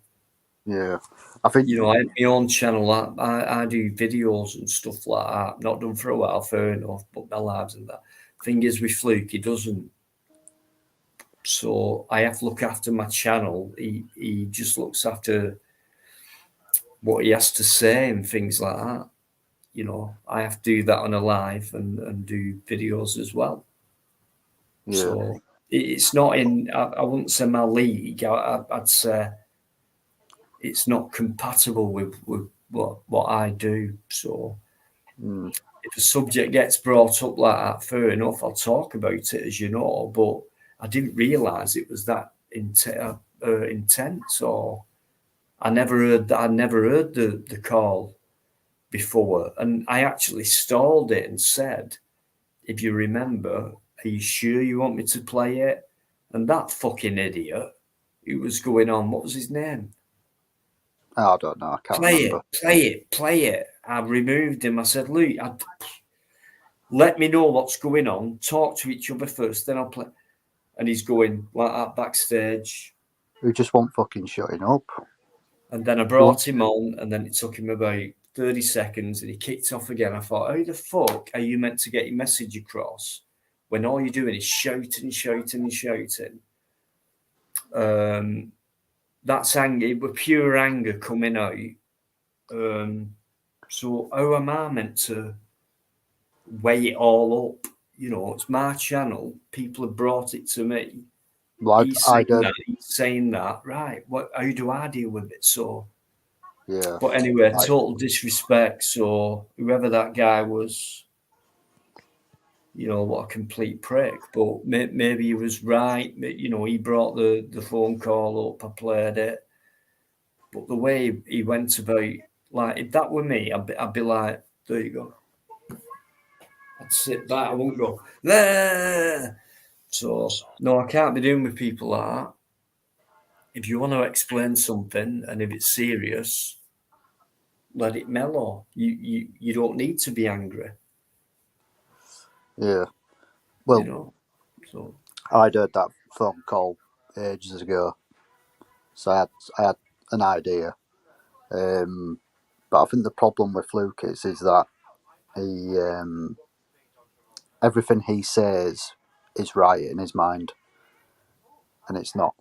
Yeah, I think I have my own channel. I do videos and stuff like that. Not done for a while, fair enough, but my lives and that. Thing is, with Fluke, he doesn't. So I have to look after my channel. He just looks after what he has to say and things like that. I have to do that on a live and do videos as well. Yeah. So it's not in. I wouldn't say my league. I'd say it's not compatible with what I do. So if a subject gets brought up like that, fair enough, I'll talk about it, as you know. But I didn't realise it was that intense. Or I never heard that. I never heard the call before, and I actually stalled it and said, "If you remember, are you sure you want me to play it?" And that fucking idiot who was going on, what was his name? I don't know. I can't remember. Play it. I removed him. I said, "Luke, let me know what's going on. Talk to each other first, then I'll play." And he's going like that backstage. Who just won't fucking shutting up. And then I brought him on, and then it took him about 30 seconds, and he kicked off again. I thought, how the fuck are you meant to get your message across when all you're doing is shouting? That's anger. It was pure anger coming out. So how am I meant to weigh it all up? It's my channel. People have brought it to me. Like he's saying that. Right. How do I deal with it? So, yeah. But anyway, total disrespect. So whoever that guy was, what a complete prick. But maybe he was right. He brought the phone call up. I played it. But the way he went about, like, if that were me, I'd be like, there you go. I'd sit back. I won't go, there. So, no, I can't be doing with people like that. If you want to explain something and if it's serious, let it mellow. You don't need to be angry. Yeah. Well, so I'd heard that phone call ages ago. So I had an idea. But I think the problem with Fluke is that he everything he says is right in his mind, and it's not.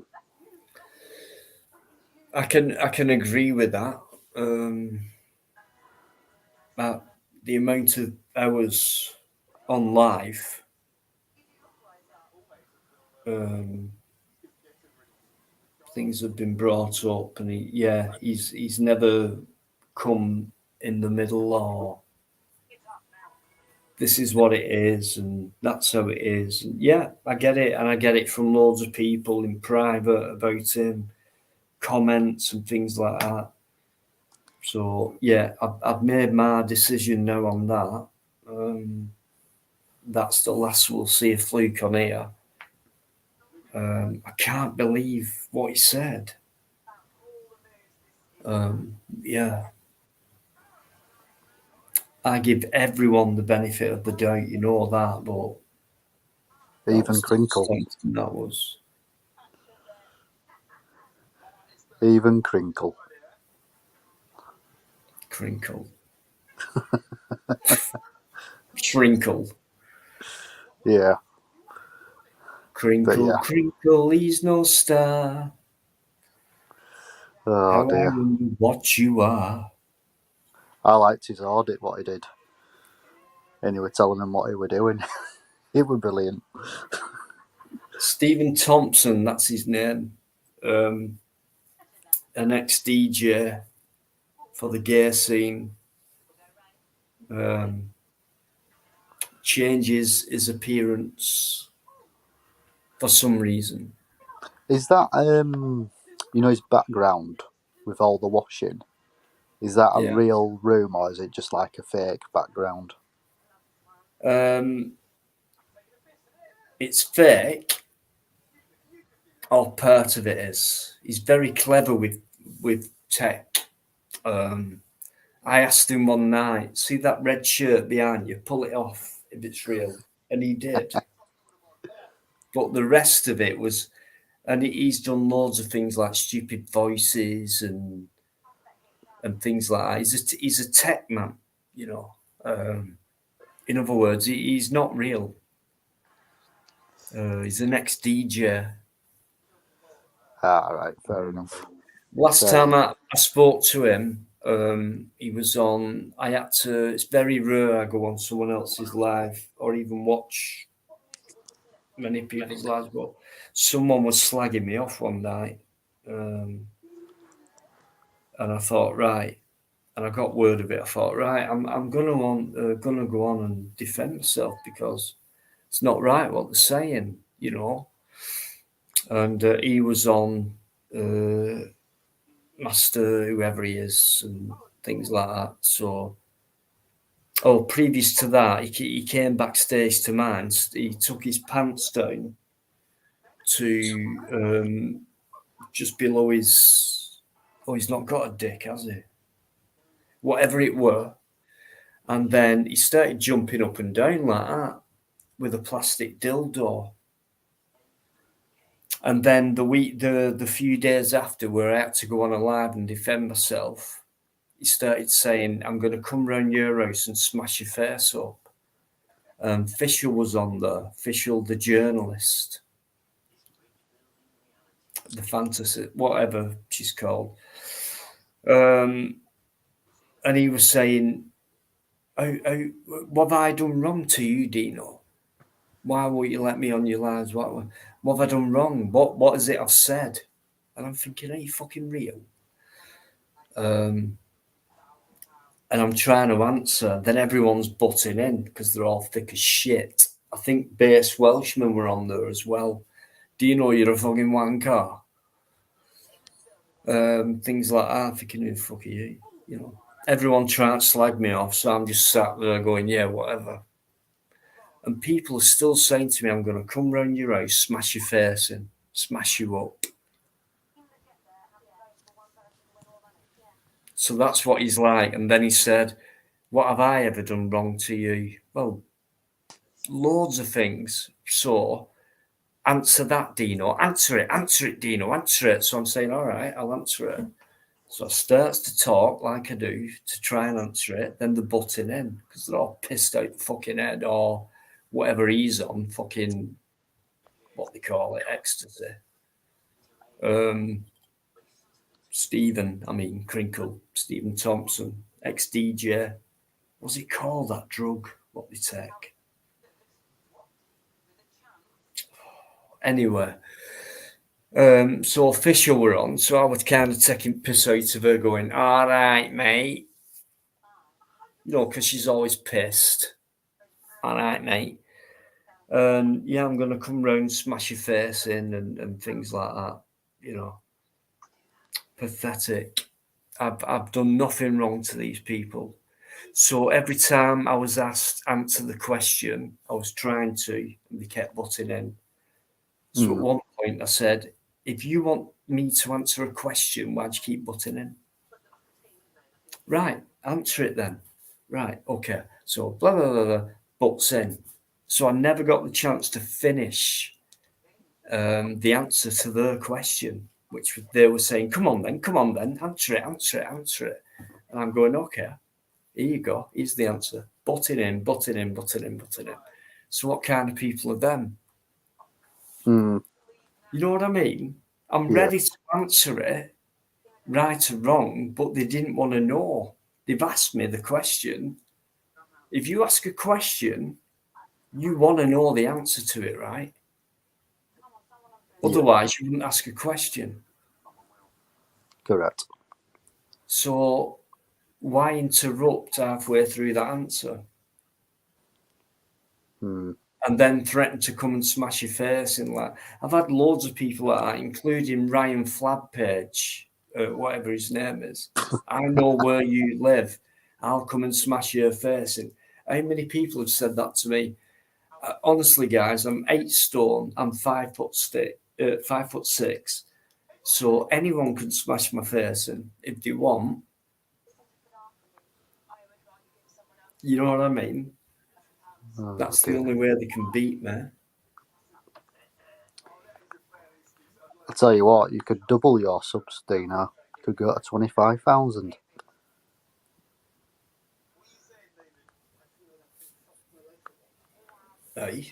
I can agree with that. The amount of hours on live, things have been brought up, and he's never come in the middle or this is what it is and that's how it is. And yeah, I get it, and I get it from loads of people in private about him, comments and things like that. So yeah, I've made my decision now on that. That's the last we'll see of Fluke on here. I can't believe what he said. Yeah. I give everyone the benefit of the doubt, you know that, but even Crinkle. That was even Crinkle. Crinkle. Shrinkle. Yeah. Crinkle, yeah. crinkle, he's no star. Oh How dear. are you what you are? I liked his audit, what he did. And he were telling him what he were doing. It was brilliant. Stephen Thompson, that's his name. An ex-DJ for the gay scene. Changes his appearance for some reason. Is that his background with all the washing? Is that a Yeah. real room or is it just like a fake background? It's fake, or part of it is. He's very clever with tech. I asked him one night, see that red shirt behind you, pull it off if it's real. And he did. But the rest of it was, and he's done loads of things like stupid voices and things like that. He's a tech man, you know. In other words, he's not real. He's an ex-DJ. Right, fair enough. Last Fair time I spoke to him, he was on. I had to. It's very rare I go on someone else's live or even watch many people's lives, but someone was slagging me off one night, and I thought, right, and I got word of it. I thought, right, I'm gonna go on and defend myself because it's not right what they're saying, you know. And he was on Master, whoever he is, and things like that. So, previous to that, he came backstage to mine. He took his pants down to just below his. Oh, he's not got a dick, has he? Whatever it were. And then he started jumping up and down like that with a plastic dildo. And then the few days after, where I had to go on a live and defend myself, he started saying, "I'm going to come round your house and smash your face up." Fisher was on there. Fisher, the journalist, the fantasy, whatever she's called. And he was saying, what have I done wrong to you, Dino? Why won't you let me on your lives? What have I done wrong? What is it I've said? And I'm thinking, are you fucking real? And I'm trying to answer. Then everyone's butting in because they're all thick as shit. I think Bass Welshman were on there as well. Do you know you're a fucking wanker? Things like that. I'm thinking, who the fuck are you? You know, everyone trying to slag me off, so I'm just sat there going, yeah, whatever. And people are still saying to me, I'm going to come round your house, smash your face in, smash you up. So that's what he's like. And then he said, what have I ever done wrong to you? Well, loads of things. So answer that, Dino. Answer it, Dino. Answer it. So I'm saying, all right, I'll answer it. So I starts to talk like I do to try and answer it. Then they're butting in because they're all pissed out the fucking head or whatever he's on, fucking, what they call it, ecstasy. Stephen Thompson, ex-DJ. What's it called, that drug? What they take? Anyway, so Fisher were on, so I was kind of taking piss out of her, going, all right, mate. You know, because she's always pissed. All right, mate. Yeah, I'm going to come round, smash your face in and things like that, you know. Pathetic. I've done nothing wrong to these people. So every time I was asked answer the question, I was trying to, and they kept butting in. So at one point I said, if you want me to answer a question, why'd you keep butting in? Right, answer it then. Right, okay. So blah, blah, blah, blah, butts in. So I never got the chance to finish the answer to their question, which they were saying, come on then, answer it. And I'm going, okay, here you go, here's the answer. Butting in. So what kind of people are them? You know what I mean? I'm ready to answer it, right or wrong, but they didn't want to know. They've asked me the question. If you ask a question, you want to know the answer to it, right? Otherwise, you wouldn't ask a question. Correct. So why interrupt halfway through that answer? And then threaten to come and smash your face in. Like, I've had loads of people like that, including Ryan Flabbpage, whatever his name is. I know where you live. I'll come and smash your face in. How many people have said that to me? Honestly, guys, I'm 8 stone. I'm 5'6". So anyone can smash my face in if they want. You know what I mean? That's the only way they can beat me. I'll tell you what, you could double your subs, Dino. You could go to 25,000. Aye.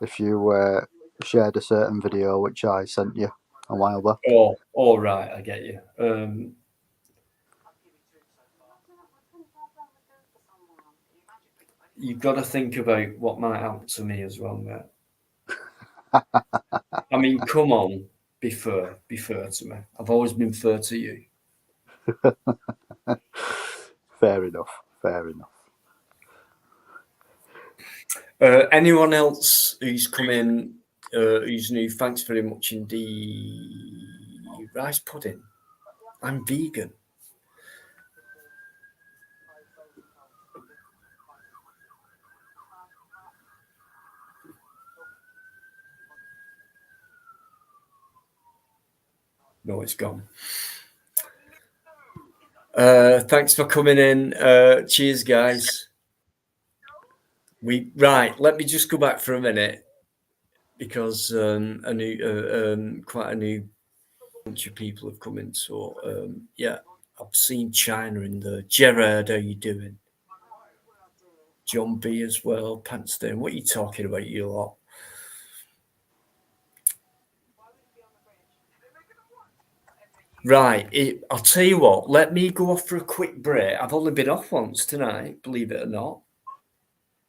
If you shared a certain video which I sent you a while back. Oh, all right, I get you. You've got to think about what might happen to me as well, mate. I mean, come on, be fair to me. I've always been fair to you. Fair enough. Anyone else who's come in, who's new, thanks very much indeed. Rice pudding. I'm vegan. No, it's gone. Thanks for coming in. Cheers, guys. Let me just go back for a minute because quite a new bunch of people have come in. So yeah, I've seen China in there. Gerard, how you doing? John B as well. Pantston, what are you talking about, you lot? Right, I'll tell you what, let me go off for a quick break. I've only been off once tonight, believe it or not.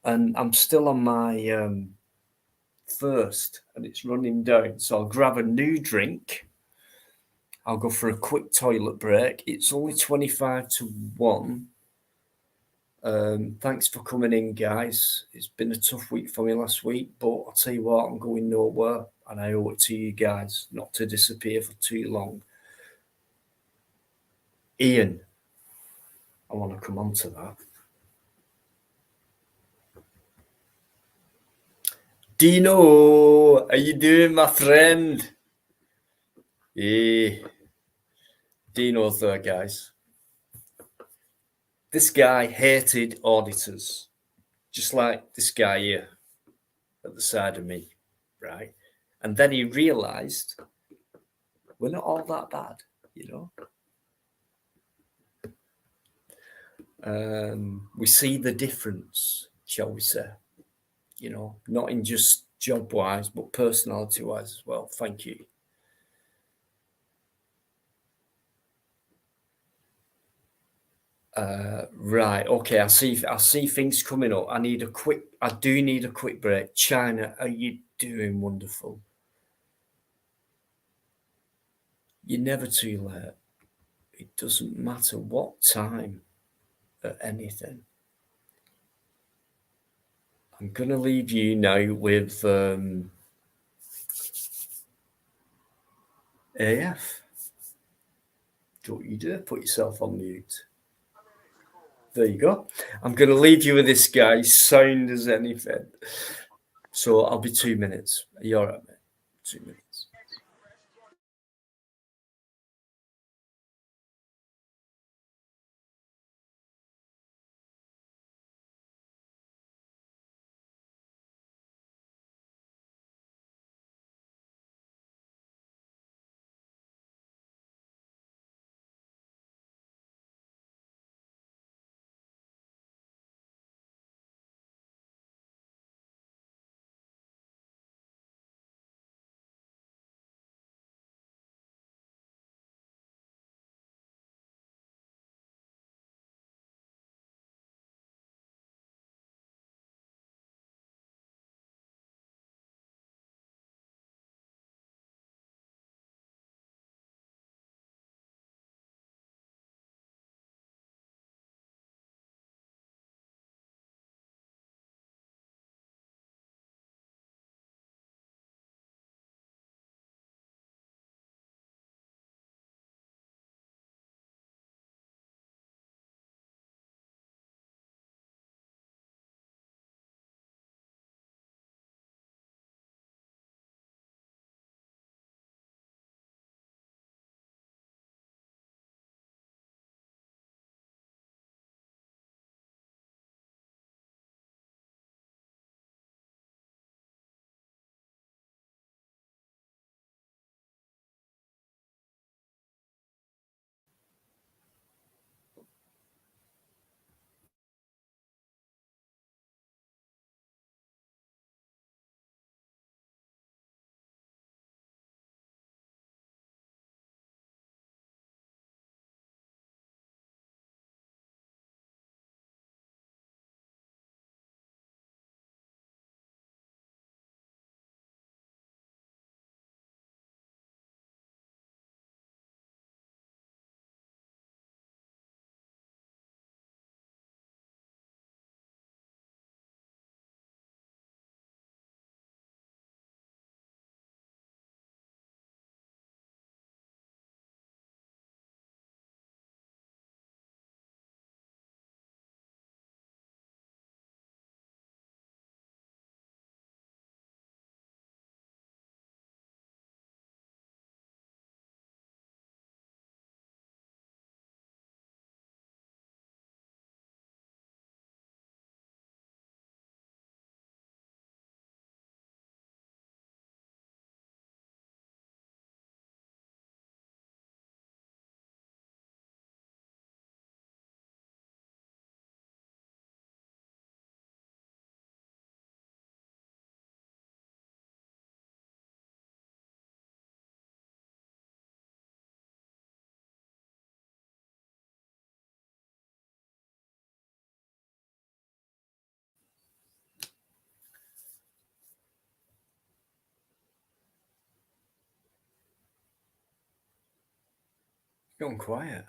And I'm still on my first, and it's running down. So I'll grab a new drink. I'll go for a quick toilet break. It's only 25 to 1. Thanks for coming in, guys. It's been a tough week for me last week, but I'll tell you what, I'm going nowhere, and I owe it to you guys not to disappear for too long. Ian, I want to come on to that. Dino, how you doing, my friend? Yeah, Dino's there, guys. This guy hated auditors, just like this guy here at the side of me, right? And then he realized we're not all that bad, you know? We see the difference, shall we say, you know, not in just job-wise, but personality-wise as well. Thank you. Right, okay, I see things coming up. I do need a quick break. China, are you doing wonderful? You're never too late. It doesn't matter what time or anything. I'm gonna leave you now with AF. Don't you dare put yourself on mute. There you go. I'm going to leave you with this guy, sound as anything. So I'll be 2 minutes. Are you all right, mate? 2 minutes. Gone quiet.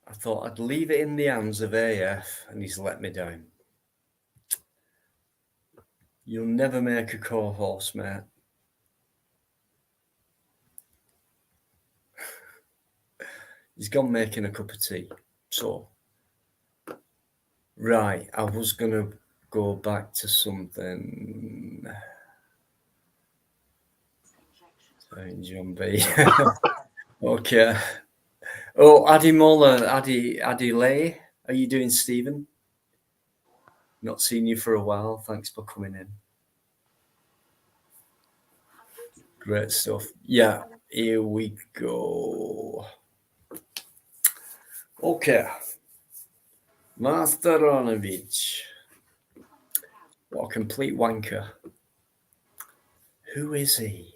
I thought I'd leave it in the hands of AF, and he's let me down. You'll never make a co-host, mate. He's gone making a cup of tea. So, right, I was going to go back to something. Sorry, John B. Okay. Oh, Addy Muller, Addy Lay. How you doing, Stephen? Not seen you for a while. Thanks for coming in. Great stuff. Yeah, here we go. Okay. Master Ronovich. What a complete wanker. Who is he?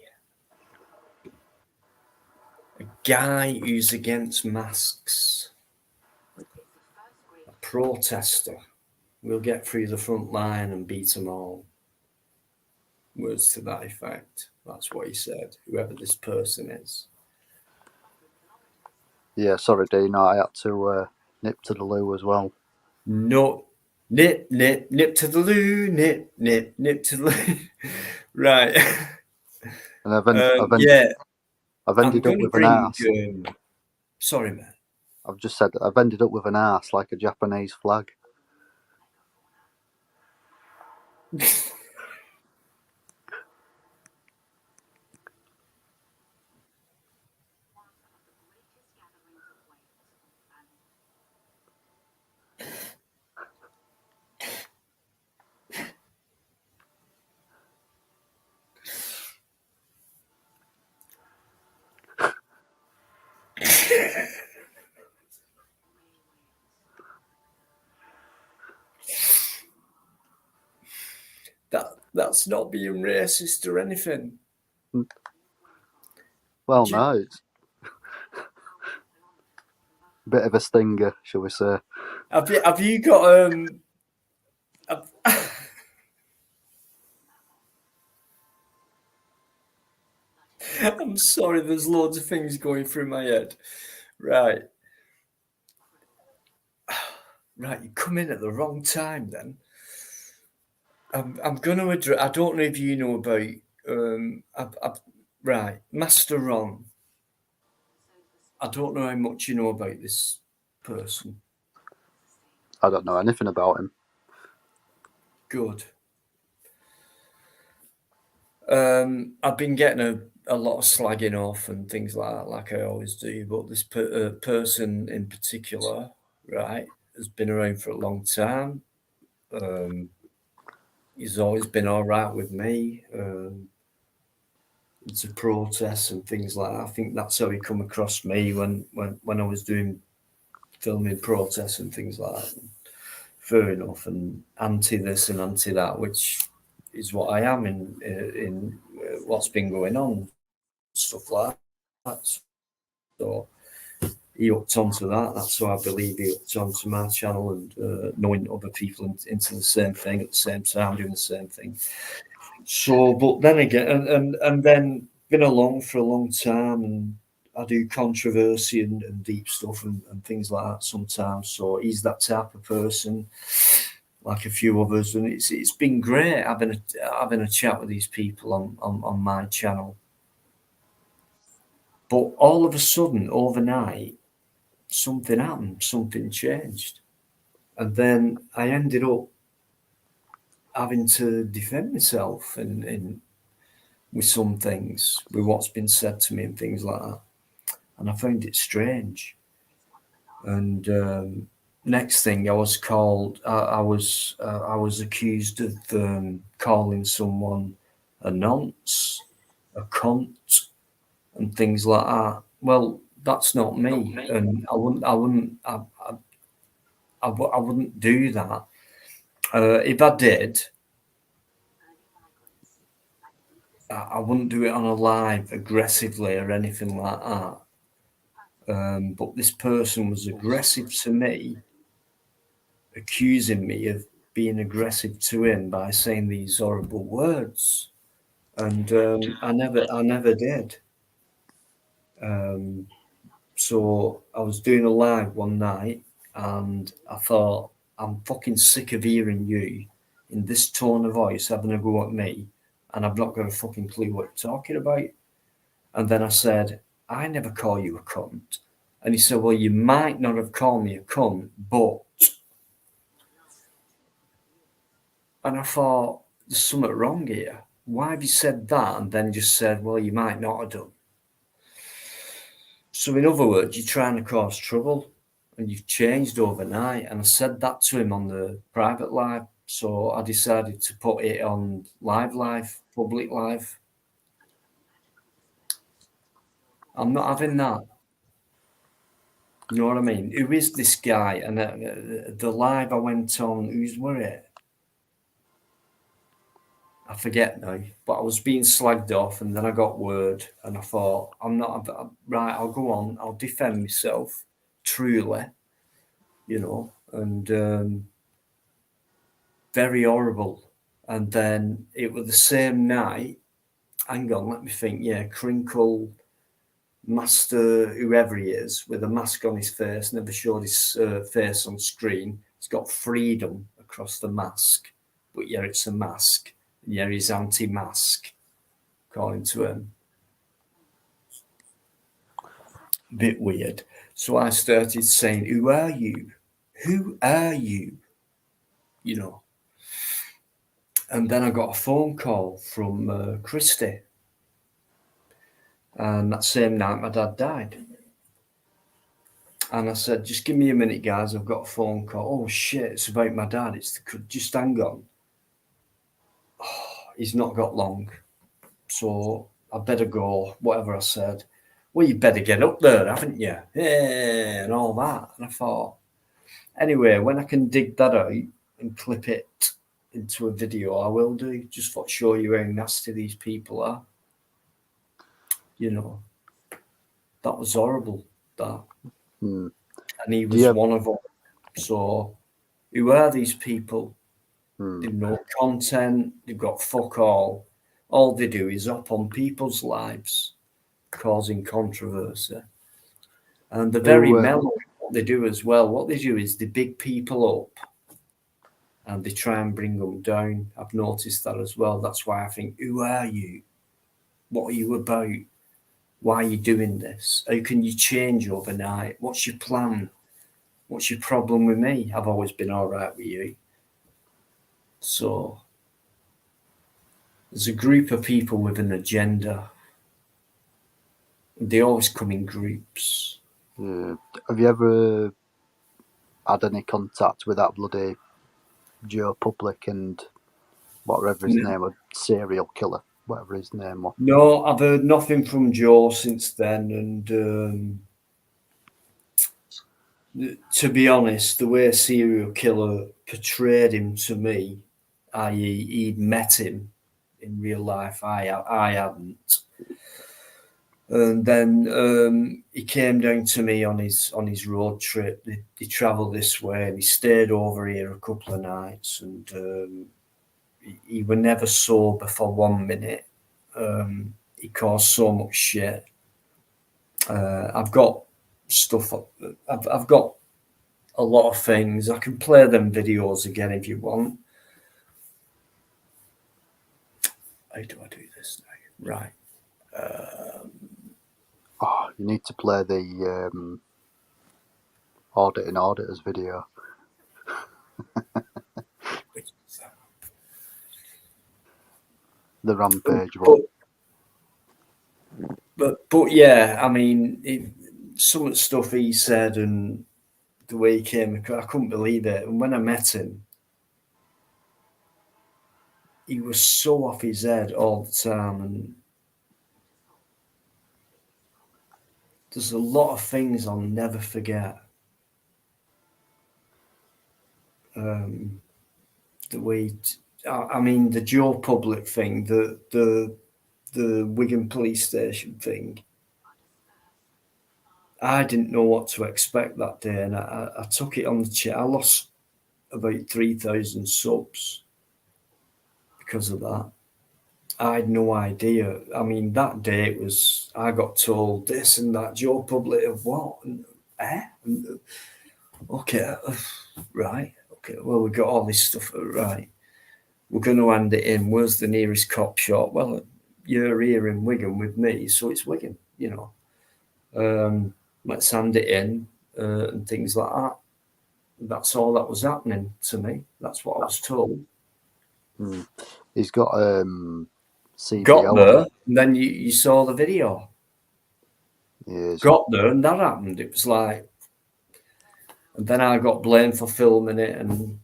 A guy who's against masks. A protester. We'll get through the front line and beat them all. Words to that effect. That's what he said, whoever this person is. Yeah, sorry, Dean. I had to nip to the loo as well. No, nip to the loo, nip to the loo. Right. And I've ended up with an arse. Sorry, man. I've just said that I've ended up with an arse like a Japanese flag. That's not being racist or anything. Well, no, it's a bit of a stinger, shall we say? Have you got I'm sorry, there's loads of things going through my head. Right. Right, you come in at the wrong time then. I'm going to address. I don't know if you know about. Right, Master Ron. I don't know how much you know about this person. I don't know anything about him. Good. I've been getting a lot of slagging off and things like that, like I always do. But this person in particular, right, has been around for a long time. He's always been all right with me. It's a protest and things like that. I think that's how he come across me when I was doing filming protests and things like that. Fair enough, and anti this and anti that, which is what I am in what's been going on, stuff like that. So he hooked onto that. That's how I believe he hooked onto my channel, and knowing other people into the same thing at the same time, doing the same thing. So, but then again, and then been along for a long time, and I do controversy and deep stuff and things like that sometimes. So he's that type of person, like a few others, and it's been great having a chat with these people on my channel. But all of a sudden, overnight, something happened, something changed, and then I ended up having to defend myself in with some things, with what's been said to me and things like that. And I found it strange. And next thing, I was called. I was accused of calling someone a nonce, a cunt, and things like that. Well, that's not me, and I wouldn't do that. If I did, I wouldn't do it on a live aggressively or anything like that. But this person was aggressive to me, accusing me of being aggressive to him by saying these horrible words. and I never did. So I was doing a live one night, and I thought, I'm fucking sick of hearing you in this tone of voice having a go at me, and I've not got a fucking clue what you're talking about. And then I said, I never call you a cunt. And he said, well, you might not have called me a cunt, but. And I thought, there's something wrong here. Why have you said that and then just said, well, you might not have done? So in other words, you're trying to cause trouble, and you've changed overnight. And I said that to him on the private live. So I decided to put it on live, public live. I'm not having that. You know what I mean? Who is this guy? And the live I went on, whose were it? I forget now, but I was being slagged off, and then I got word, and I thought, right, I'll go on, I'll defend myself, truly, you know, and very horrible. And then it was the same night, hang on, let me think, yeah, Crinkle, Master, whoever he is, with a mask on his face, never showed his face on screen. He's got freedom across the mask, but yeah, it's a mask. Yeah, he's anti-mask, according to him. Bit weird. So I started saying, who are you? Who are you? You know. And then I got a phone call from Christy. And that same night, my dad died. And I said, just give me a minute, guys. I've got a phone call. Oh, shit, it's about my dad. Just hang on. Oh, he's not got long. So I better go, whatever I said. Well, you better get up there, haven't you? Yeah, and all that. And I thought, anyway, when I can dig that out and clip it into a video, I will do. Just for show you how nasty these people are. You know, that was horrible, that. And he was one of them. So, who are these people? They've no content. They've got fuck all. All they do is up on people's lives, causing controversy. And they're very mellow in what they do as well. What they do is they big people up and they try and bring them down. I've noticed that as well. That's why I think, who are you? What are you about? Why are you doing this? How can you change overnight? What's your plan? What's your problem with me? I've always been all right with you. So there's a group of people with an agenda. They always come in groups. Have you ever had any contact with that bloody Geopolitical and whatever his name was, serial killer, whatever his name was? No, I've heard nothing from Joe since then. And to be honest, the way a serial killer portrayed him to me, i.e. he'd met him in real life, I hadn't. And then he came down to me on his road trip. He travelled this way, and he stayed over here a couple of nights, and he was never sober for 1 minute. He caused so much shit. I've got stuff. I've got a lot of things. I can play them videos again if you want. How do I do this now? Right. You need to play the auditing auditors video. The rampage one. But yeah, I mean, some of the stuff he said and the way he came, I couldn't believe it. And when I met him, he was so off his head all the time. And there's a lot of things I'll never forget. The way, I mean, the Geopolitical thing, the Wigan police station thing. I didn't know what to expect that day, and I took it on the chin. I lost about 3,000 subs because of that. I had no idea. I mean, that day it was, I got told this and that, Geopolitical, what? Okay, right. Okay, well, we got all this stuff, right. We're going to hand it in. Where's the nearest cop shop? Well, you're here in Wigan with me, so it's Wigan, let's hand it in and things like that. That's all that was happening to me. That's what I was told. He's got CBO. Got there, and then you saw the video. Yeah, got there, and that happened. It was like, and then I got blamed for filming it, and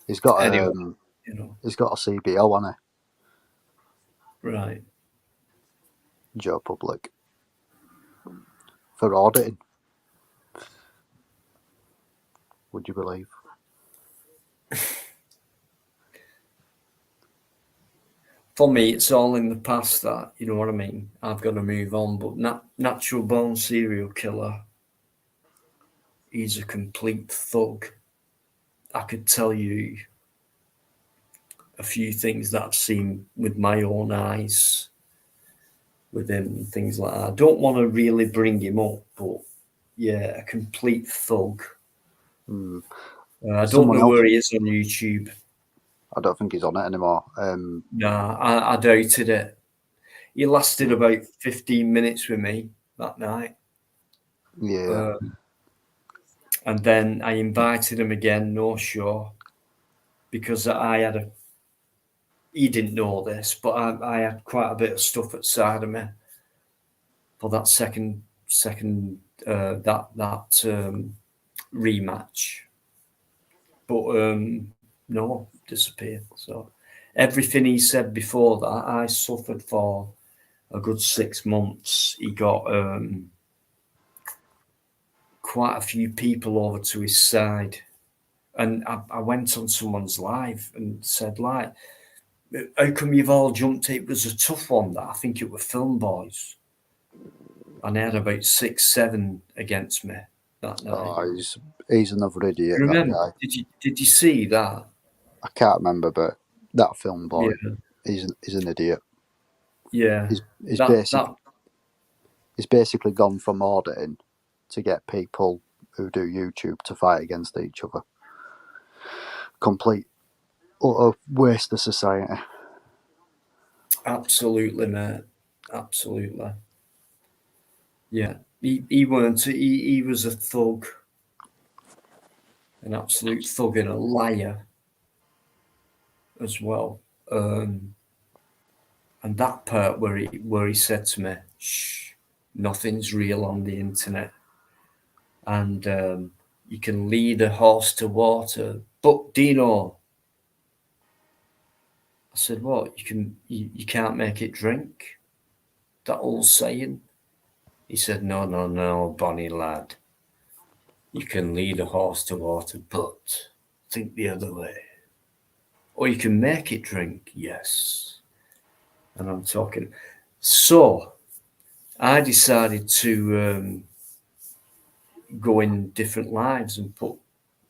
he's got anyway, he's got a CBO on it. Right. Joe Public for auditing. Would you believe? For me, it's all in the past. That, you know what I mean. I've got to move on. But natural born serial killer, he's a complete thug. I could tell you a few things that I've seen with my own eyes with him and things like that. I don't want to really bring him up, but yeah, a complete thug. I don't know where he is on YouTube. I don't think he's on it anymore. Nah, I doubted it. He lasted about 15 minutes with me that night. Yeah. And then I invited him again, no show, because he didn't know this, but I had quite a bit of stuff outside of me for that second rematch. But no, disappeared. So everything he said before that, I suffered for a good 6 months. He got quite a few people over to his side, and I went on someone's live and said, like, how come you've all jumped? It was a tough one. That I think it were Film Boys, and they had about 6, 7 against me that night. Oh, he's another idiot. Remember? That guy. Did you see that? I can't remember, but that Film Boy, yeah. he's an idiot. Yeah, he's basically gone from auditing to get people who do YouTube to fight against each other. Complete utter waste of society. Absolutely, mate. Absolutely. Yeah, he weren't. He was a thug, an absolute thug and a liar as well. And that part where he said to me, "Shh, nothing's real on the internet, and you can lead a horse to water, but Dino." I said, "What? You can't make it drink?" That old saying. He said, No, Bonnie lad. You can lead a horse to water, but think the other way. Or you can make it drink, yes. And I'm talking. So I decided to go in different lives and put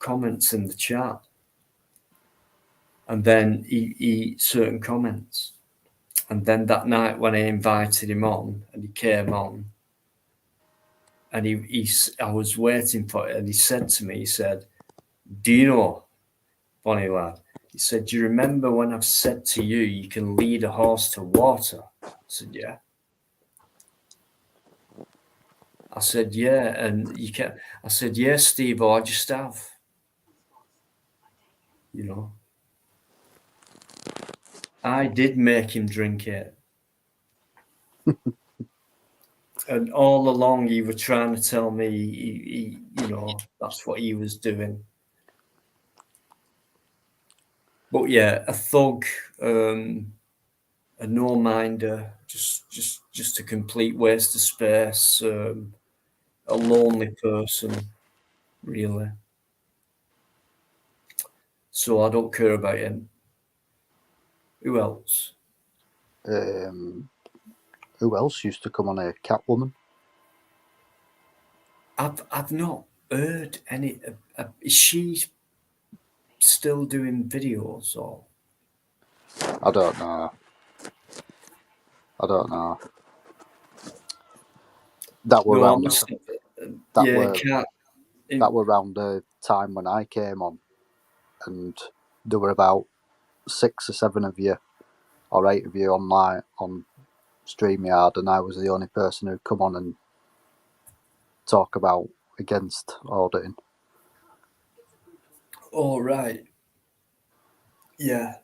comments in the chat. And then he certain comments. And then that night when I invited him on and he came on, and I was waiting for it, and he said to me, he said, "Do you know, Bonnie lad?" He said, "Do you remember when I've said to you, you can lead a horse to water?" I said, "Yeah." I said, "Yeah, and you can." I said, "Yeah, Steve, I just have." You know, I did make him drink it. And all along, he was trying to tell me, he that's what he was doing. But yeah, a thug, a no-minder, just a complete waste of space, a lonely person, really. So I don't care about him. Who else? Who else used to come on a Catwoman? I've not heard any. Is she still doing videos or? I don't know. That were No, I around. must. That Yeah, were Cat. that were around the time when I came on, and there were about 6 or 7 of you, or 8 of you online on StreamYard, and I was the only person who'd come on and talk about against auditing. Oh, right. Yeah.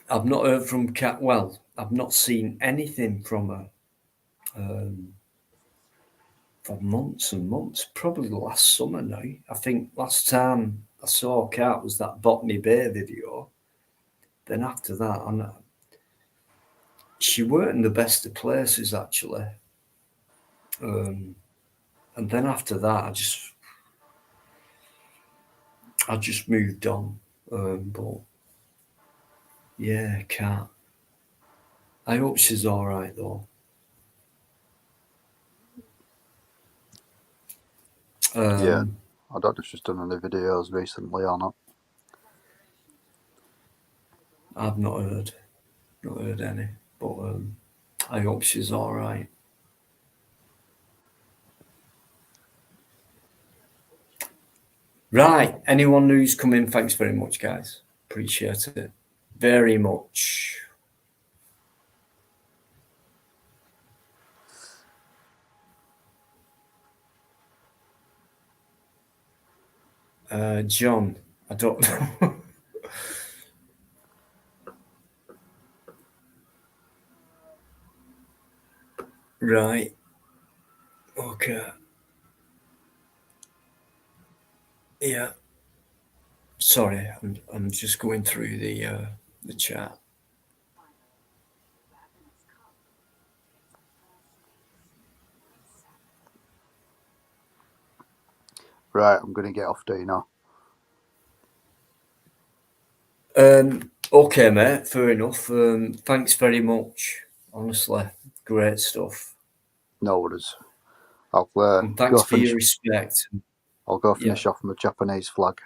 I've not heard from Cat. Well, I've not seen anything from her for months and months. Probably last summer now. I think last time I saw Cat was that Botany Bay video. Then after that, she weren't in the best of places actually. And then after that, I just moved on. But yeah, Cat. I hope she's all right though. Yeah, I don't know if she's done any videos recently or not. I've not heard any, but I hope she's all right. Right, anyone who's come in, thanks very much, guys. Appreciate it very much. John, I don't know. Right. Okay. Yeah. Sorry, I'm just going through the chat. Right, I'm going to get off, do you know? Okay, mate. Fair enough. Thanks very much. Honestly, great stuff. No worries. I'll And thanks for your respect. I'll go finish off my Japanese flag.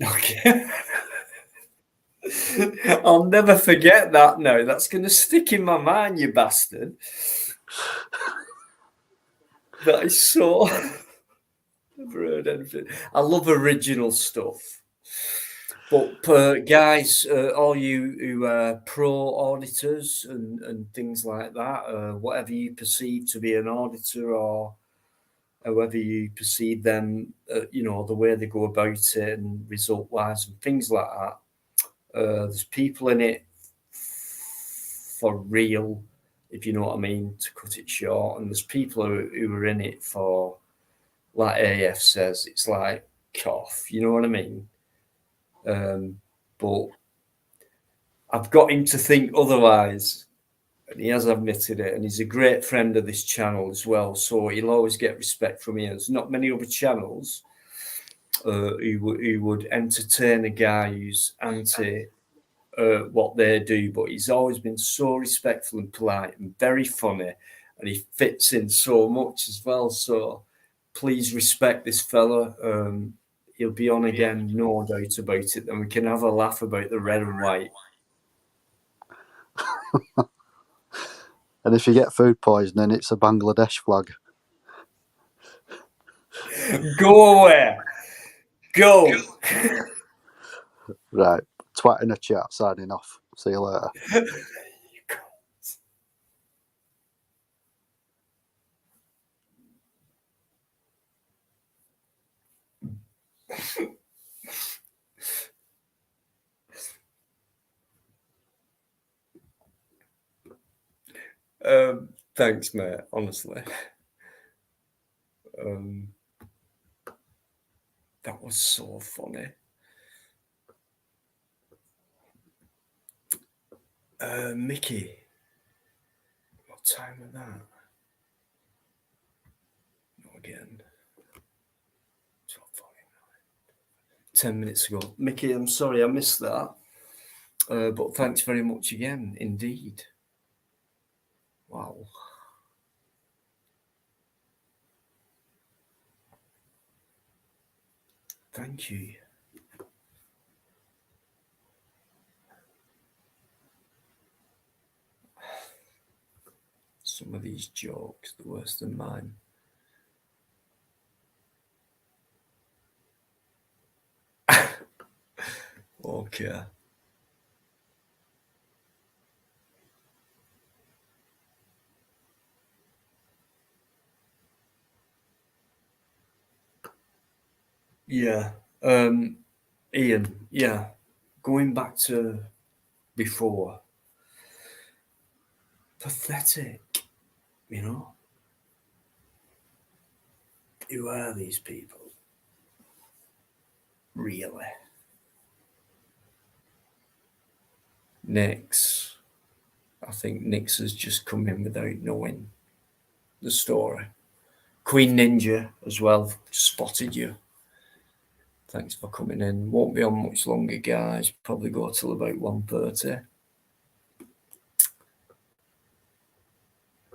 Okay. I'll never forget that now. That's going to stick in my mind, you bastard. That is so. Never heard anything. I love original stuff. But guys, all you who are pro auditors and things like that, whatever you perceive to be an auditor or however you perceive them, the way they go about it and result wise and things like that. There's people in it for real, if you know what I mean, to cut it short. And there's people who are in it for, like AF says, it's like cough, you know what I mean? But I've got him to think otherwise, and he has admitted it. And he's a great friend of this channel as well, so he'll always get respect from me. There's not many other channels who would entertain a guy who's anti what they do, but he's always been so respectful and polite and very funny, and he fits in so much as well. So please respect this fella. He'll be on again, no doubt about it. And we can have a laugh about the red and white. And if you get food poisoning, it's a Bangladesh flag. Go away. Go. Right. Twat in a chat, signing off. See you later. Thanks, mate. Honestly, that was so funny. Mickey, what time was that? Not again. 10 minutes ago. Mickey, I'm sorry I missed that. But thanks very much again, indeed. Wow. Thank you. Some of these jokes, the worse than mine. Okay. Yeah. Ian, yeah. Going back to before. Pathetic, you know? Who are these people? Really? Nix. I think Nix has just come in without knowing the story. Queen Ninja as well, spotted you. Thanks for coming in. Won't be on much longer, guys. Probably go till about 1:30.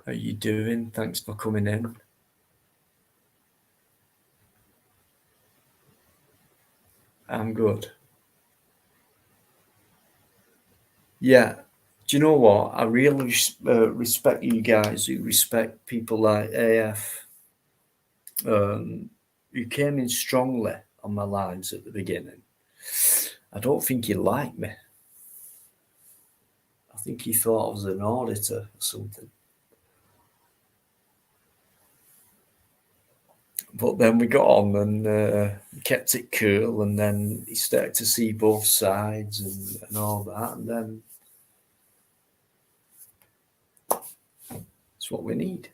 How you doing? Thanks for coming in. I'm good. Yeah. Do you know what? I really respect you guys who respect people like AF, who came in strongly on my lines at the beginning. I don't think he liked me. I think he thought I was an auditor or something. But then we got on and kept it cool, and then he started to see both sides and all that, and then it's what we need.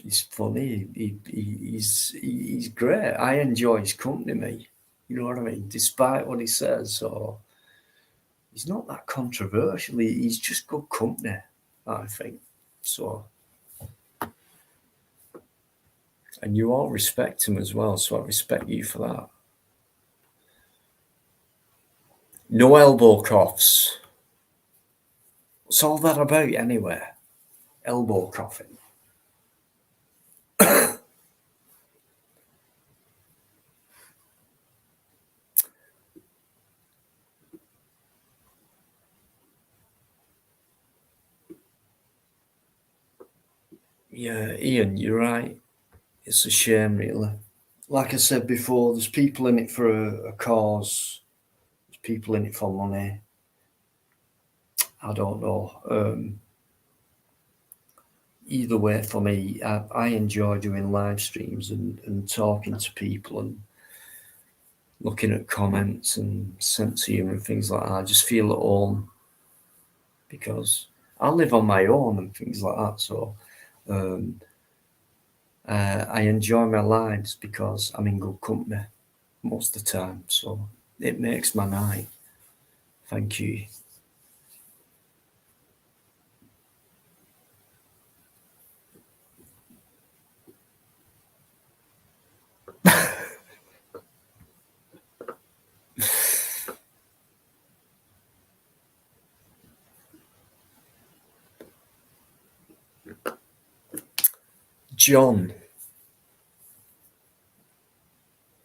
He's funny. He's great. I enjoy his company, mate. You know what I mean? Despite what he says, or he's not that controversial. He's just good company, I think. So, and you all respect him as well. So I respect you for that. No elbow coughs. What's all that about anyway? Elbow coughing. Yeah, Ian, you're right. It's a shame, really. Like I said before, there's people in it for a cause. There's people in it for money. I don't know. Either way, for me, I enjoy doing live streams and talking to people and looking at comments and sense of humor and things like that. I just feel at home because I live on my own and things like that. So I enjoy my lives because I'm in good company most of the time. So it makes my night. Thank you. John,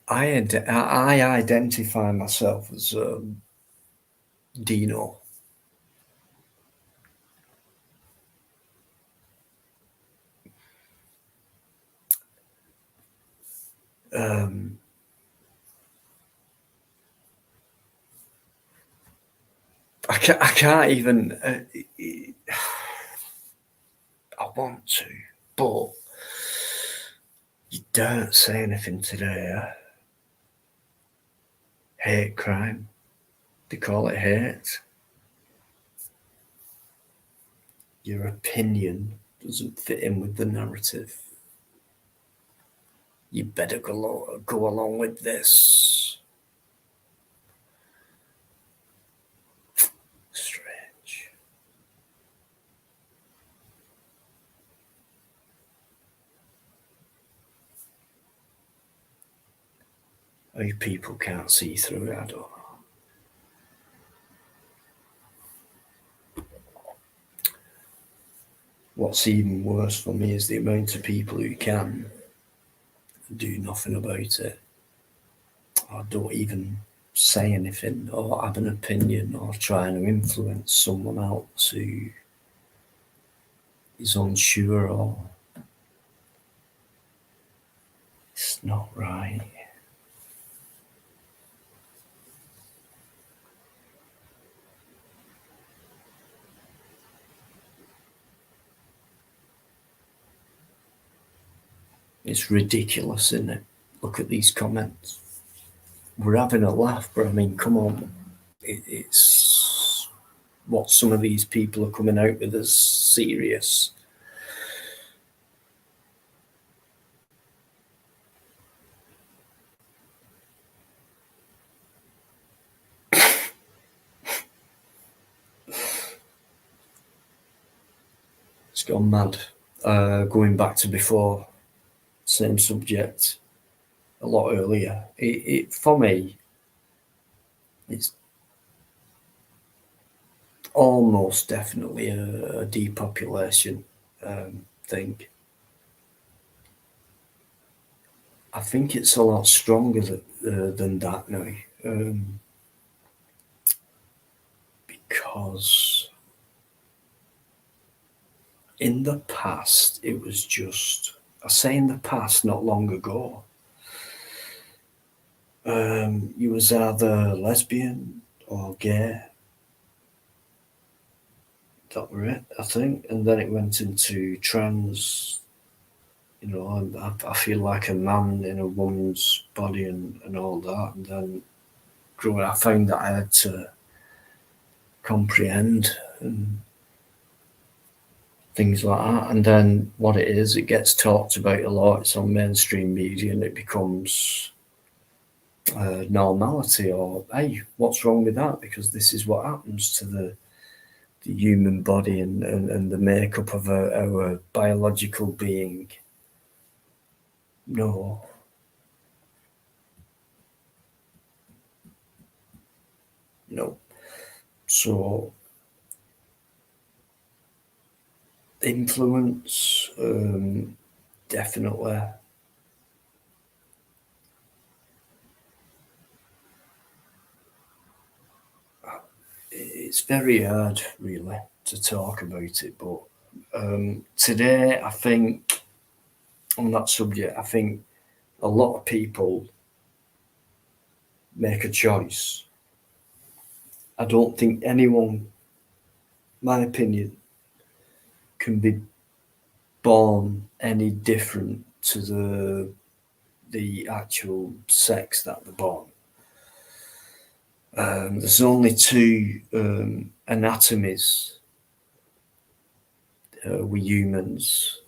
I identify myself as Dino. I can't even. I want to, but you don't say anything today. Huh? Hate crime. They call it hate. Your opinion doesn't fit in with the narrative. You better go along with this. Strange. How you people can't see through it, I don't know. What's even worse for me is the amount of people who can do nothing about it, or don't even say anything or have an opinion or trying to influence someone else who is unsure or it's not right. It's ridiculous, isn't it? Look at these comments. We're having a laugh, but I mean, come on. It's what some of these people are coming out with as serious. It's gone mad. Going back to before, same subject, a lot earlier. It for me, it's almost definitely a depopulation thing. I think it's a lot stronger than that now, because in the past it was just, I say in the past, not long ago, you was either lesbian or gay. That were it, I think, and then it went into trans. You know, I feel like a man in a woman's body and all that. And then growing, I found that I had to comprehend and things like that. And then what it is, it gets talked about a lot. It's on mainstream media, and it becomes normality. Or hey, what's wrong with that? Because this is what happens to the human body and the makeup of our biological being. No. No. So influence, definitely. It's very hard, really, to talk about it. But today, I think, on that subject, I think a lot of people make a choice. I don't think anyone, my opinion, can be born any different to the actual sex that they're born. There's only two anatomies we humans.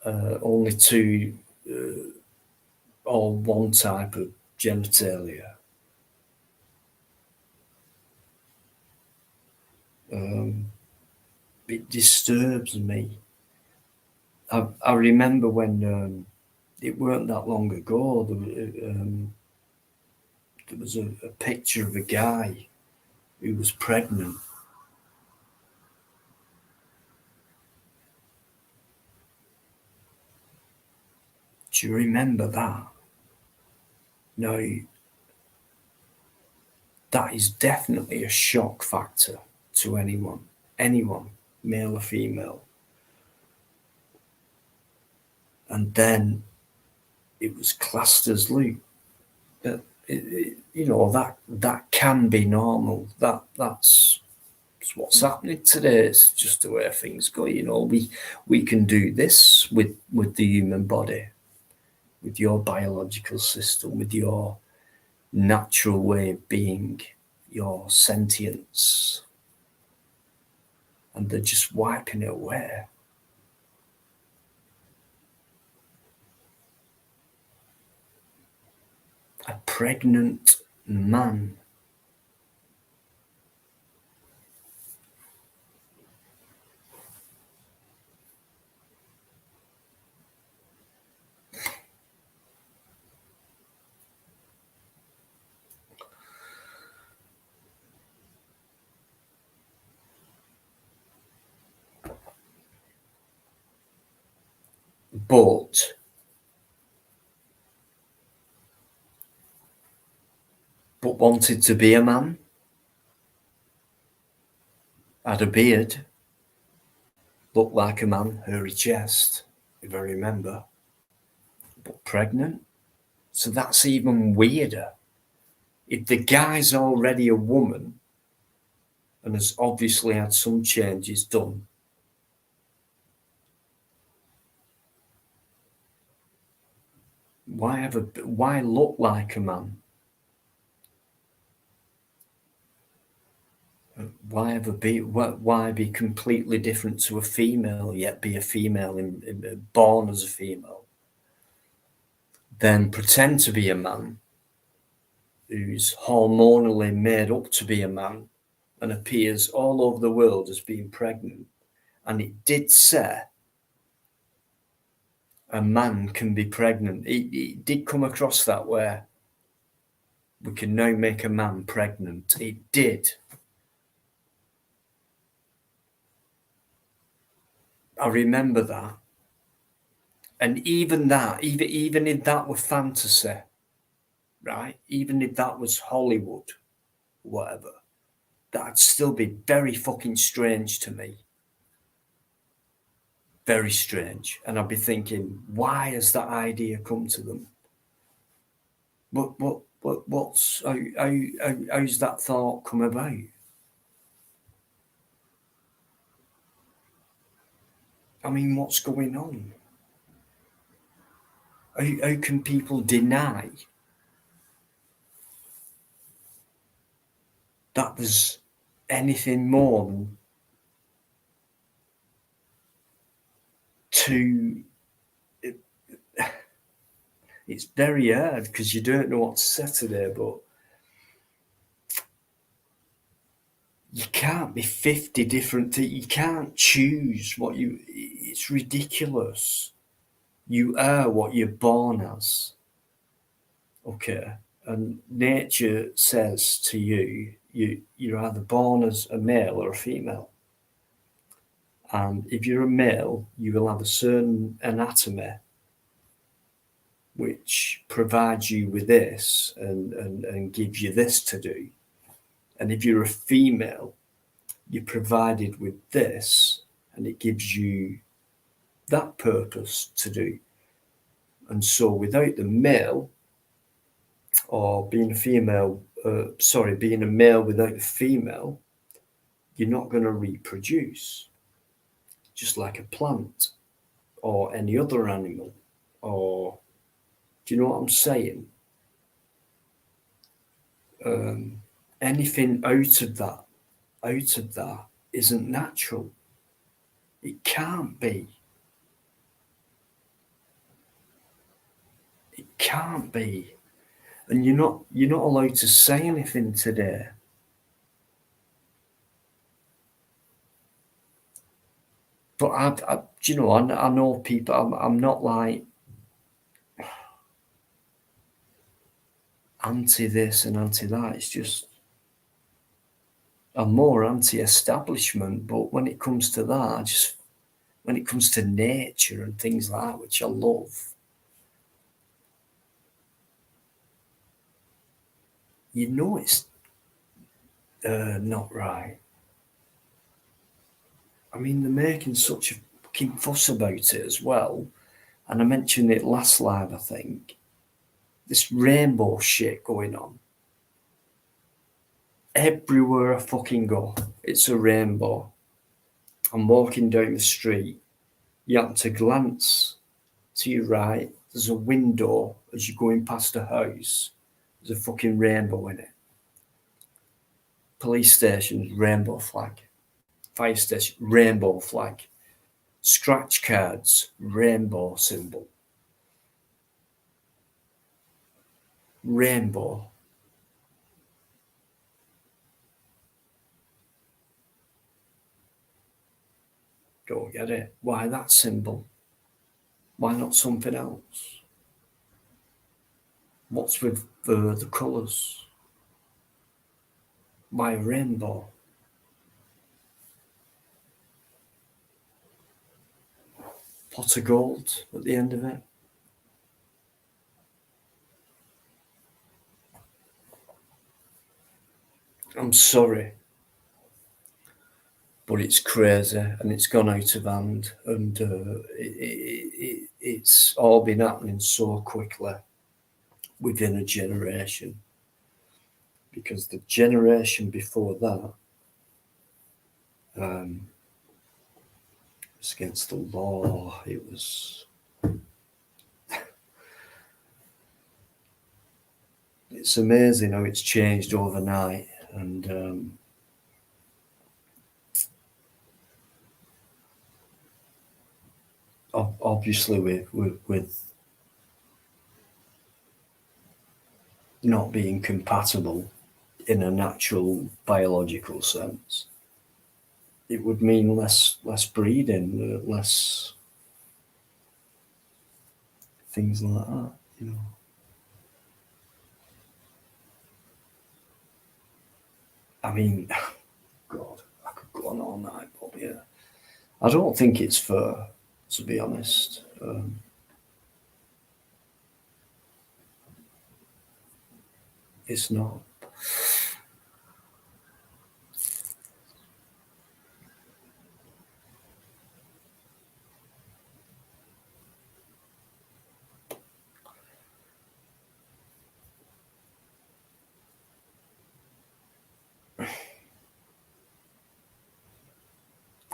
Only two or one type of genitalia. It disturbs me. I remember when it weren't that long ago, there was a picture of a guy who was pregnant. Do you remember that? No, that is definitely a shock factor to anyone, male or female. And then it was classed as lewd. You know, that can be normal. That's what's happening today. It's just the way things go. You know, we can do this with the human body, with your biological system, with your natural way of being, your sentience, and they're just wiping it away. A pregnant man. But but wanted to be a man, had a beard, looked like a man, hairy chest, if I remember, but pregnant. So that's even weirder. If the guy's already a woman and has obviously had some changes done, why look like a man? Why be completely different to a female yet be a female born as a female? Then pretend to be a man who's hormonally made up to be a man and appears all over the world as being pregnant. And it did say a man can be pregnant. It did come across that way. We can now make a man pregnant. It did. I remember that. And even that, even if that were fantasy, right? Even if that was Hollywood, whatever, that'd still be very fucking strange to me. Very strange. And I'd be thinking, why has that idea come to them? How's that thought come about? I mean, what's going on? How can people deny that there's anything more than two? It's very hard because you don't know what to say today, but you can't be 50 different things. You can't choose what you... It's ridiculous. You are what you're born as. Okay? And nature says to you, you're either born as a male or a female. And if you're a male, you will have a certain anatomy which provides you with this and gives you this to do. And if you're a female, you're provided with this and it gives you that purpose to do. And so without the male, or being a female, being a male without a female, you're not going to reproduce. Just like a plant or any other animal, or do you know what I'm saying? Anything out of that isn't natural. It can't be. It can't be. And you're not allowed to say anything today. But I know people. I'm not like anti this and anti that. It's just I'm more anti-establishment. But when it comes to that, when it comes to nature and things like that, which I love, you know it's not right. I mean, they're making such a fucking fuss about it as well. And I mentioned it last live, I think. This rainbow shit going on. Everywhere I fucking go, it's a rainbow. I'm walking down the street. You have to glance to your right. There's a window as you're going past a house. There's a fucking rainbow in it. Police station, rainbow flag. Fire station, rainbow flag. Scratch cards, rainbow symbol. Rainbow. Don't get it. Why that symbol? Why not something else? What's with the colours? Why a rainbow? Pot of gold at the end of it. I'm sorry, but it's crazy and it's gone out of hand, and it's all been happening so quickly within a generation, because the generation before that, it's against the law. It was, it's amazing how it's changed overnight, and obviously with not being compatible in a natural biological sense, it would mean less breeding, less things like that, you know. I mean, God, I could go on all night, but yeah, I don't think it's fair, to be honest. It's not.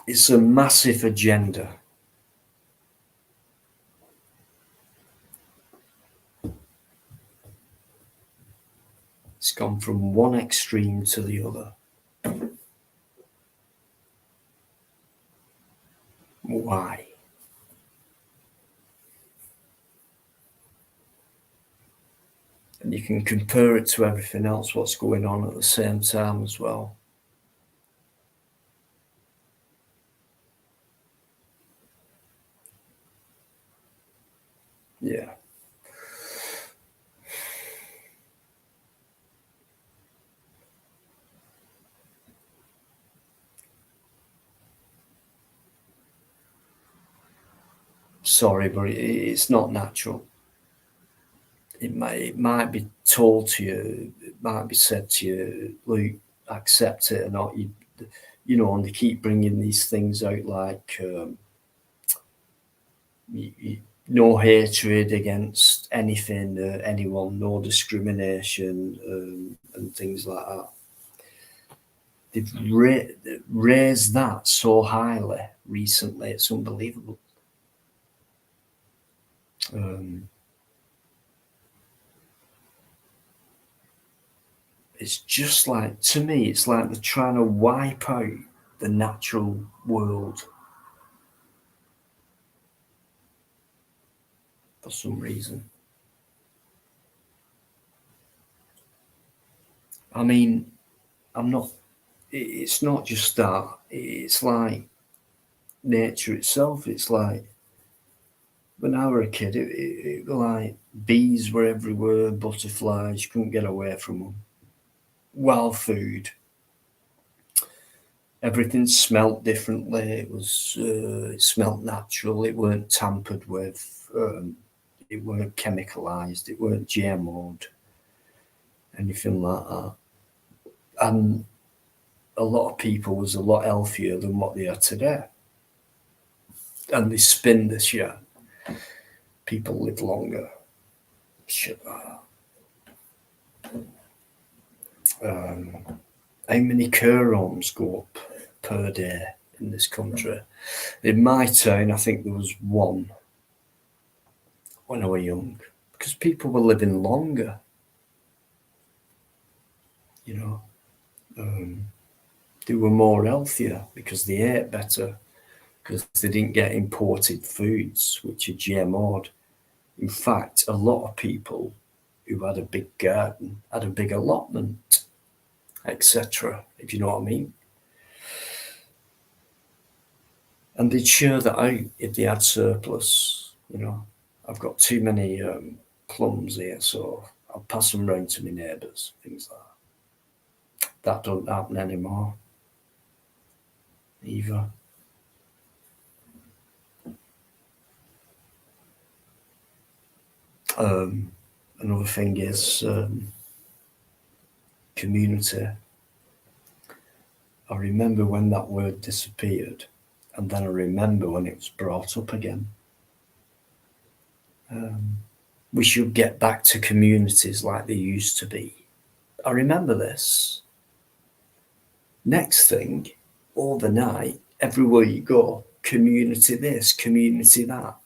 It's a massive agenda. It's gone from one extreme to the other. Why? And you can compare it to everything else, what's going on at the same time as well. Yeah. Sorry, but it's not natural. It might be told to you, it might be said to you, Luke, accept it or not. You know, and they keep bringing these things out like no hatred against anything, anyone, no discrimination, and things like that. They've raised that so highly recently, it's unbelievable. It's just like, to me, it's like they're trying to wipe out the natural world for some reason. I mean, it's not just that, it's like nature itself. It's like, when I were a kid, it was like bees were everywhere, butterflies, you couldn't get away from them. Wild food. Everything smelt differently. It smelt natural. It weren't tampered with. It weren't chemicalized. It weren't GMO'd. Anything like that. And a lot of people was a lot healthier than what they are today. And they spin this year. People live longer. Shit like that. How many care homes go up per day in this country? In my town, I think there was one when I was young, because people were living longer, you know. They were more healthier because they ate better, because they didn't get imported foods which are GMO'd. In fact, a lot of people who had a big garden had a big allotment, etc., if you know what I mean. And they'd share that out if they had surplus. You know, I've got too many plums here, so I'll pass them round to my neighbours, things like that. That doesn't happen anymore either. Another thing is community. I remember when that word disappeared, and then I remember when it was brought up again. We should get back to communities like they used to be. I remember this. Next thing, overnight, everywhere you go, community this, community that.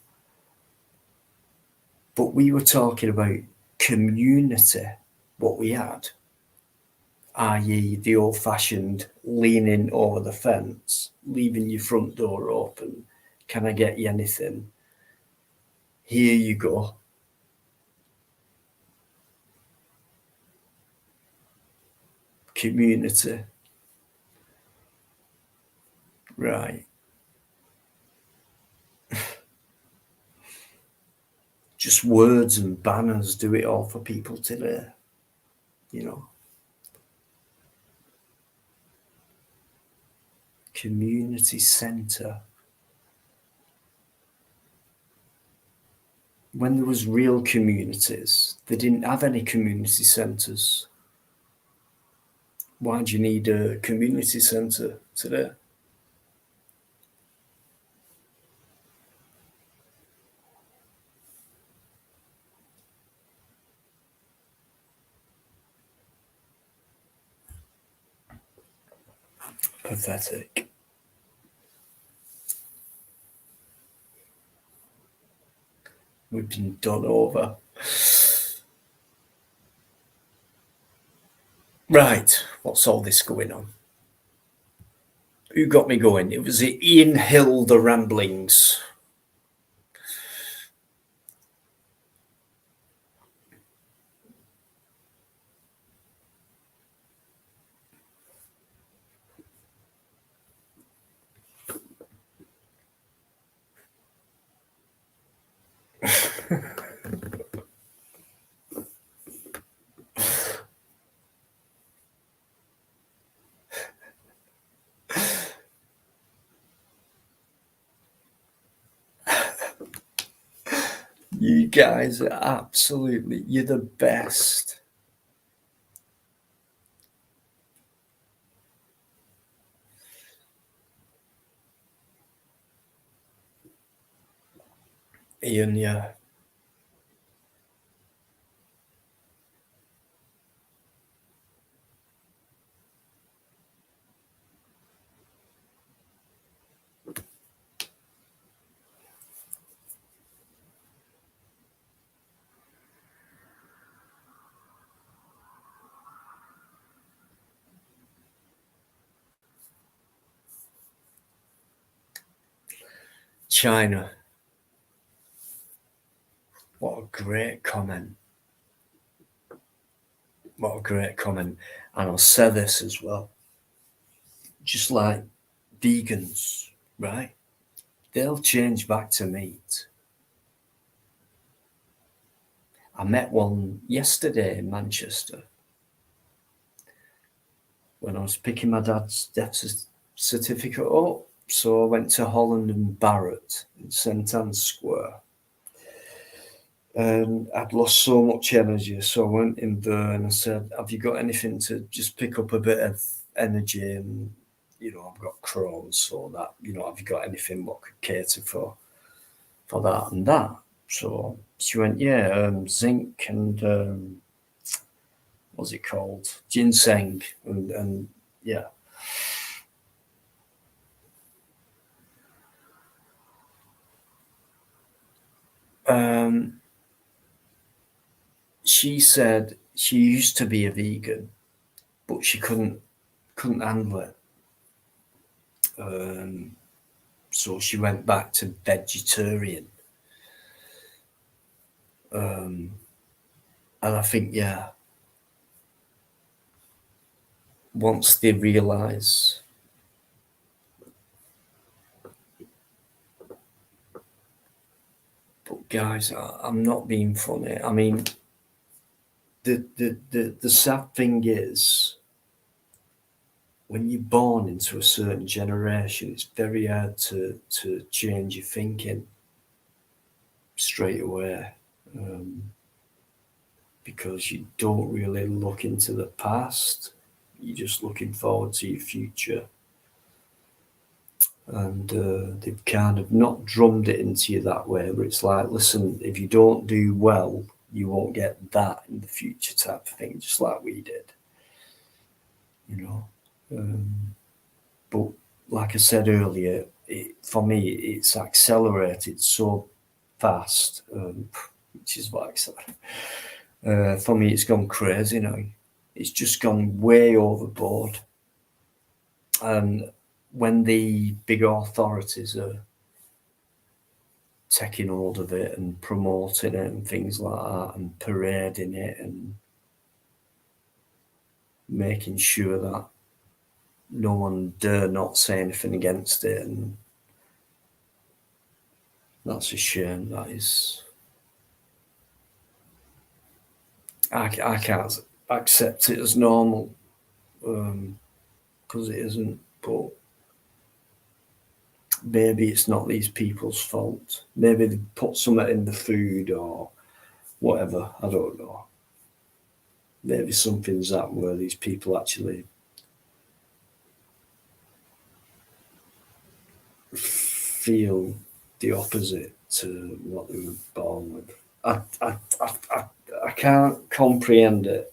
But we were talking about community, what we had, i.e. the old-fashioned leaning over the fence, leaving your front door open. Can I get you anything? Here you go. Community. Right. Just words and banners do it all for people today, you know. Community centre. When there was real communities, they didn't have any community centres. Why do you need a community centre today? Pathetic. We've been done over. Right, what's all this going on? Who got me going? It was Ian Hill, the Ramblings. You guys are absolutely, you're the best. Ian, yeah. China. What a great comment. What a great comment. And I'll say this as well. Just like vegans, right? They'll change back to meat. I met one yesterday in Manchester when I was picking my dad's death certificate up. So I went to Holland and Barrett in St Anne's Square. And I'd lost so much energy. So I went in there and I said, have you got anything to just pick up a bit of energy? And, you know, I've got Crohn's, so that, you know, have you got anything what could cater for that and that? So she went, yeah, zinc and what's it called? Ginseng and yeah. She said she used to be a vegan, but she couldn't handle it. So she went back to vegetarian. And I think, yeah, once they realise, but guys, I'm not being funny. I mean, the sad thing is, when you're born into a certain generation, it's very hard to change your thinking straight away, because you don't really look into the past. You're just looking forward to your future. And they've kind of not drummed it into you that way, but it's like, listen, if you don't do well, you won't get that in the future type of thing, just like we did, you know. But like I said earlier, for me, it's accelerated so fast, which is what I said. For me, it's gone crazy now. It's just gone way overboard. And when the big authorities are taking hold of it and promoting it and things like that and parading it and making sure that no one dare not say anything against it, and that's a shame. That is, I can't accept it as normal, because it isn't. But maybe it's not these people's fault. Maybe they put something in the food or whatever. I don't know. Maybe something's happened where these people actually feel the opposite to what they were born with. I can't comprehend it.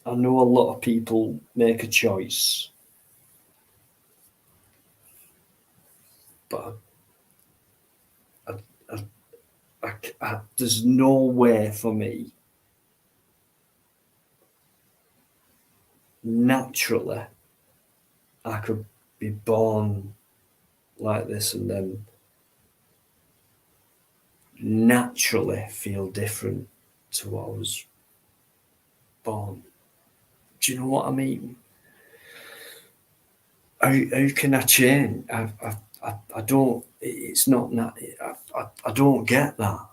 I know a lot of people make a choice, but there's no way for me naturally I could be born like this and then naturally feel different to what I was born. Do you know what I mean? How can I change? I don't. It's not that. I don't get that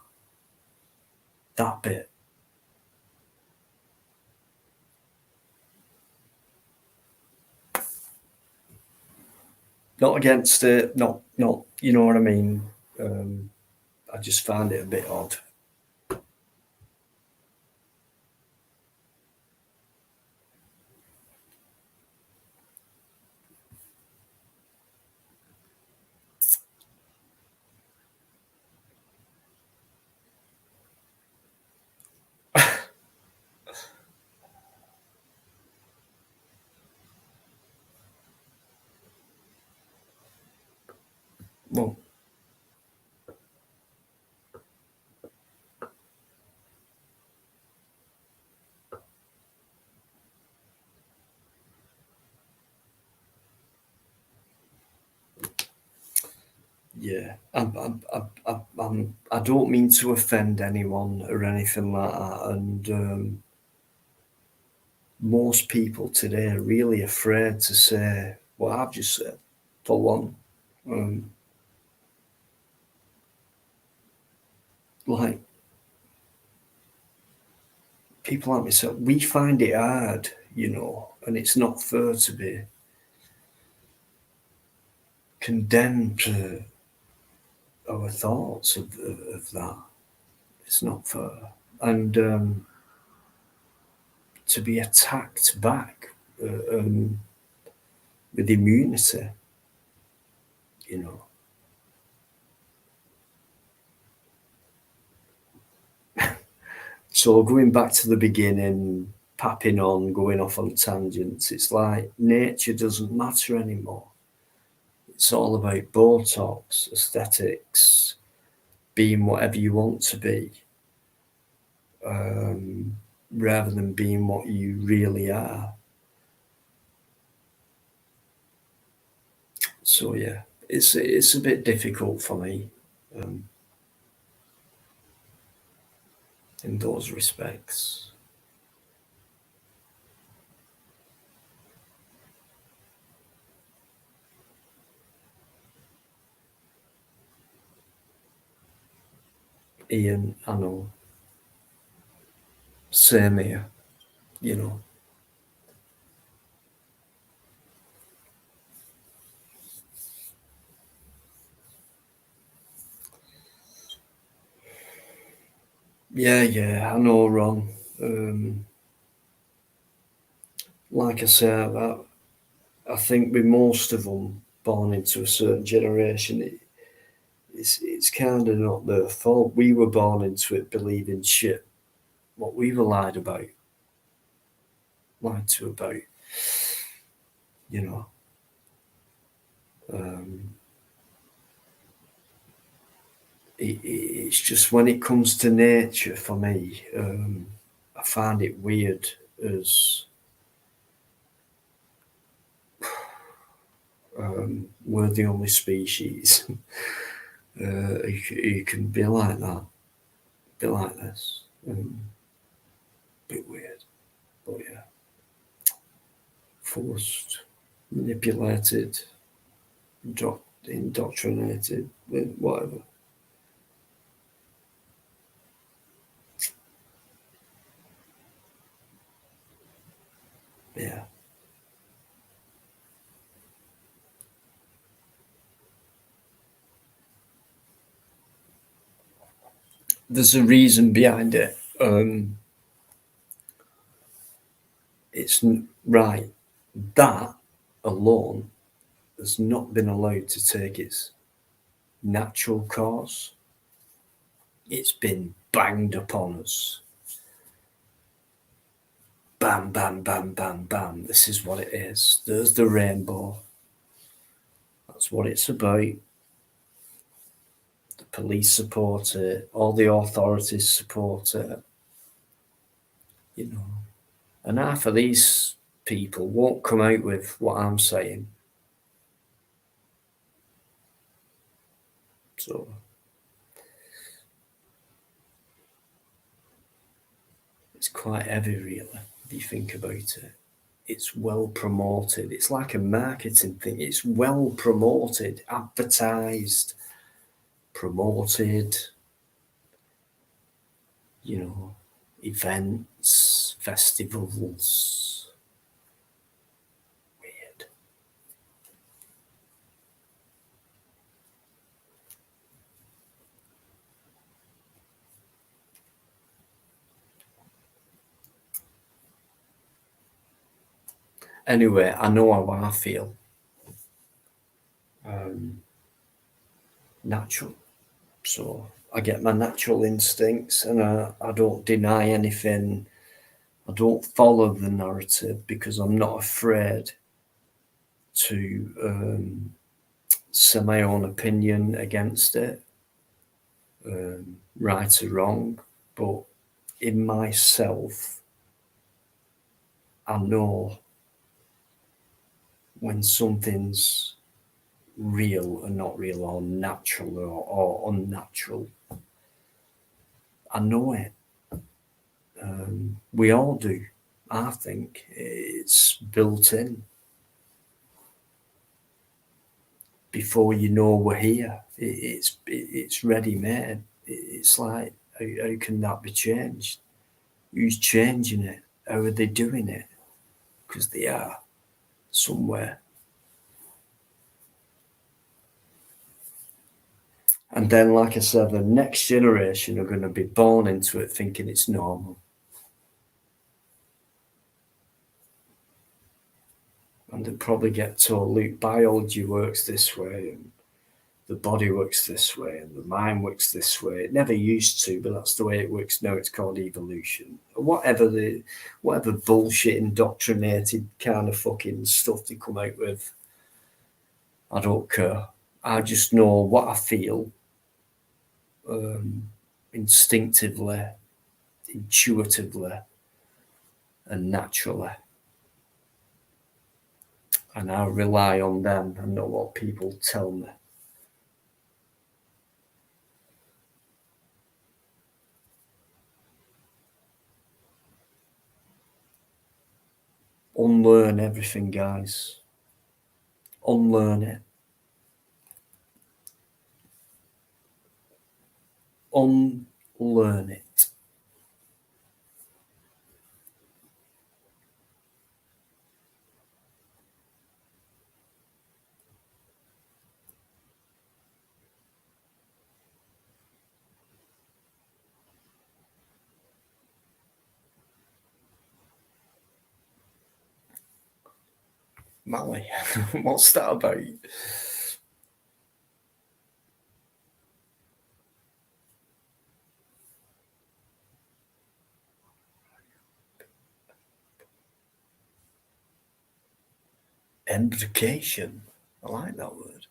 bit. Not against it. Not. You know what I mean? I just find it a bit odd. Well, yeah, I don't mean to offend anyone or anything like that, and most people today are really afraid to say what I've just said. For one, like people like myself, we find it hard, you know, and it's not fair to be condemned to our thoughts of that. It's not fair, and to be attacked back with immunity, you know. So going back to the beginning, papping on, going off on tangents, it's like nature doesn't matter anymore. It's all about Botox, aesthetics, being whatever you want to be, rather than being what you really are. So yeah, it's a bit difficult for me in those respects. Ian, I know. Same here, you know. Yeah, I know, Ron. like I said, I think with most of them born into a certain generation, it's kind of not their fault. We were born into it believing shit what we were lied to about, you know. It's just when it comes to nature for me, I find it weird as we're the only species who can be like that, be like this. Bit weird, but yeah. Forced, manipulated, indoctrinated, whatever. Yeah. There's a reason behind it. It's right. That alone has not been allowed to take its natural course. It's been banged upon us. Bam, bam, bam, bam, bam. This is what it is. There's the rainbow. That's what it's about. The police support it. All the authorities support it. You know. And half of these people won't come out with what I'm saying. So it's quite heavy, really, if you think about it. It's well promoted. It's like a marketing thing. It's well promoted, advertised, promoted, you know, events, festivals. Weird. Anyway, I know how I feel. Natural. So I get my natural instincts and I don't deny anything. I don't follow the narrative because I'm not afraid to say my own opinion against it, right or wrong. But in myself, I know when something's real and not real, or natural or unnatural. I know it. We all do. I think it's built in. Before you know we're here, it's ready made. It's like, how can that be changed? Who's changing it? How are they doing it? Because they are somewhere. And then, like I said, the next generation are going to be born into it thinking it's normal. And they'll probably get told, look, biology works this way, and the body works this way, and the mind works this way. It never used to, but that's the way it works now. It's called evolution. Whatever bullshit indoctrinated kind of fucking stuff they come out with, I don't care. I just know what I feel instinctively, intuitively, and naturally. And I rely on them and not what people tell me. Unlearn everything, guys. Unlearn it. Unlearn it. Mally, what's that about? Imbrication. I like that word.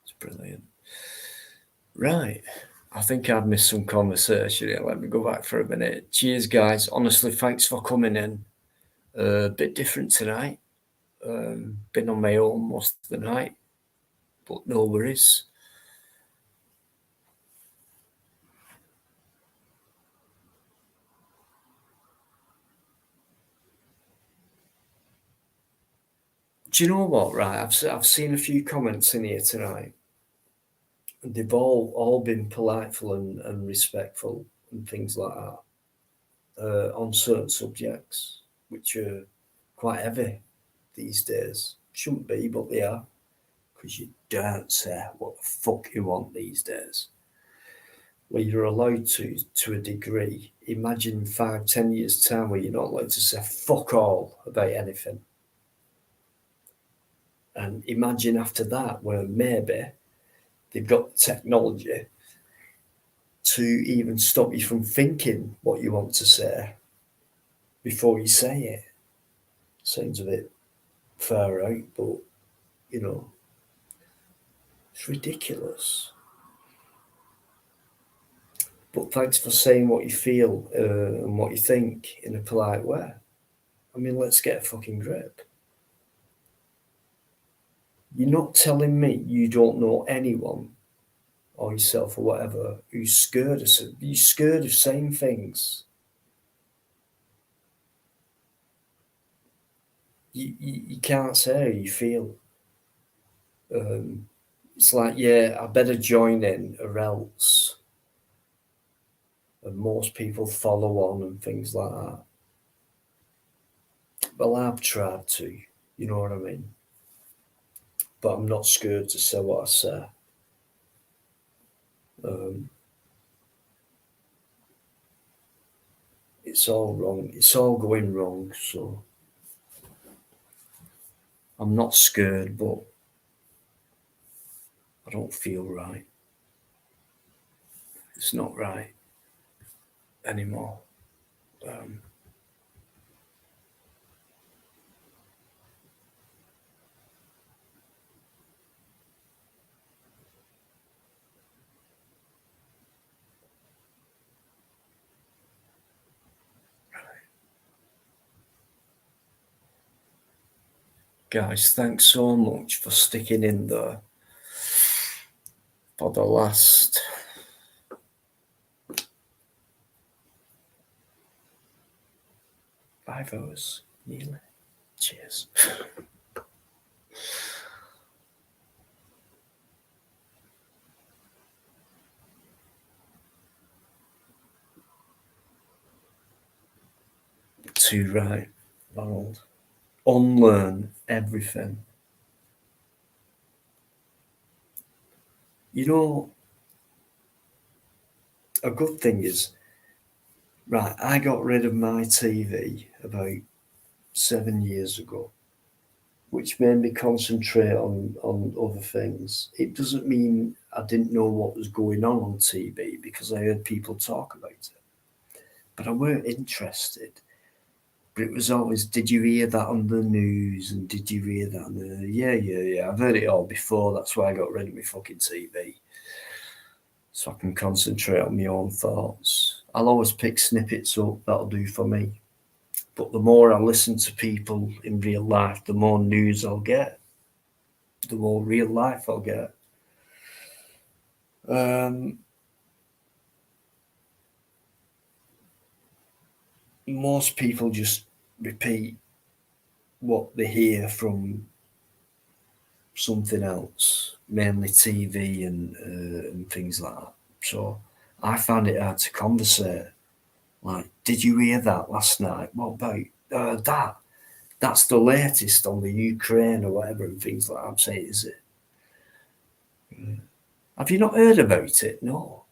It's brilliant. Right. I think I've missed some conversation here. Let me go back for a minute. Cheers, guys. Honestly, thanks for coming in. A bit different tonight. Been on my own most of the night, but no worries. Do you know what? Right, I've seen a few comments in here tonight. They've all been politeful and respectful and things like that on certain subjects, which are quite heavy these days. Shouldn't be, but they are, because you don't say what the fuck you want these days. Well, you're allowed to a degree. Imagine 5-10 years time where you're not allowed to say fuck all about anything. And imagine after that where maybe they've got the technology to even stop you from thinking what you want to say before you say it. Sounds a bit far out, but you know, it's ridiculous. But thanks for saying what you feel and what you think in a polite way. I mean, let's get a fucking grip. You're not telling me you don't know anyone or yourself or whatever who's scared of saying things. You can't say how you feel. It's like, yeah, I better join in or else. And most people follow on and things like that. Well, I've tried to, you know what I mean? But I'm not scared to say what I say. It's all wrong. It's all going wrong. So I'm not scared, but I don't feel right. It's not right anymore. Guys, thanks so much for sticking in there for the last 5 hours, nearly. Cheers. Too right, Ronald. Unlearn everything. You know, a good thing is, right, I got rid of my TV about 7 years ago, which made me concentrate on other things. It doesn't mean I didn't know what was going on TV because I heard people talk about it, but I weren't interested. But it was always, did you hear that on the news? And did you hear that on the... Yeah. I've heard it all before. That's why I got rid of my fucking TV. So I can concentrate on my own thoughts. I'll always pick snippets up. That'll do for me. But the more I listen to people in real life, the more news I'll get. The more real life I'll get. Most people just repeat what they hear from something else, mainly TV and things like that. So I found it hard to conversate. Like, did you hear that last night? What about that? That's the latest on the Ukraine or whatever and things like that. I'm saying, is it? Have you not heard about it? No.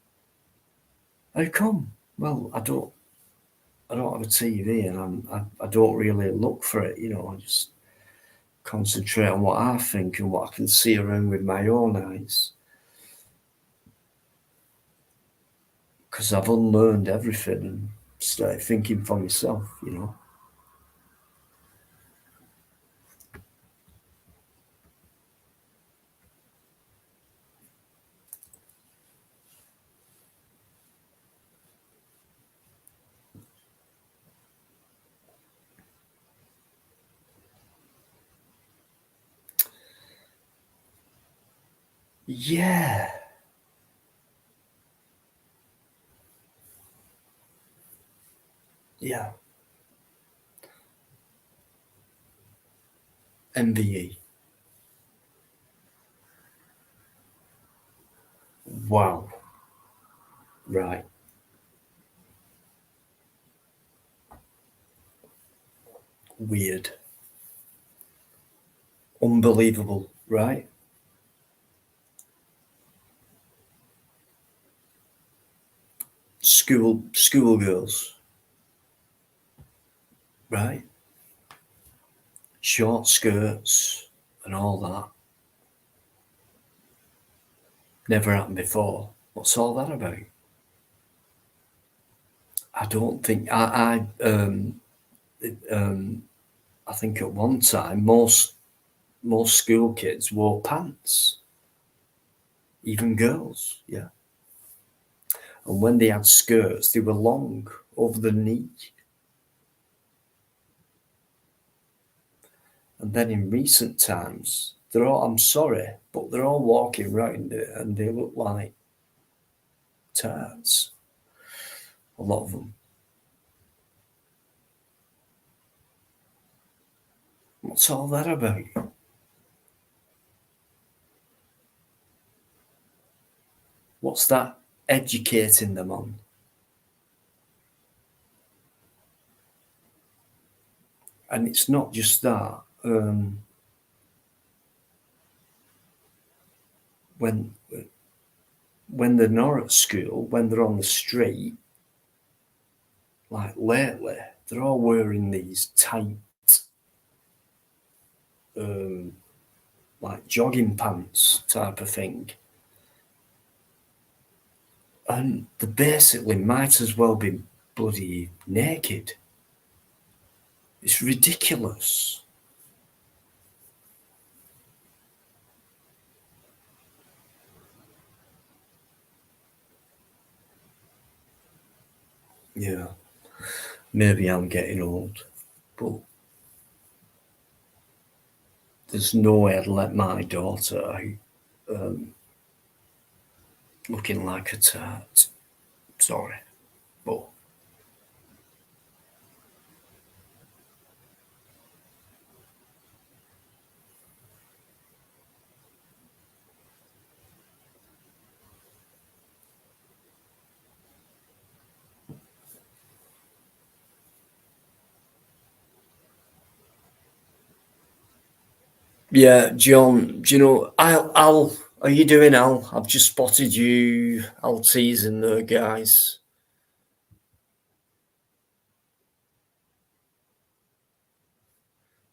How come? Well, I don't have a TV and I don't really look for it, you know. concentrate on what I think and what I can see around with my own eyes. Because I've unlearned everything and started thinking for myself, you know. Yeah. Yeah. MVE. Wow. Right. Weird. Unbelievable, right? Schoolgirls, right? Short skirts and all that. Never happened before. What's all that about? I don't think I think at one time most school kids wore pants, even girls, yeah. And when they had skirts, they were long over the knee. And then in recent times, they're all, I'm sorry, but they're all walking around it and they look like tarts. A lot of them. What's all that about? What's that educating them on? And it's not just that. When they're not at school, when they're on the street, like lately, they're all wearing these tight, like jogging pants type of thing. And they basically might as well be bloody naked. It's ridiculous. Yeah. Maybe I'm getting old, but there's no way I'd let my daughter out looking like a tart. Sorry, but yeah, John. Do you know? Al, are you doing, Al? I've just spotted you. Al teasing there, guys.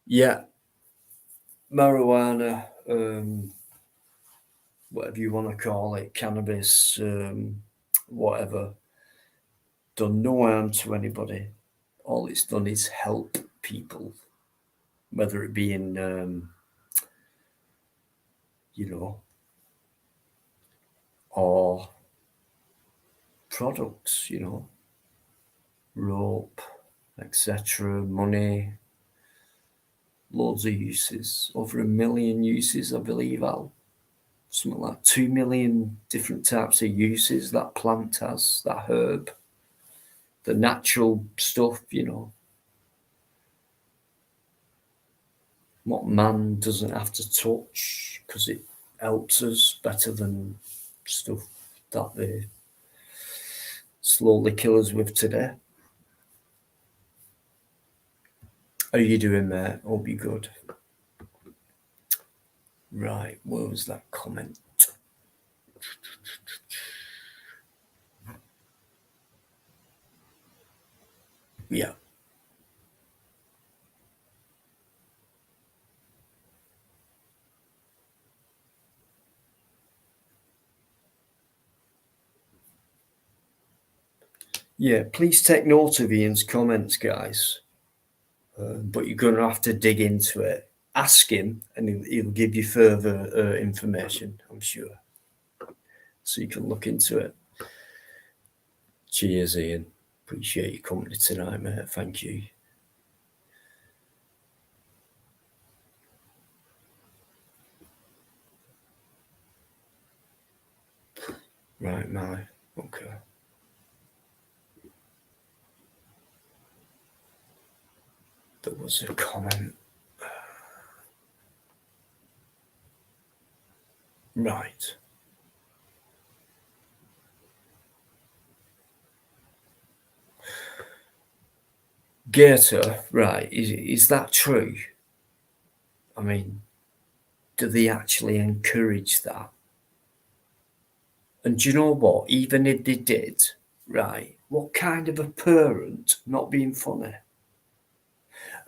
Yeah, marijuana, whatever you want to call it, cannabis, whatever, done no harm to anybody. All it's done is help people, whether it be in, you know, or products, you know, rope, etc., money, loads of uses, over 1 million uses, I believe, Al. Something like 2 million different types of uses that plant has, that herb, the natural stuff, you know. What man doesn't have to touch because it helps us better than stuff that they slowly kill us with today. How are you doing, mate? Hope you're good. Right, where was that comment? Yeah. Yeah, please take note of Ian's comments, guys. But you're going to have to dig into it. Ask him, and he'll give you further information, I'm sure. So you can look into it. Cheers, Ian. Appreciate your company tonight, mate. Thank you. Right, my. Okay. There was a comment. Right. Gator, right. Is that true? I mean, do they actually encourage that? And do you know what? Even if they did, right, what kind of a parent, not being funny,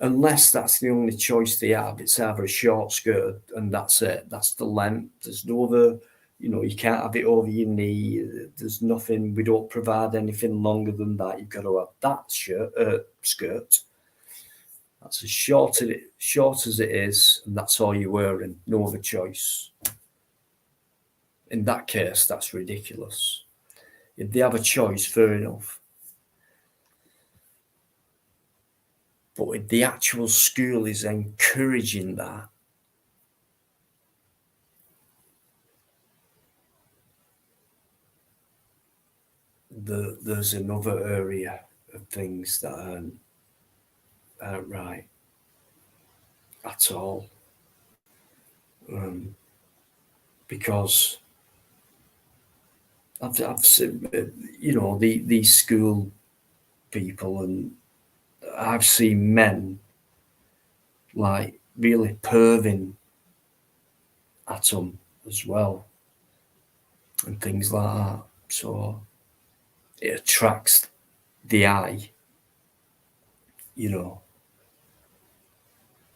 unless that's the only choice they have, it's either a short skirt and that's it, that's the length. There's no other, you can't have it over your knee. There's nothing, we don't provide anything longer than that. You've got to have that skirt. That's as short as it is, and that's all you're wearing. No other choice. In that case, that's ridiculous. If they have a choice, fair enough. But if the actual school is encouraging that, there's another area of things that aren't right at all. Because I've seen, these school people, and I've seen men like really perving at them as well, and things like that. So it attracts the eye,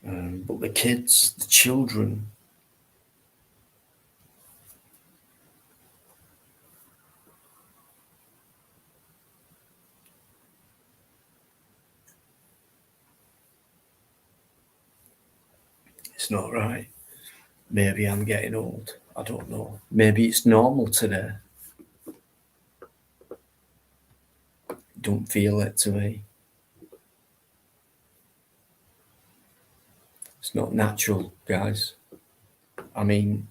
but the kids, the children, it's not right. Maybe I'm getting old. I don't know. Maybe it's normal today. Don't feel it to me. It's not natural, guys. I mean,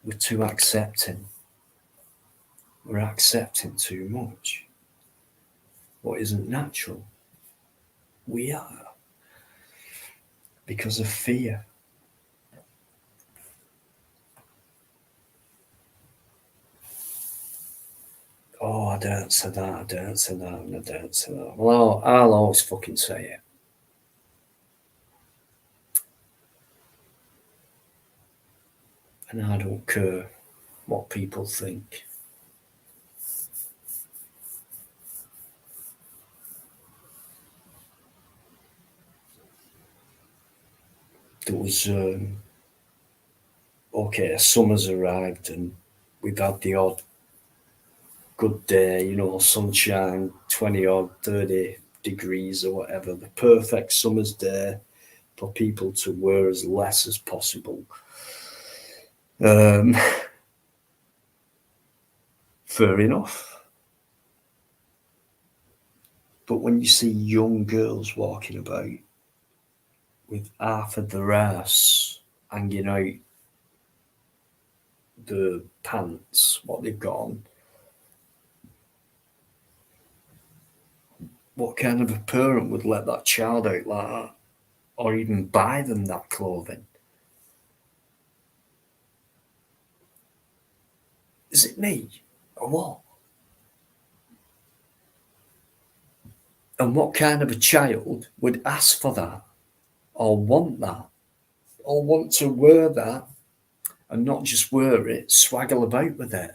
we're too accepting. We're accepting too much. What isn't natural, we are. Because of fear. Oh, I don't say that, I don't say that, and I don't say that. Well, I'll always fucking say it. And I don't care what people think. There was, summer's arrived and we've had the odd good day, sunshine, 20 odd, 30 degrees or whatever, the perfect summer's day for people to wear as less as possible. Fair enough. But when you see young girls walking about with half of their ass hanging out the pants, what they've got on, what kind of a parent would let that child out like that, or even buy them that clothing? Is it me or what? And what kind of a child would ask for that, or want that, or want to wear that, and not just wear it, swaggle about with it?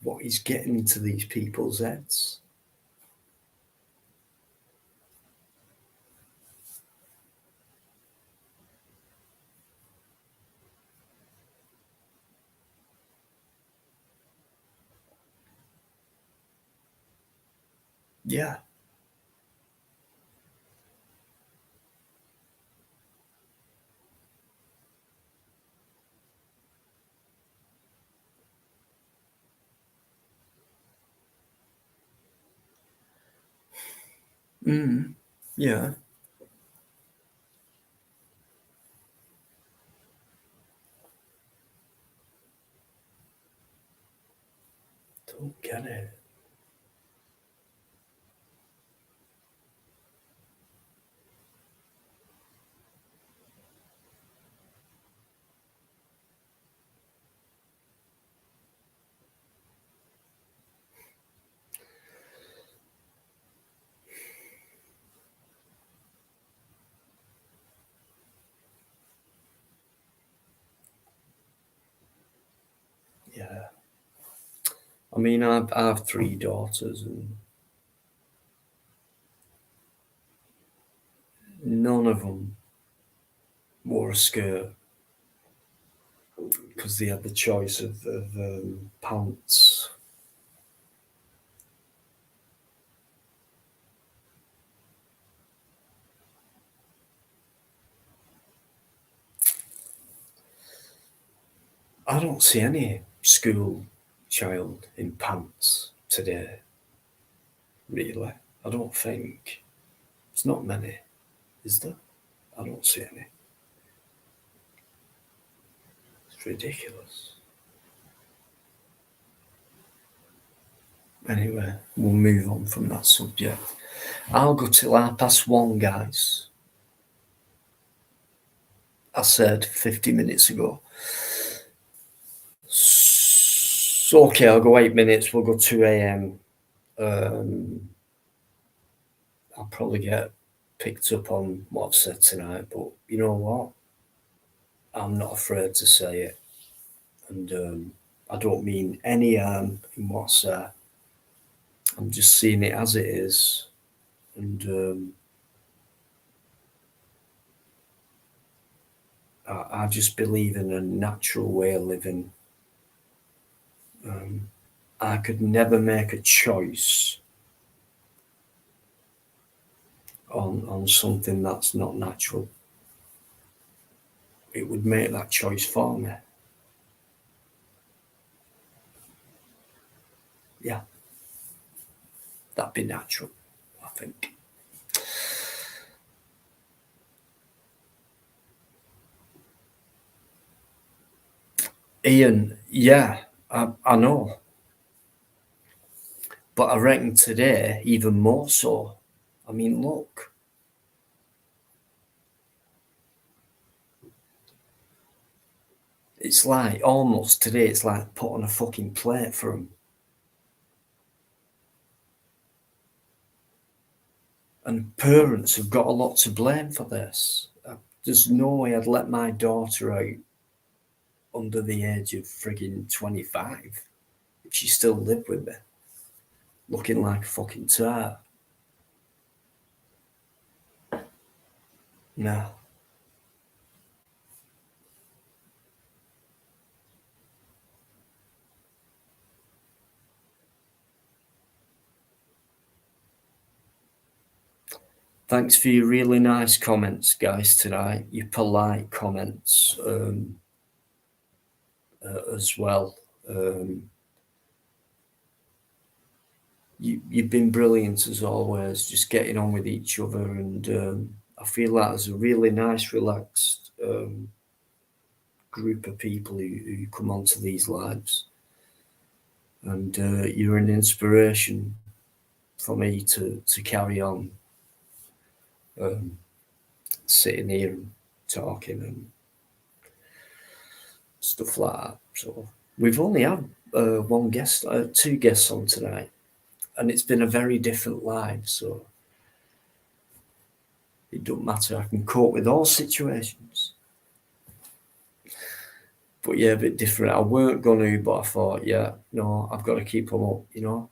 What is getting into these people's heads? Yeah. Yeah. Don't get it. Yeah. I mean, I have 3 daughters, and none of them wore a skirt because they had the choice of pants. I don't see any school child in pants today, really. I don't think. There's not many, is there? I don't see any. It's ridiculous. Anyway, we'll move on from that subject. I'll go till 1:30, guys. I said 50 minutes ago. So, okay, I'll go 8 minutes. We'll go 2 a.m. I'll probably get picked up on what I've said tonight, but you know what? I'm not afraid to say it. And I don't mean any harm in what's there. I'm just seeing it as it is. And I just believe in a natural way of living. I could never make a choice on something that's not natural. It would make that choice for me. Yeah. That'd be natural, I think. Ian, yeah, I know. But I reckon today, even more so. I mean, look. It's like, almost today, it's like put on a fucking plate for them. And parents have got a lot to blame for this. There's no way I'd let my daughter out under the age of frigging 25 if she still lived with me, looking like a fucking tart. No. Thanks for your really nice comments, guys, tonight. Your polite comments as well. You've been brilliant as always, just getting on with each other. And I feel that there's a really nice, relaxed group of people who come onto these lives. And you're an inspiration for me to carry on sitting here and talking and stuff like that. So we've only had two guests on tonight, and it's been a very different live. So it don't matter. I can cope with all situations. But yeah, a bit different. I weren't going to, but I thought, yeah, no, I've got to keep them up, you know.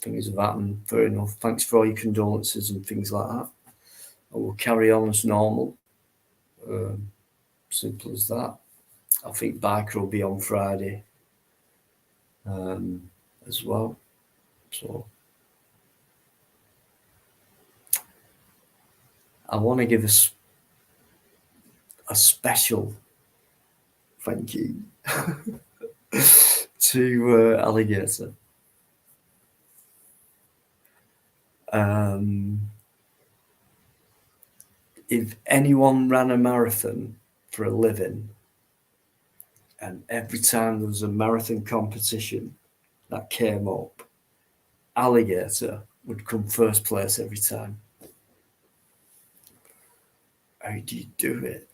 Things have happened, fair enough. Thanks for all your condolences and things like that. I will carry on as normal. Simple as that. I think Biker will be on Friday as well. So I want to give a special thank you to Alligator. If anyone ran a marathon for a living, and every time there was a marathon competition that came up, Alligator would come first place every time. How do you do it?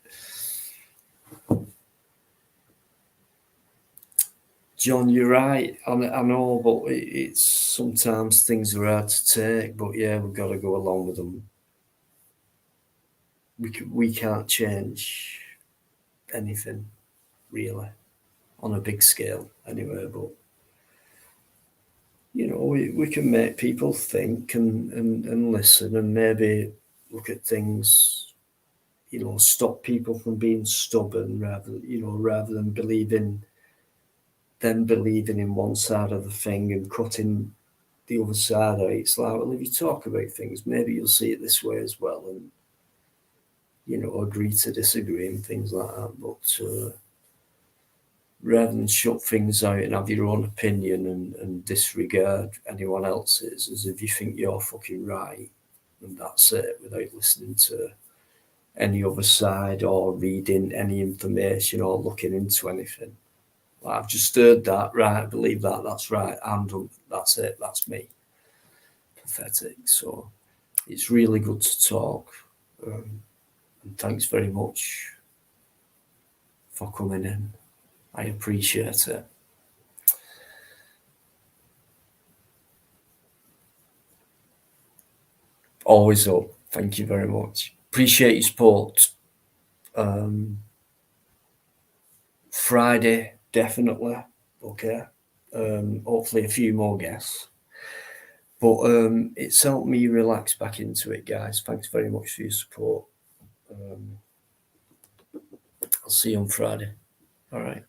John, you're right. I know, but it's sometimes things are hard to take. But yeah, we've got to go along with them. We can't change anything really on a big scale anyway. But you know, we can make people think and listen and maybe look at things. You know, stop people from being stubborn rather than believing in one side of the thing and cutting the other side of it. It's like, well, if you talk about things, maybe you'll see it this way as well, and you know, agree to disagree and things like that. But rather than shut things out and have your own opinion and disregard anyone else's as if you think you're fucking right, and that's it, without listening to any other side or reading any information or looking into anything. Like, I've just heard that, right, I believe that, that's right, and that's it, that's me. Pathetic. So it's really good to talk. And thanks very much for coming in. I appreciate it. Always up. Thank you very much. Appreciate your support. Friday, definitely. Okay. Hopefully a few more guests. But it's helped me relax back into it, guys. Thanks very much for your support. I'll see you on Friday. All right.